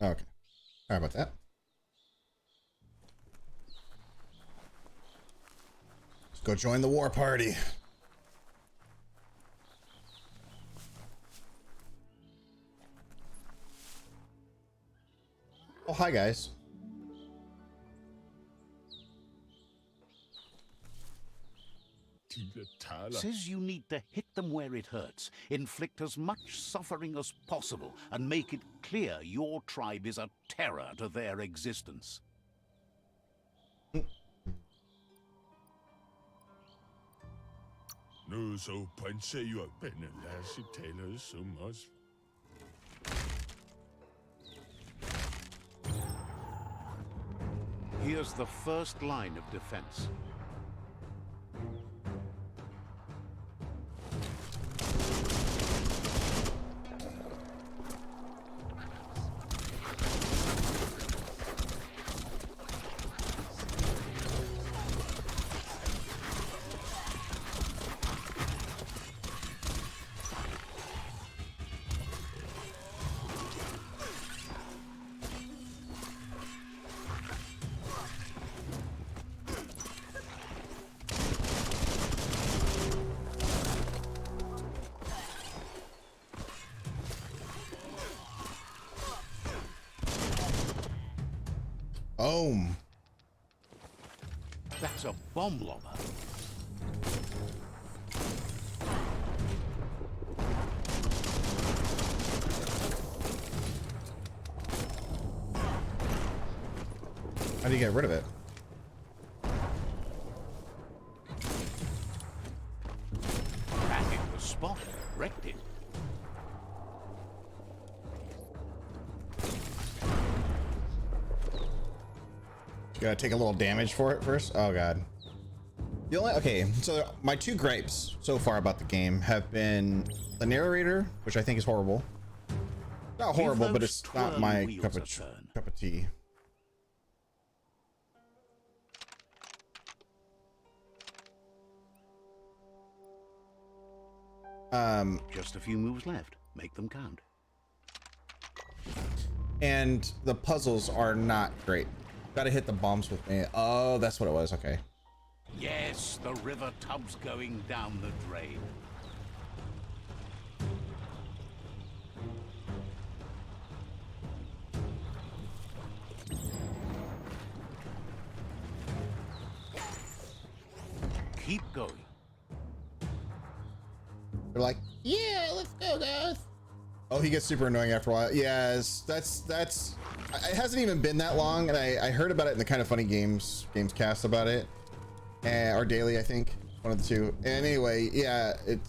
C: Okay. Sorry about that. Let's go join the war party. Oh, hi, guys.
D: Says you need to hit them where it hurts, inflict as much suffering as possible, and make it clear your tribe is a terror to their existence.
G: Nu så prinser jo Benelasi taler som os.
D: Here's the first line of defense.
C: Boom.
D: That's a bomb lobber.
C: How do you get rid of it?
D: Back in the spot, wrecked it.
C: Gotta take a little damage for it first. Oh god. The only okay, so my two gripes so far about the game have been the narrator, which I think is horrible. Not horrible, but it's not my cup of tea.
D: Just a few moves left. Make them count.
C: And the puzzles are not great. Gotta hit the bombs with me. Oh, that's what it was. Okay.
D: Yes, the river tub's going down the drain. Keep going.
C: They're like, yeah, let's go, guys. Oh, he gets super annoying after a while. Yes, that's. It hasn't even been that long, and I heard about it in the Kind of Funny Games cast about it, or Daily, I think, one of the two. And anyway, yeah, it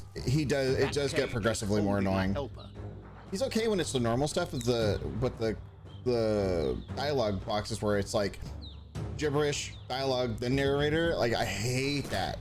C: does get progressively more annoying. He's okay when it's the normal stuff, but the dialogue boxes where it's like gibberish dialogue, the narrator, like I hate that.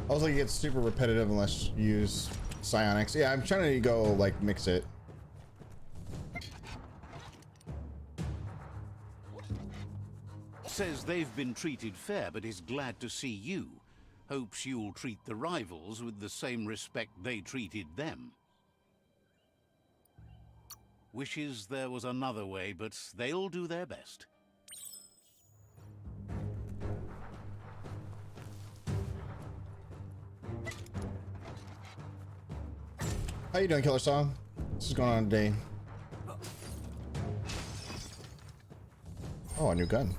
C: Also, it gets super repetitive unless you use psionics. Yeah, I'm trying to go like mix it.
D: Says they've been treated fair, but is glad to see you. Hopes you'll treat the rivals with the same respect they treated them. Wishes there was another way, but they'll do their best.
C: How you doing, Killer Song? This is going on today. Oh, a new gun.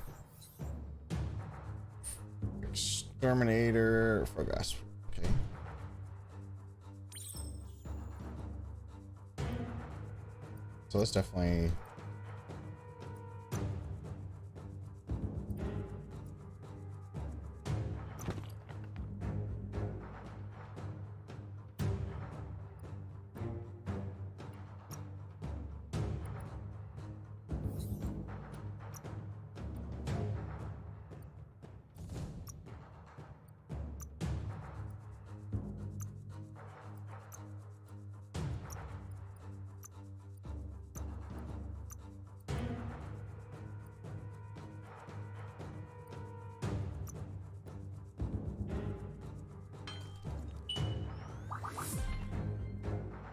C: Exterminator. Fogas. Okay. So that's definitely.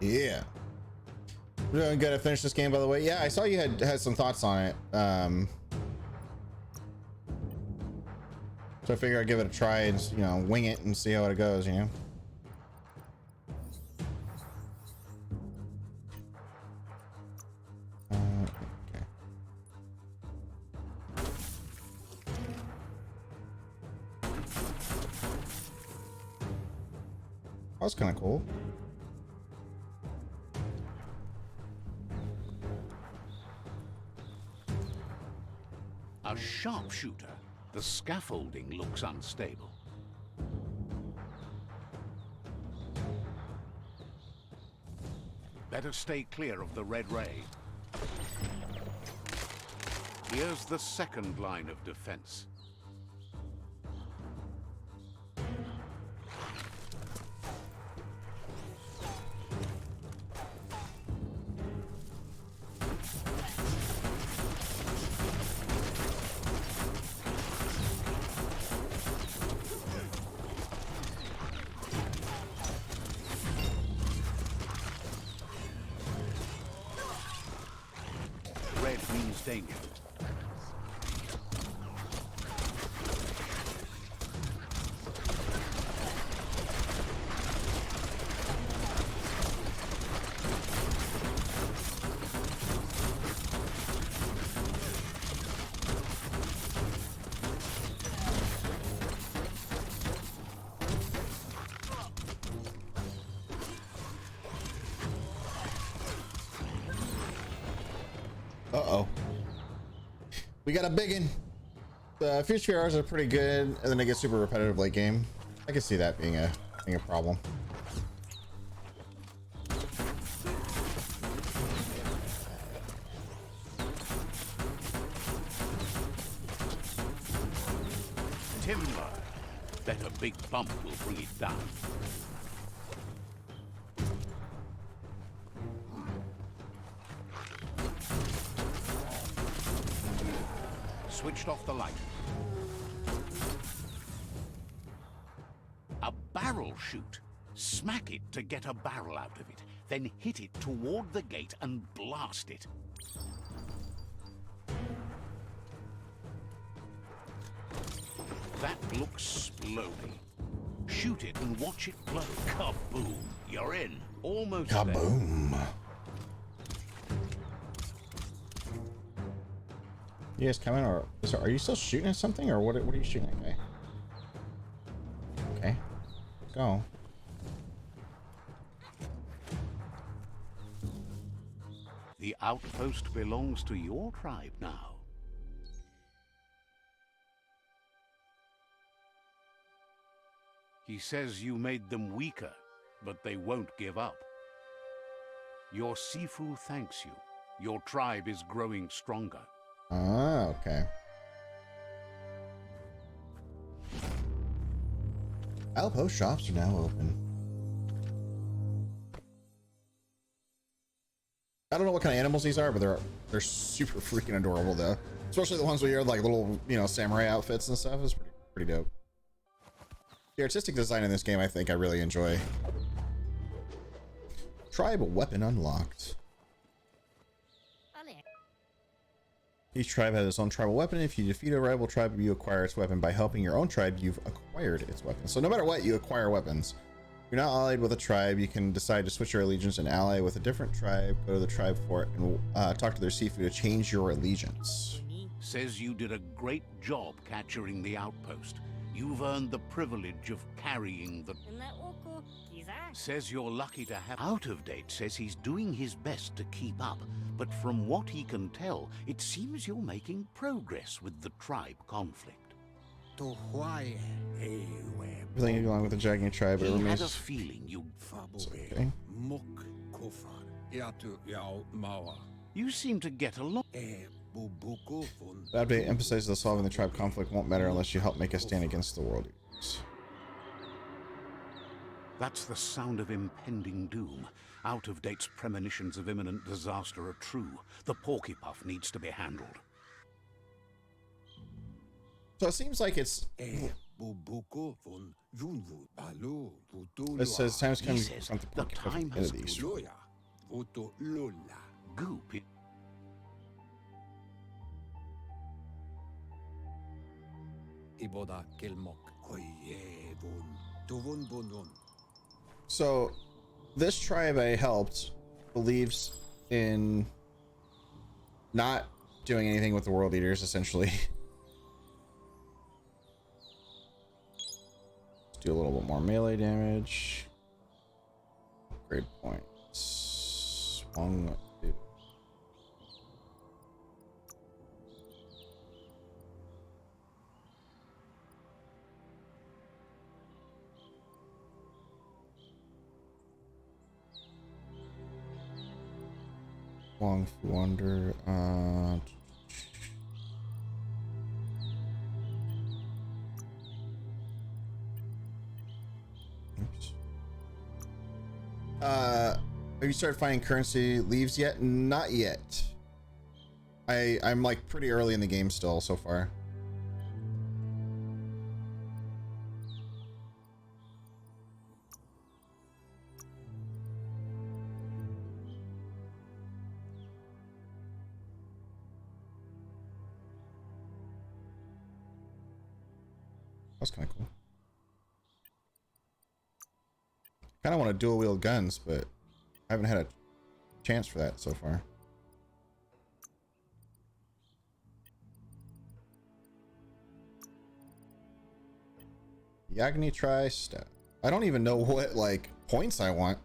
C: Yeah. We're doing good to finish this game, by the way. Yeah, I saw you had some thoughts on it. So I figure I'd give it a try and, you know, wing it and see how it goes, you know? Okay. That was kind of cool.
D: A sharpshooter. The scaffolding looks unstable. Better stay clear of the red ray. Here's the second line of defense. Red means danger.
C: Uh-oh. We got a biggin. The future hours are pretty good, and then they get super repetitive late game. I can see that being a problem.
D: Timber. Better big bump will bring it down. Switched off the light. A barrel shoot. Smack it to get a barrel out of it. Then hit it toward the gate and blast it. That looks exploding. Shoot it and watch it blow. Kaboom! You're in. Almost there.
C: Kaboom. You guys coming, or are you still shooting at something, or what are you shooting at, guy? Okay, go.
D: The outpost belongs to your tribe now. He says you made them weaker, but they won't give up. Your Sifu thanks you. Your tribe is growing stronger.
C: Ah, okay. Outpost shops are now open. I don't know what kind of animals these are, but they're super freaking adorable though. Especially the ones where you have like little, you know, samurai outfits and stuff. It's pretty dope. The artistic design in this game, I think I really enjoy. Tribe weapon unlocked. Each tribe has its own tribal weapon. If you defeat a rival tribe, you acquire its weapon. By helping your own tribe, you've acquired its weapon. So no matter what, you acquire weapons. If you're not allied with a tribe, you can decide to switch your allegiance and ally with a different tribe. Go to the tribe fort and talk to their Sifu to change your allegiance.
D: Says you did a great job capturing the outpost. You've earned the privilege of carrying the... Says you're lucky to have... Out of Date says he's doing his best to keep up, but from what he can tell, it seems you're making progress with the tribe conflict.
C: Everything along with the Dragon tribe.
D: He had a feeling you...
C: Okay.
D: You seem to get along.
C: The update emphasizes that solving the tribe conflict won't matter unless you help make a stand against the world eaters.
D: That's the sound of impending doom. Out of Date's premonitions of imminent disaster are true. The Porkypuff needs to be handled.
C: So it seems like it's... It says time's coming to confront the Porkypuff into the east.
D: Goop. So this tribe I helped believes in not doing anything with the world eaters, essentially. Let's do a little bit more melee damage. Grade points. 1, 2. Long Wonder. Oops. Have you started finding currency leaves yet? Not yet. I'm like pretty early in the game still so far. That's kind of cool. Kind of want to dual wield guns, but I haven't had a chance for that so far. Yagni try stuff. I don't even know what like points I want.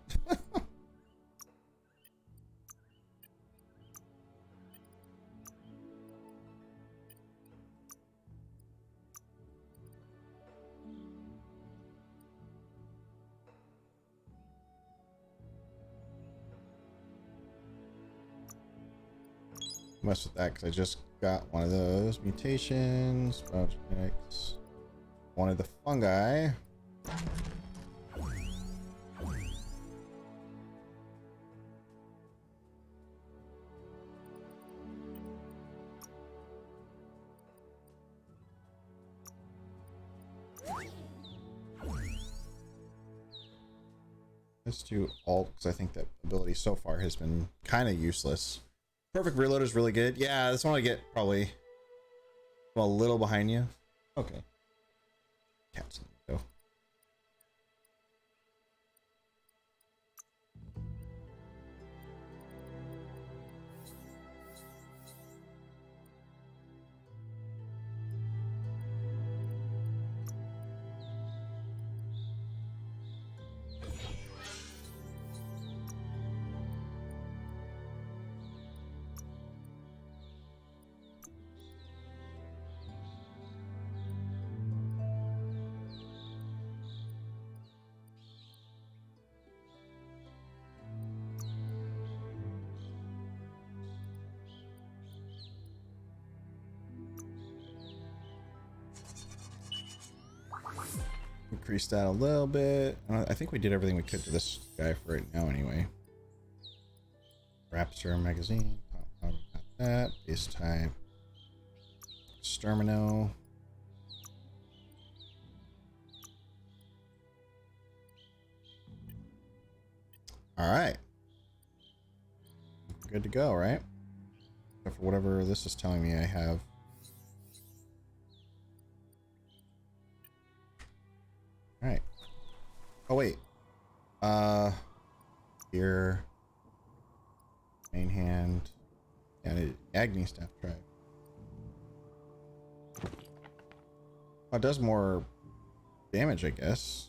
D: Mess with that because I just got one of those mutations. Mechanics.
C: Wanted the fungi. Let's do alt because I think that ability so far has been kind of useless. Perfect reload is really good. Yeah, this one I get probably a little behind you. Okay. Cats in the window. Increase that a little bit. I think we did everything we could to this guy for right now anyway. Raptor magazine. Got that. Base type. Extermino. Alright. Good to go, right? Except for whatever this is telling me I have. Alright. Oh wait. Here. Main hand. And Agni staff tribe. Oh, it does more damage, I guess.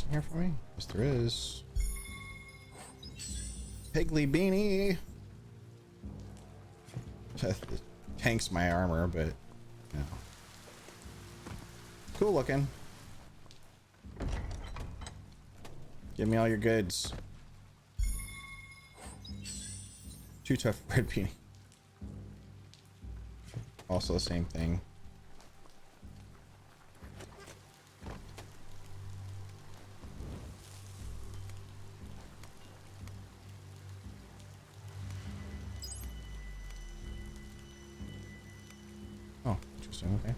C: In here for me? Yes, there is. Piggly beanie. It tanks my armor, but no. Cool looking. Give me all your goods. Too tough red beanie. Also the same thing. Oh, interesting. Okay.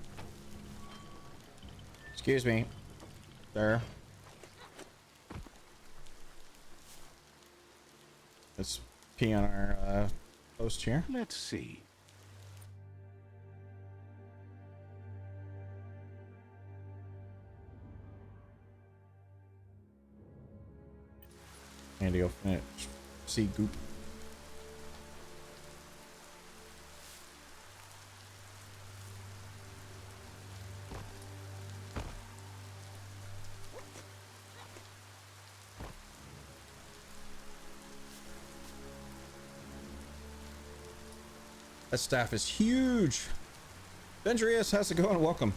C: Excuse me, sir. Let's pee on our post here.
D: Let's see.
C: And to go finish. See goop. That staff is huge. Vendrius, how's it going? Welcome.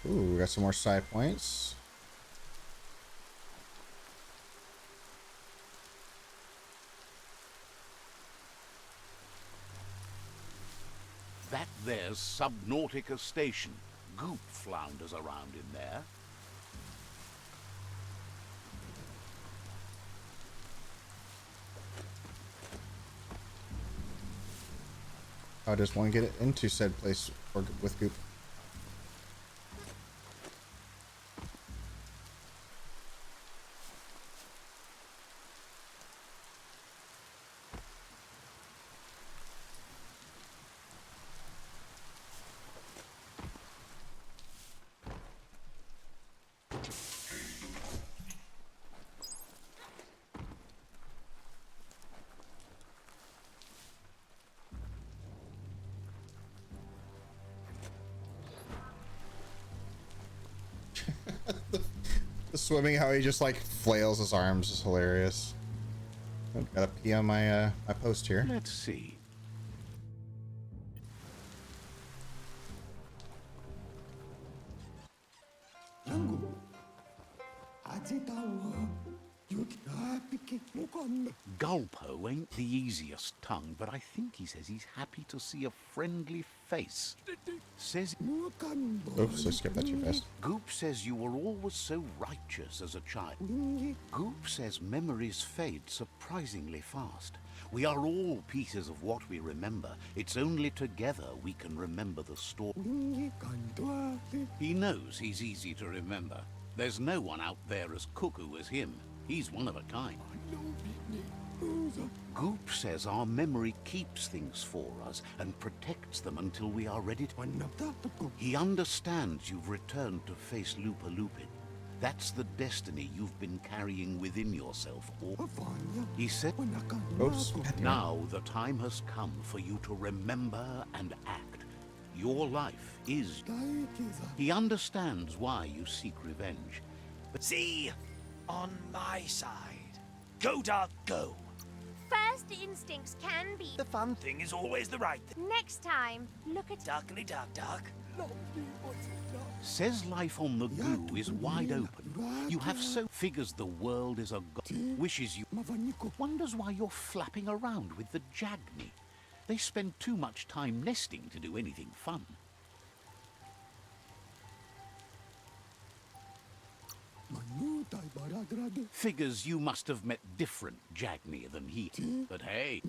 C: Ooh, we got some more side points.
D: That there's Subnautica Station. Goop flounders around in there.
C: How does one get it into said place or with goop? The swimming, how he just like flails his arms is hilarious. I've got to pee on my my post here.
D: Let's see. Gulpo ain't the easiest tongue, but I think he says he's happy to see a friendly face. Says
C: Oops, I skipped that too fast.
D: Goop says you were always so righteous as a child. Goop says memories fade surprisingly fast. We are all pieces of what we remember. It's only together we can remember the story. He knows he's easy to remember. There's no one out there as cuckoo as him. He's one of a kind. Goop says our memory keeps things for us and protects them until we are ready to... He understands you've returned to face Lupa Lupin. That's the destiny you've been carrying within yourself. He said,
C: Oops.
D: now the time has come for you to remember and act. Your life is... He understands why you seek revenge.
E: But see, on my side. Go, Dark, go.
F: First instincts can be.
E: The fun thing is always the right thing.
F: Next time, look at
E: Darkly dark, dark.
D: Says life on the goo is wide open. You have so figures the world is a god. Wishes you... Wonders why you're flapping around with the Jagni. They spend too much time nesting to do anything fun. Figures you must have met different Jagni than he. But hey,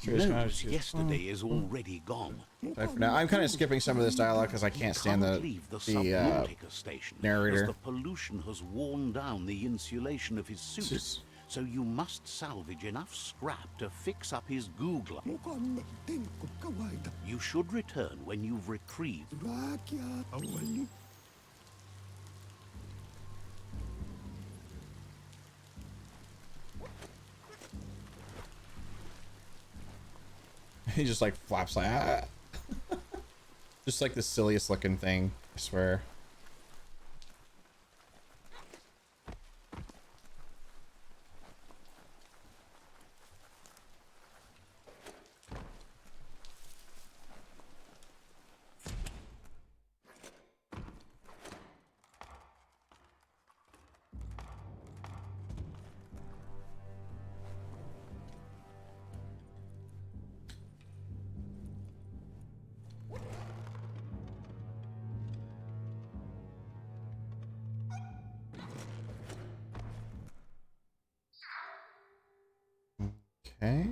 D: knows yesterday is already gone.
C: Bye for now. I'm kind of skipping some of this dialogue because I can't stand
D: Leave the
C: the
D: Subnautica station,
C: narrator.
D: as the pollution has worn down the insulation of his suit. So you must salvage enough scrap to fix up his Googler. You should return when you've retrieved.
C: He just like flaps like ah. Just like the silliest looking thing, I swear. Okay.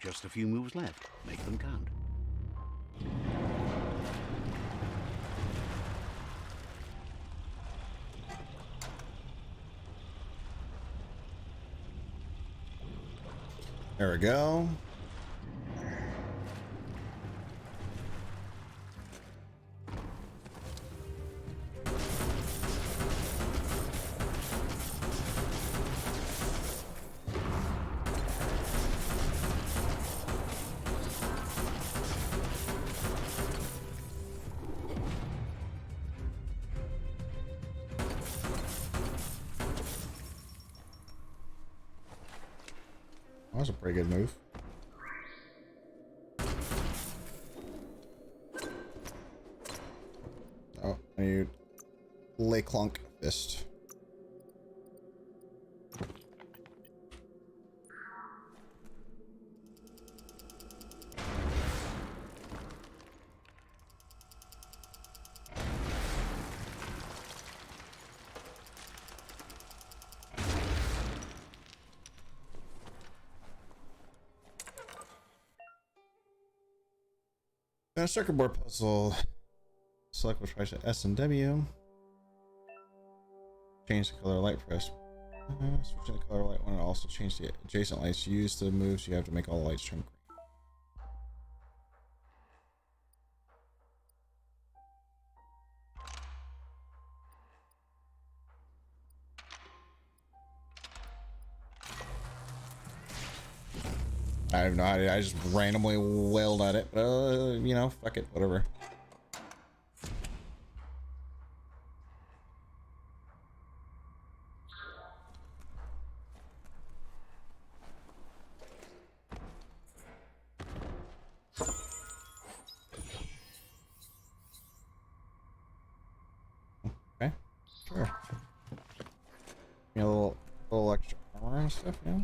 D: Just a few moves left. Make them count.
C: There we go. That was a pretty good move. Oh, I need lay clunk fist. A circuit board puzzle. Select which price S and W. Change the color light press. Switching the color light one, also change the adjacent lights. Use the moves you have to make all the lights turn green. I have no idea. I just randomly wailed at it. You know, fuck it, whatever. Okay, sure. Give me a little extra armor and stuff, yeah.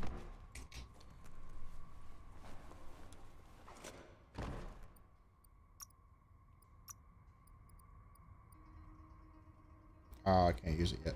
C: Oh, I can't use it yet.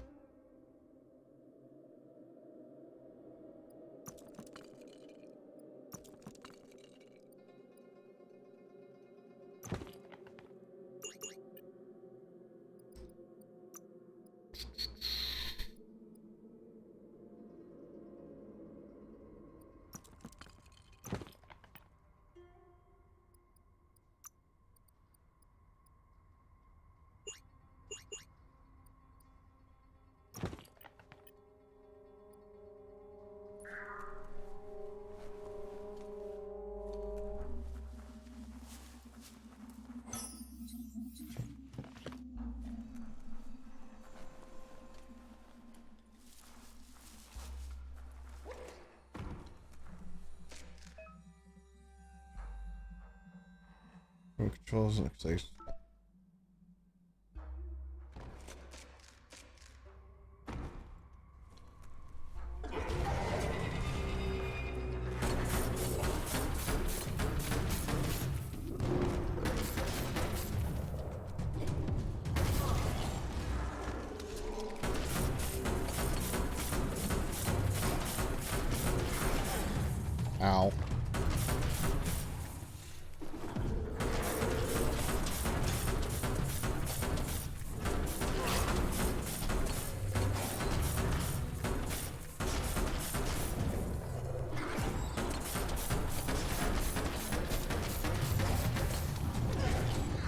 C: Controls looks like. Ow.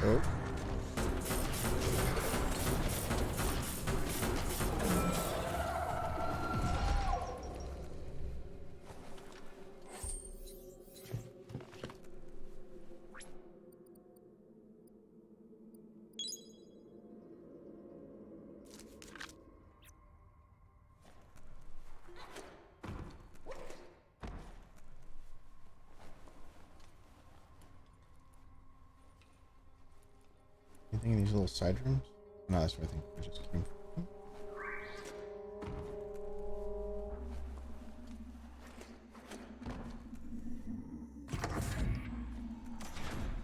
C: Oh. Anything in these little side rooms? No, that's where I think we just came from.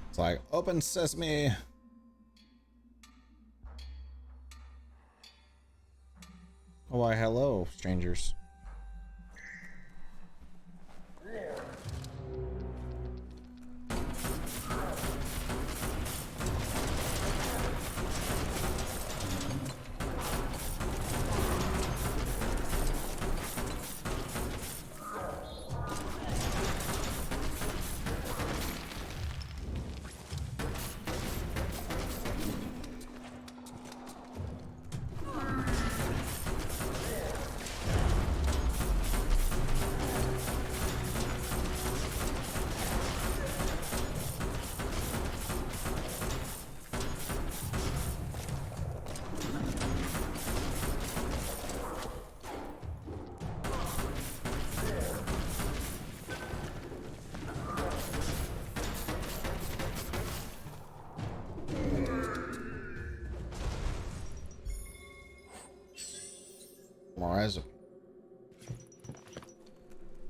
C: It's like, open sesame. Oh, why, hello, strangers. More eyes.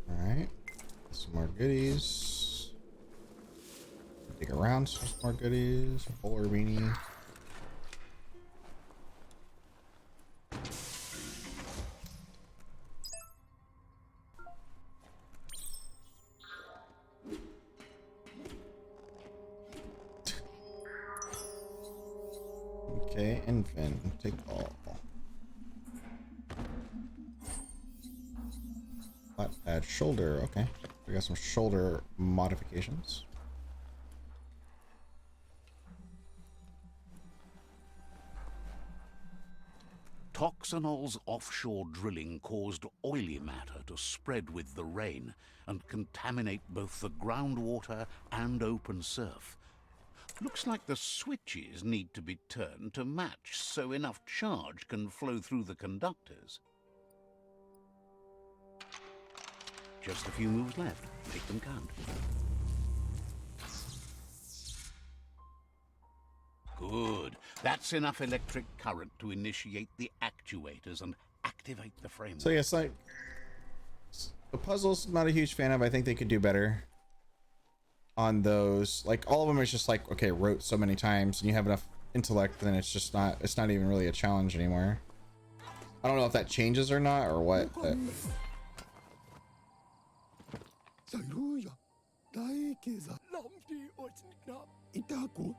C: Alright. Some more goodies. Dig around some more goodies. Polar beanie. Okay, infant, take all. Add shoulder, okay. We got some shoulder modifications.
D: Toxanol's offshore drilling caused oily matter to spread with the rain and contaminate both the groundwater and open surf. Looks like the switches need to be turned to match so enough charge can flow through the conductors. Just a few moves left. Make them count. Good. That's enough electric current to initiate the actuators and activate the framework.
C: So yes, like the puzzles, not a huge fan of. I think they could do better on those. Like all of them is just like, okay, wrote so many times and you have enough intellect, then it's just not, it's not even really a challenge anymore. I don't know if that changes or not or what, but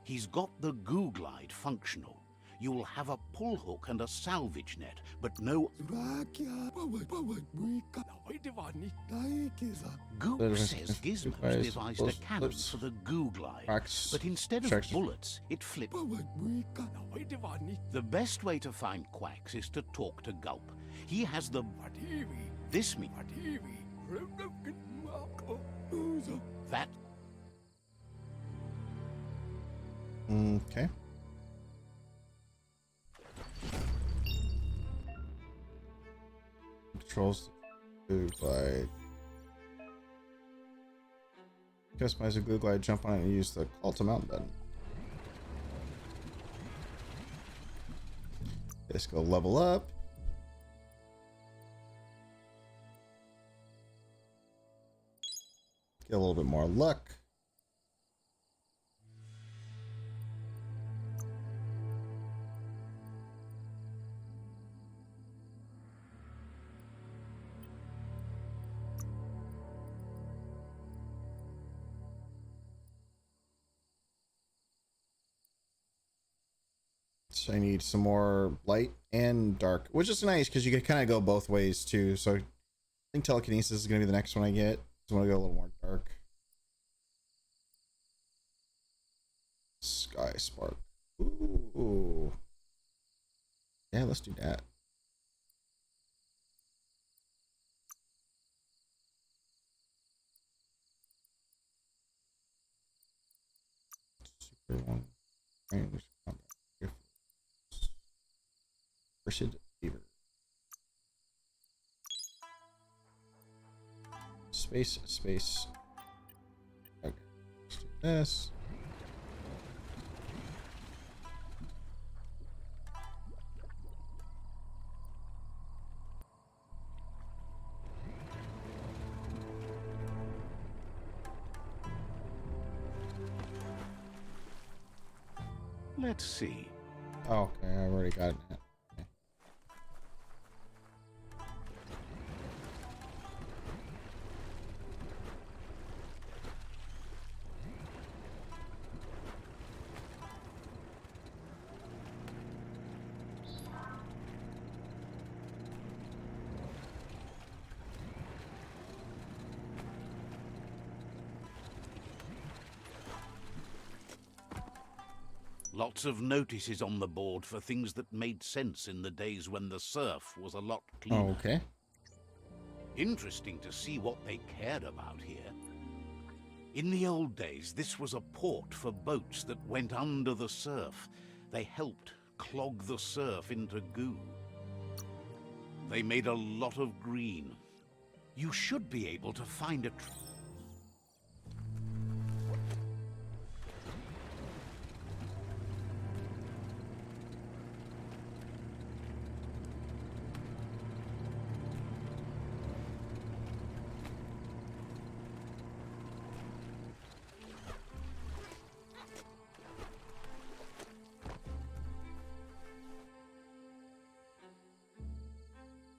D: He's got the goo glide functional. You'll have a pull hook and a salvage net, but no... Goop says Gizmo's devised a cannon for the goo glide, but instead of bullets, it flips. The best way to find Quacks is to talk to Gulp. He has the... This means... That...
C: okay. Controls the glue glide. Customize the glue glide, jump on it, and use the call to mount button. Let's go level up. Get a little bit more luck. So I need some more light and dark, which is nice because you can kind of go both ways too. So I think telekinesis is going to be the next one I get. Just want to go a little more dark. Sky spark. Ooh. Yeah, let's do that. Super long range combat. Cursed Fever. Space, space. Okay, let's do this.
D: Let's see.
C: Oh, okay, I've already got it. Okay.
D: Lots of notices on the board for things that made sense in the days when the surf was a lot cleaner.
C: Okay.
D: Interesting to see what they cared about here. In the old days, this was a port for boats that went under the surf. They helped clog the surf into goo. They made a lot of green. You should be able to find a...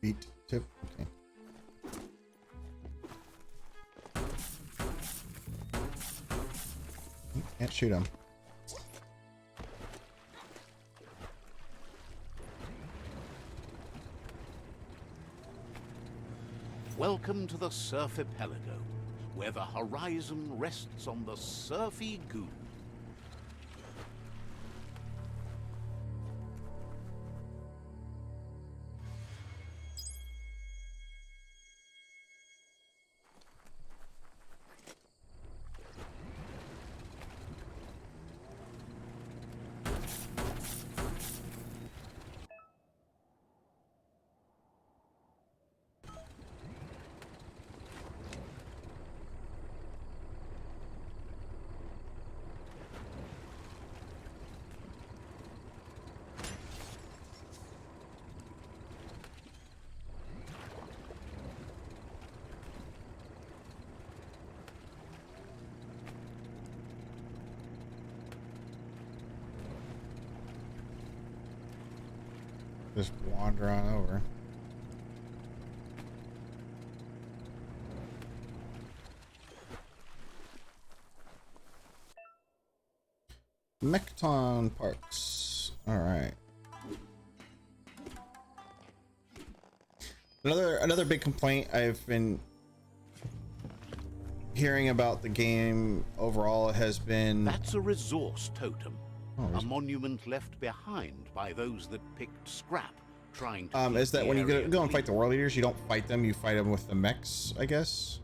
C: Beat tip. Okay. Can't shoot him.
D: Welcome to the Surfipelago, where the horizon rests on the surfy goo.
C: just wander on over. Mecton Parks. All right. Another big complaint I've been hearing about the game overall has been...
D: That's a resource totem.
C: Oh,
D: a monument left behind by those that picked scrap trying to
C: is that when you go and fight the world leaders, you don't fight them, you fight them with the mechs, I guess?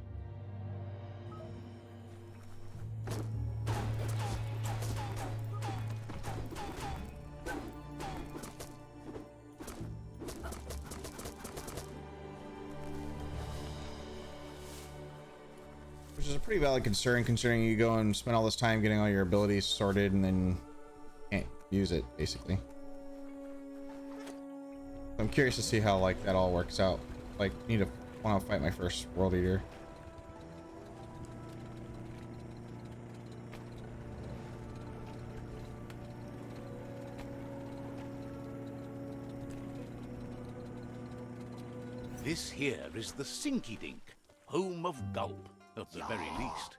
C: Which is a pretty valid concern, considering you go and spend all this time getting all your abilities sorted and then can't use it, basically. I'm curious to see how like that all works out. Like, want to fight my first world eater.
D: This here is the Sinky Dink, home of Gulp, at the very least.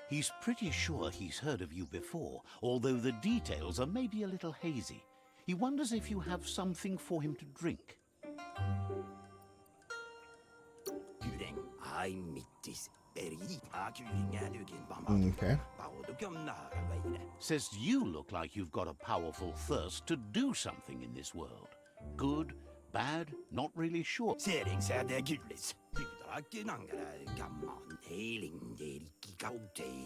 D: He's pretty sure he's heard of you before, although the details are maybe a little hazy. He wonders if you have something for him to drink.
C: Okay.
D: Says you look like you've got a powerful thirst to do something in this world. Good, bad, not really sure.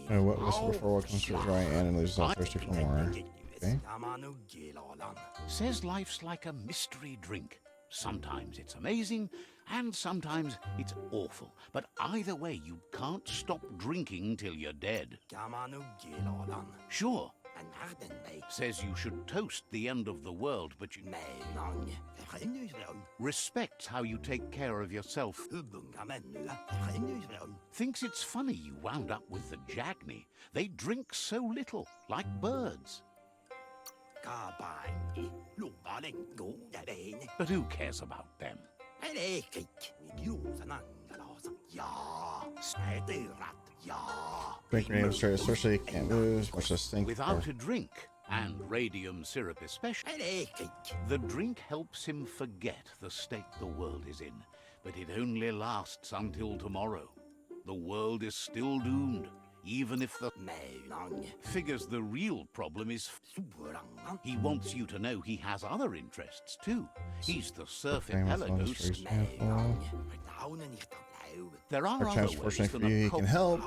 C: What was before what comes to his right hand and loses all thirsty for more. Okay.
D: Says life's like a mystery drink. Sometimes it's amazing, and sometimes it's awful. But either way, you can't stop drinking till you're dead. Sure. Says you should toast the end of the world, but you... Respects how you take care of yourself. Thinks it's funny you wound up with the Jagni. They drink so little, like birds. But who cares about them?
C: Drink radium straight, especially can't lose. Watch this thing.
D: Without a drink, and radium syrup especially, the drink helps him forget the state the world is in. But it only lasts until tomorrow. The world is still doomed. Even if the... Figures the real problem is... He wants you to know he has other interests, too. He's the surf Pelagos. There are other ways than
C: he can help.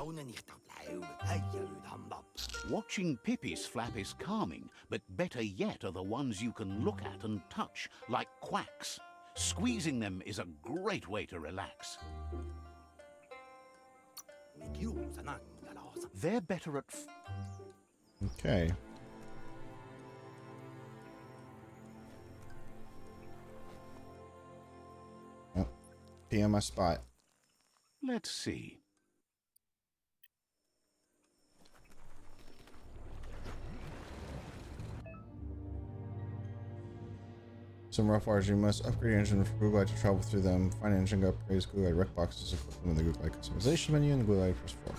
D: Watching Pippi's flap is calming, but better yet are the ones you can look at and touch, like quacks. Squeezing them is a great way to relax. They're better at...
C: Okay. Oh, be on my spot.
D: Let's see.
C: Some rough waters, you must upgrade your engine for Google Glide to travel through them. Find engine upgrades, Google Glide rec boxes, equip them in the Google Glide customization menu, and the Google Glide press 4.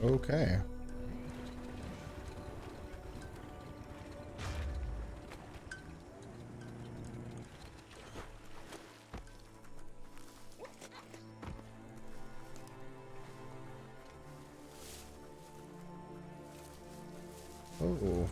C: Okay. Oh.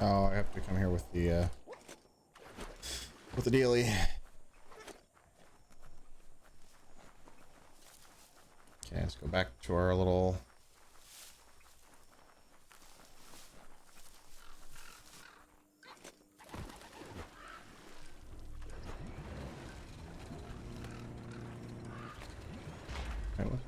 C: Oh, I have to come here with the dealie. Okay, let's go back to our little. Okay, what?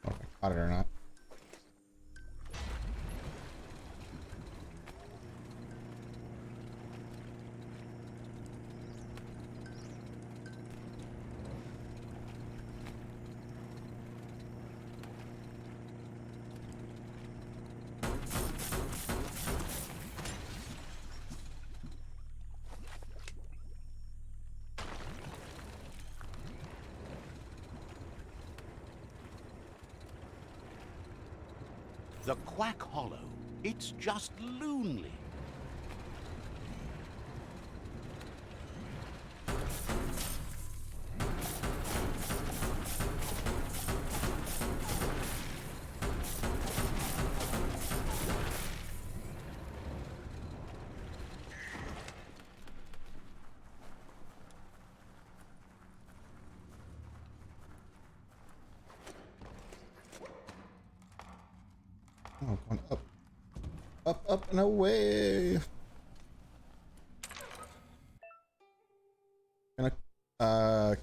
C: Oh, if I caught it or not.
D: The Quack Hollow. It's just loonly.
C: Oh, going up. Up, up, and away. Gonna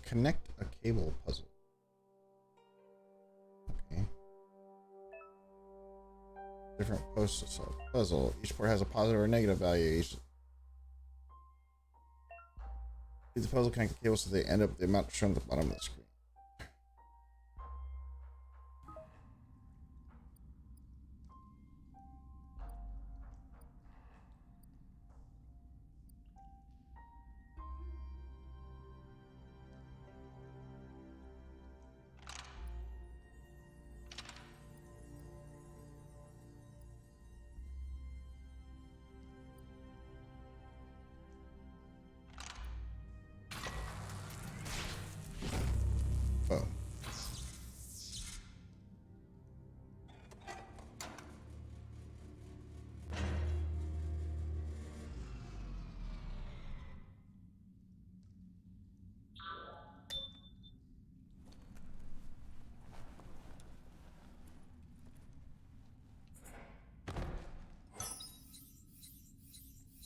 C: connect a cable puzzle. Okay. Different posts to solve puzzle. Each port has a positive or negative value. Each the puzzle connect the cables so they end up the amount shown at the bottom of the screen. Oh.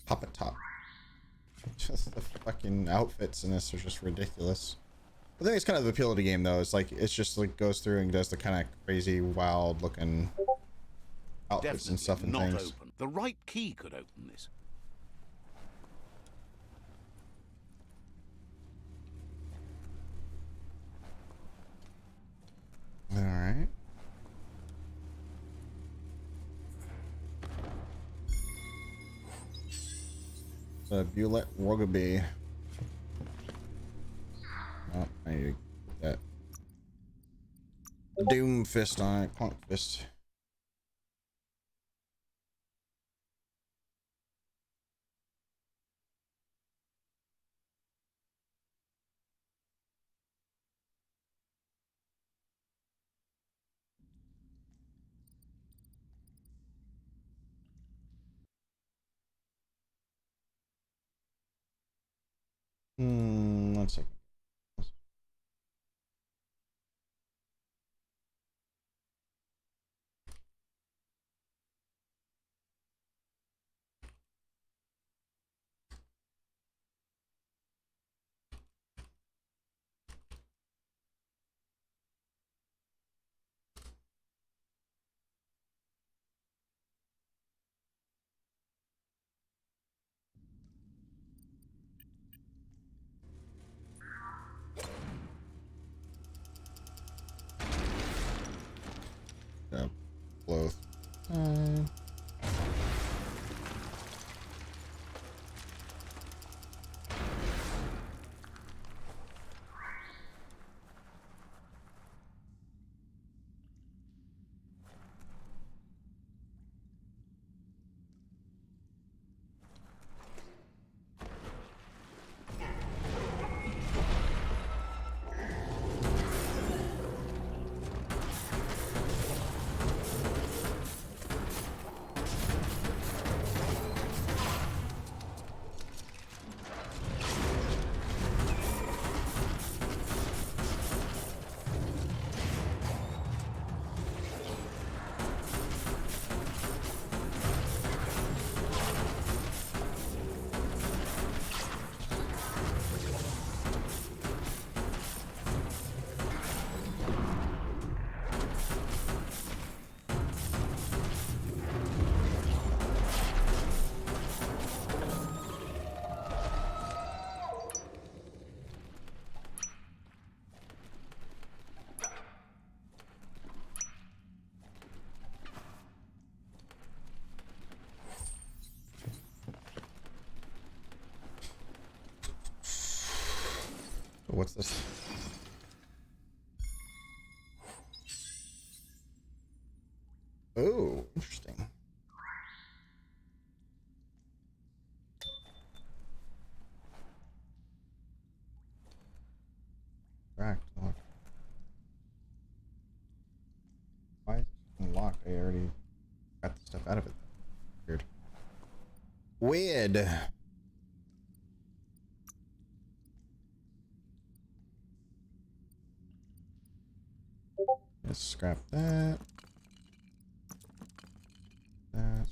C: Pop it top. Just the fucking outfits in this are just ridiculous. I think it's kind of the appeal of the game, though. It's like it's just like goes through and does the kind of crazy, wild looking outfits and stuff and
D: not
C: things.
D: open. The right key could open this.
C: All right. Bulette Rugby. Oh, I need to get that. The Doom Fist on it. Clunk Fist. One second. Blow. what's this? Oh, interesting. Cracked. Locked. Why is it unlocked? I already got the stuff out of it. Weird. Weird. Let's scrap that. That.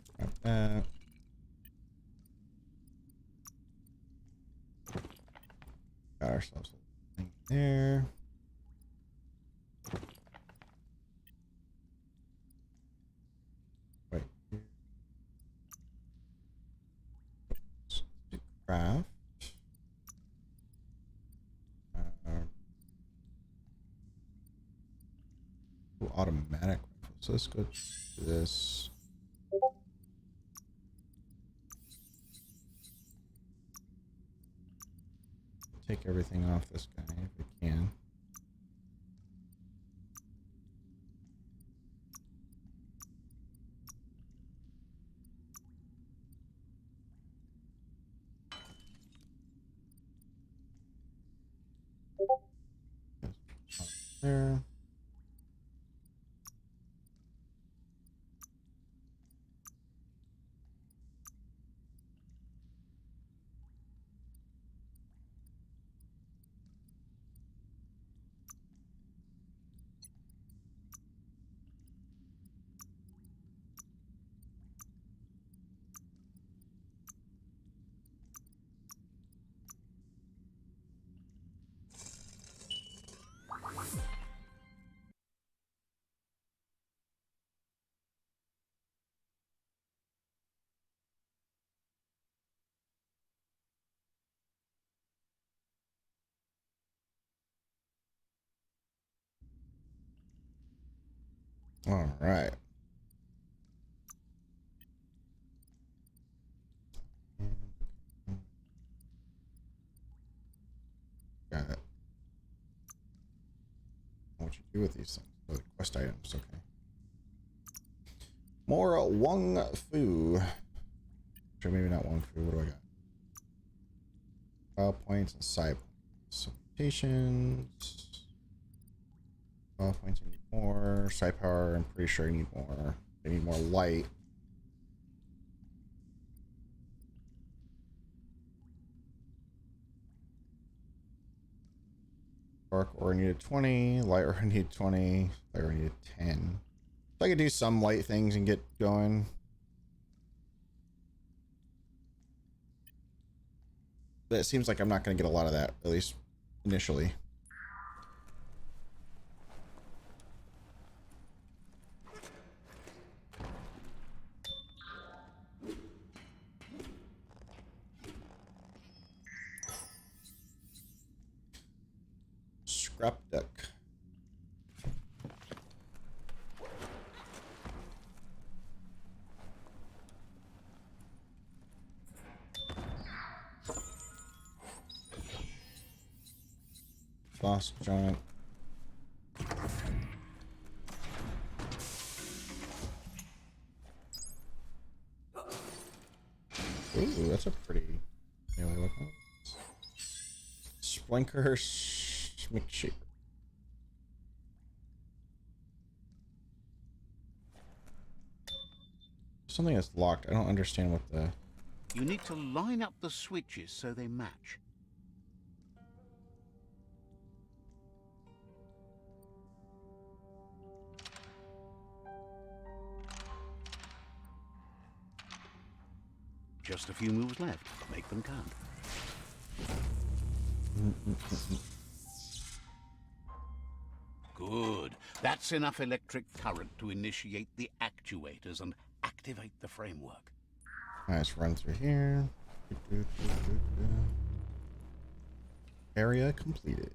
C: Scrap that. Got ourselves a thing there. Right here. Let's do craft. Automatic. So let's go to this. Take everything off this guy if we can. There. All right. Got it. What you do with these things? Oh, the quest items. Okay. More Wong Fu. Or maybe not Wong Fu. What do I got? File points and side points. Mutations. File points. I need more. Side power. I'm pretty sure I need more. I need more light. Dark ore needed 20. Light ore needed 20. Light ore needed 10. So I could do some light things and get going. But it seems like I'm not going to get a lot of that, at least initially. Scrap deck. Boss giant. Ooh, that's a pretty melee weapon. Splinker McShaper. Something that's locked. I don't understand what the...
D: You need to line up the switches so they match. Just a few moves left. Make them count. Good. That's enough electric current to initiate the actuators and activate the framework.
C: Let's run through here. Area completed.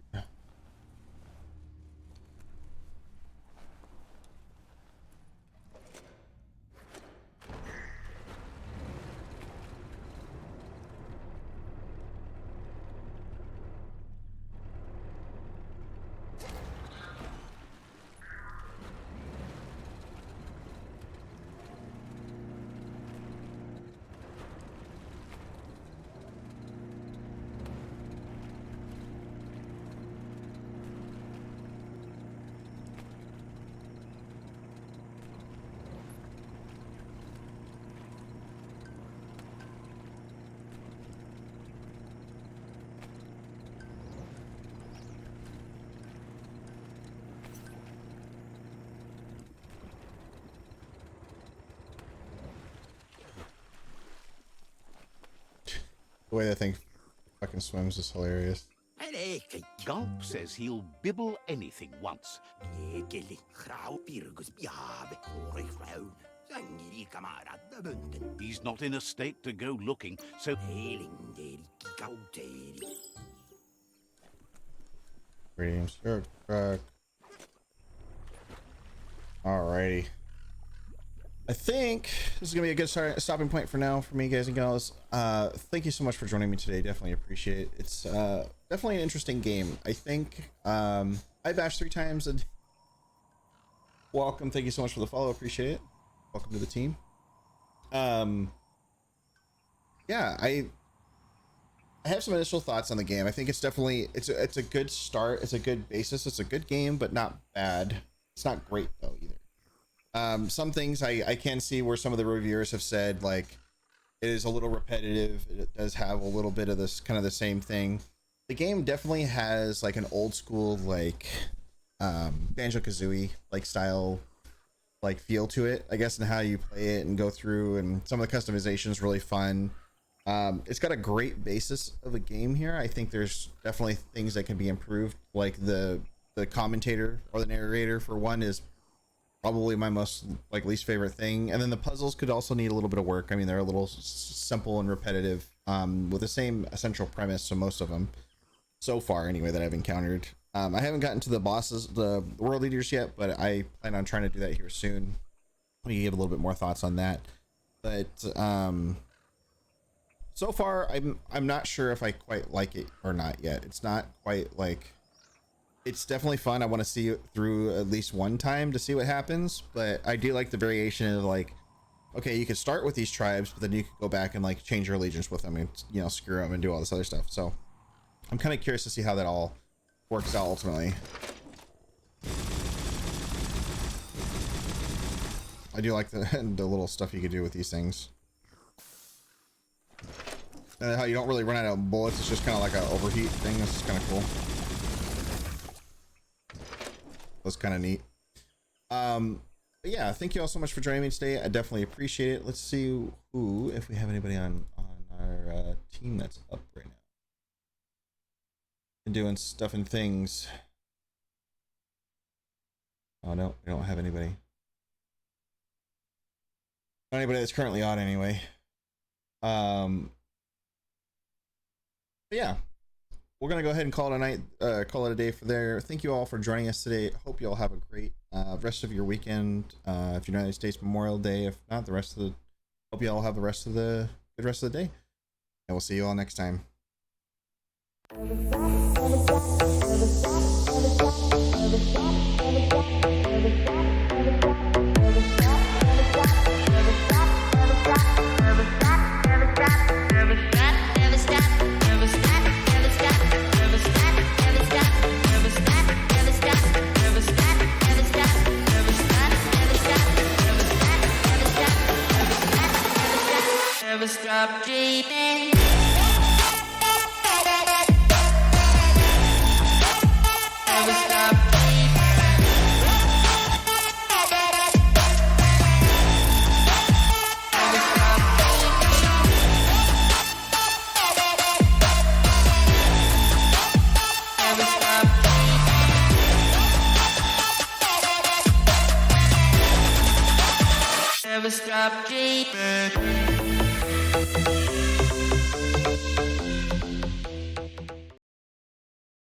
C: way that thing fucking swims is hilarious.
D: Gulp says he'll bibble anything once. He's not in a state to go looking, so...
C: Radium syrup truck. Alrighty. I think this is gonna be a good stopping point for now for me, guys and gals. Thank you so much for joining me today. Definitely appreciate it. It's definitely an interesting game. I think I bashed 3 times and welcome. Thank you so much for the follow. Appreciate it. Welcome to the team. Yeah, I have some initial thoughts on the game. I think it's definitely it's a good start. It's a good basis. It's a good game, but not bad. It's not great though either. Some things I can see where some of the reviewers have said like it is a little repetitive. It does have a little bit of this kind of the same thing. The game definitely has like an old school like Banjo-Kazooie like style like feel to it, I guess, and how you play it and go through, and some of the customization is really fun. It's got a great basis of a game here. I think there's definitely things that can be improved, like the commentator or the narrator for one is probably my most like least favorite thing, and then the puzzles could also need a little bit of work. I mean, they're a little simple and repetitive with the same essential premise, so most of them so far anyway that I've encountered. I haven't gotten to the bosses, the world leaders yet, but I plan on trying to do that here soon. Let me give a little bit more thoughts on that. But so far I'm not sure if I quite like it or not yet. It's not quite like, it's definitely fun. I want to see it through at least one time to see what happens, but I do like the variation of like, okay, you could start with these tribes, but then you could go back and like change your allegiance with them and, you know, screw them and do all this other stuff. So I'm kind of curious to see how that all works out ultimately. I do like the little stuff you could do with these things. And how you don't really run out of bullets. It's just kind of like an overheat thing. This is kind of cool. That's kind of neat. But yeah, thank you all so much for joining me today. I definitely appreciate it. Let's see who, if we have anybody on our team that's up right now and doing stuff and things. Oh no, we don't have anybody. Not anybody that's currently on anyway. But yeah, we're gonna go ahead and call it a night, call it a day for there. Thank you all for joining us today. Hope you all have a great rest of your weekend. If you're United States Memorial Day, if not the rest of the, hope you all have the rest of the good rest of the day, and we'll see you all next time.
B: Never stop dreaming. Never stop dreaming. Never stop dreaming. Never stop dreaming.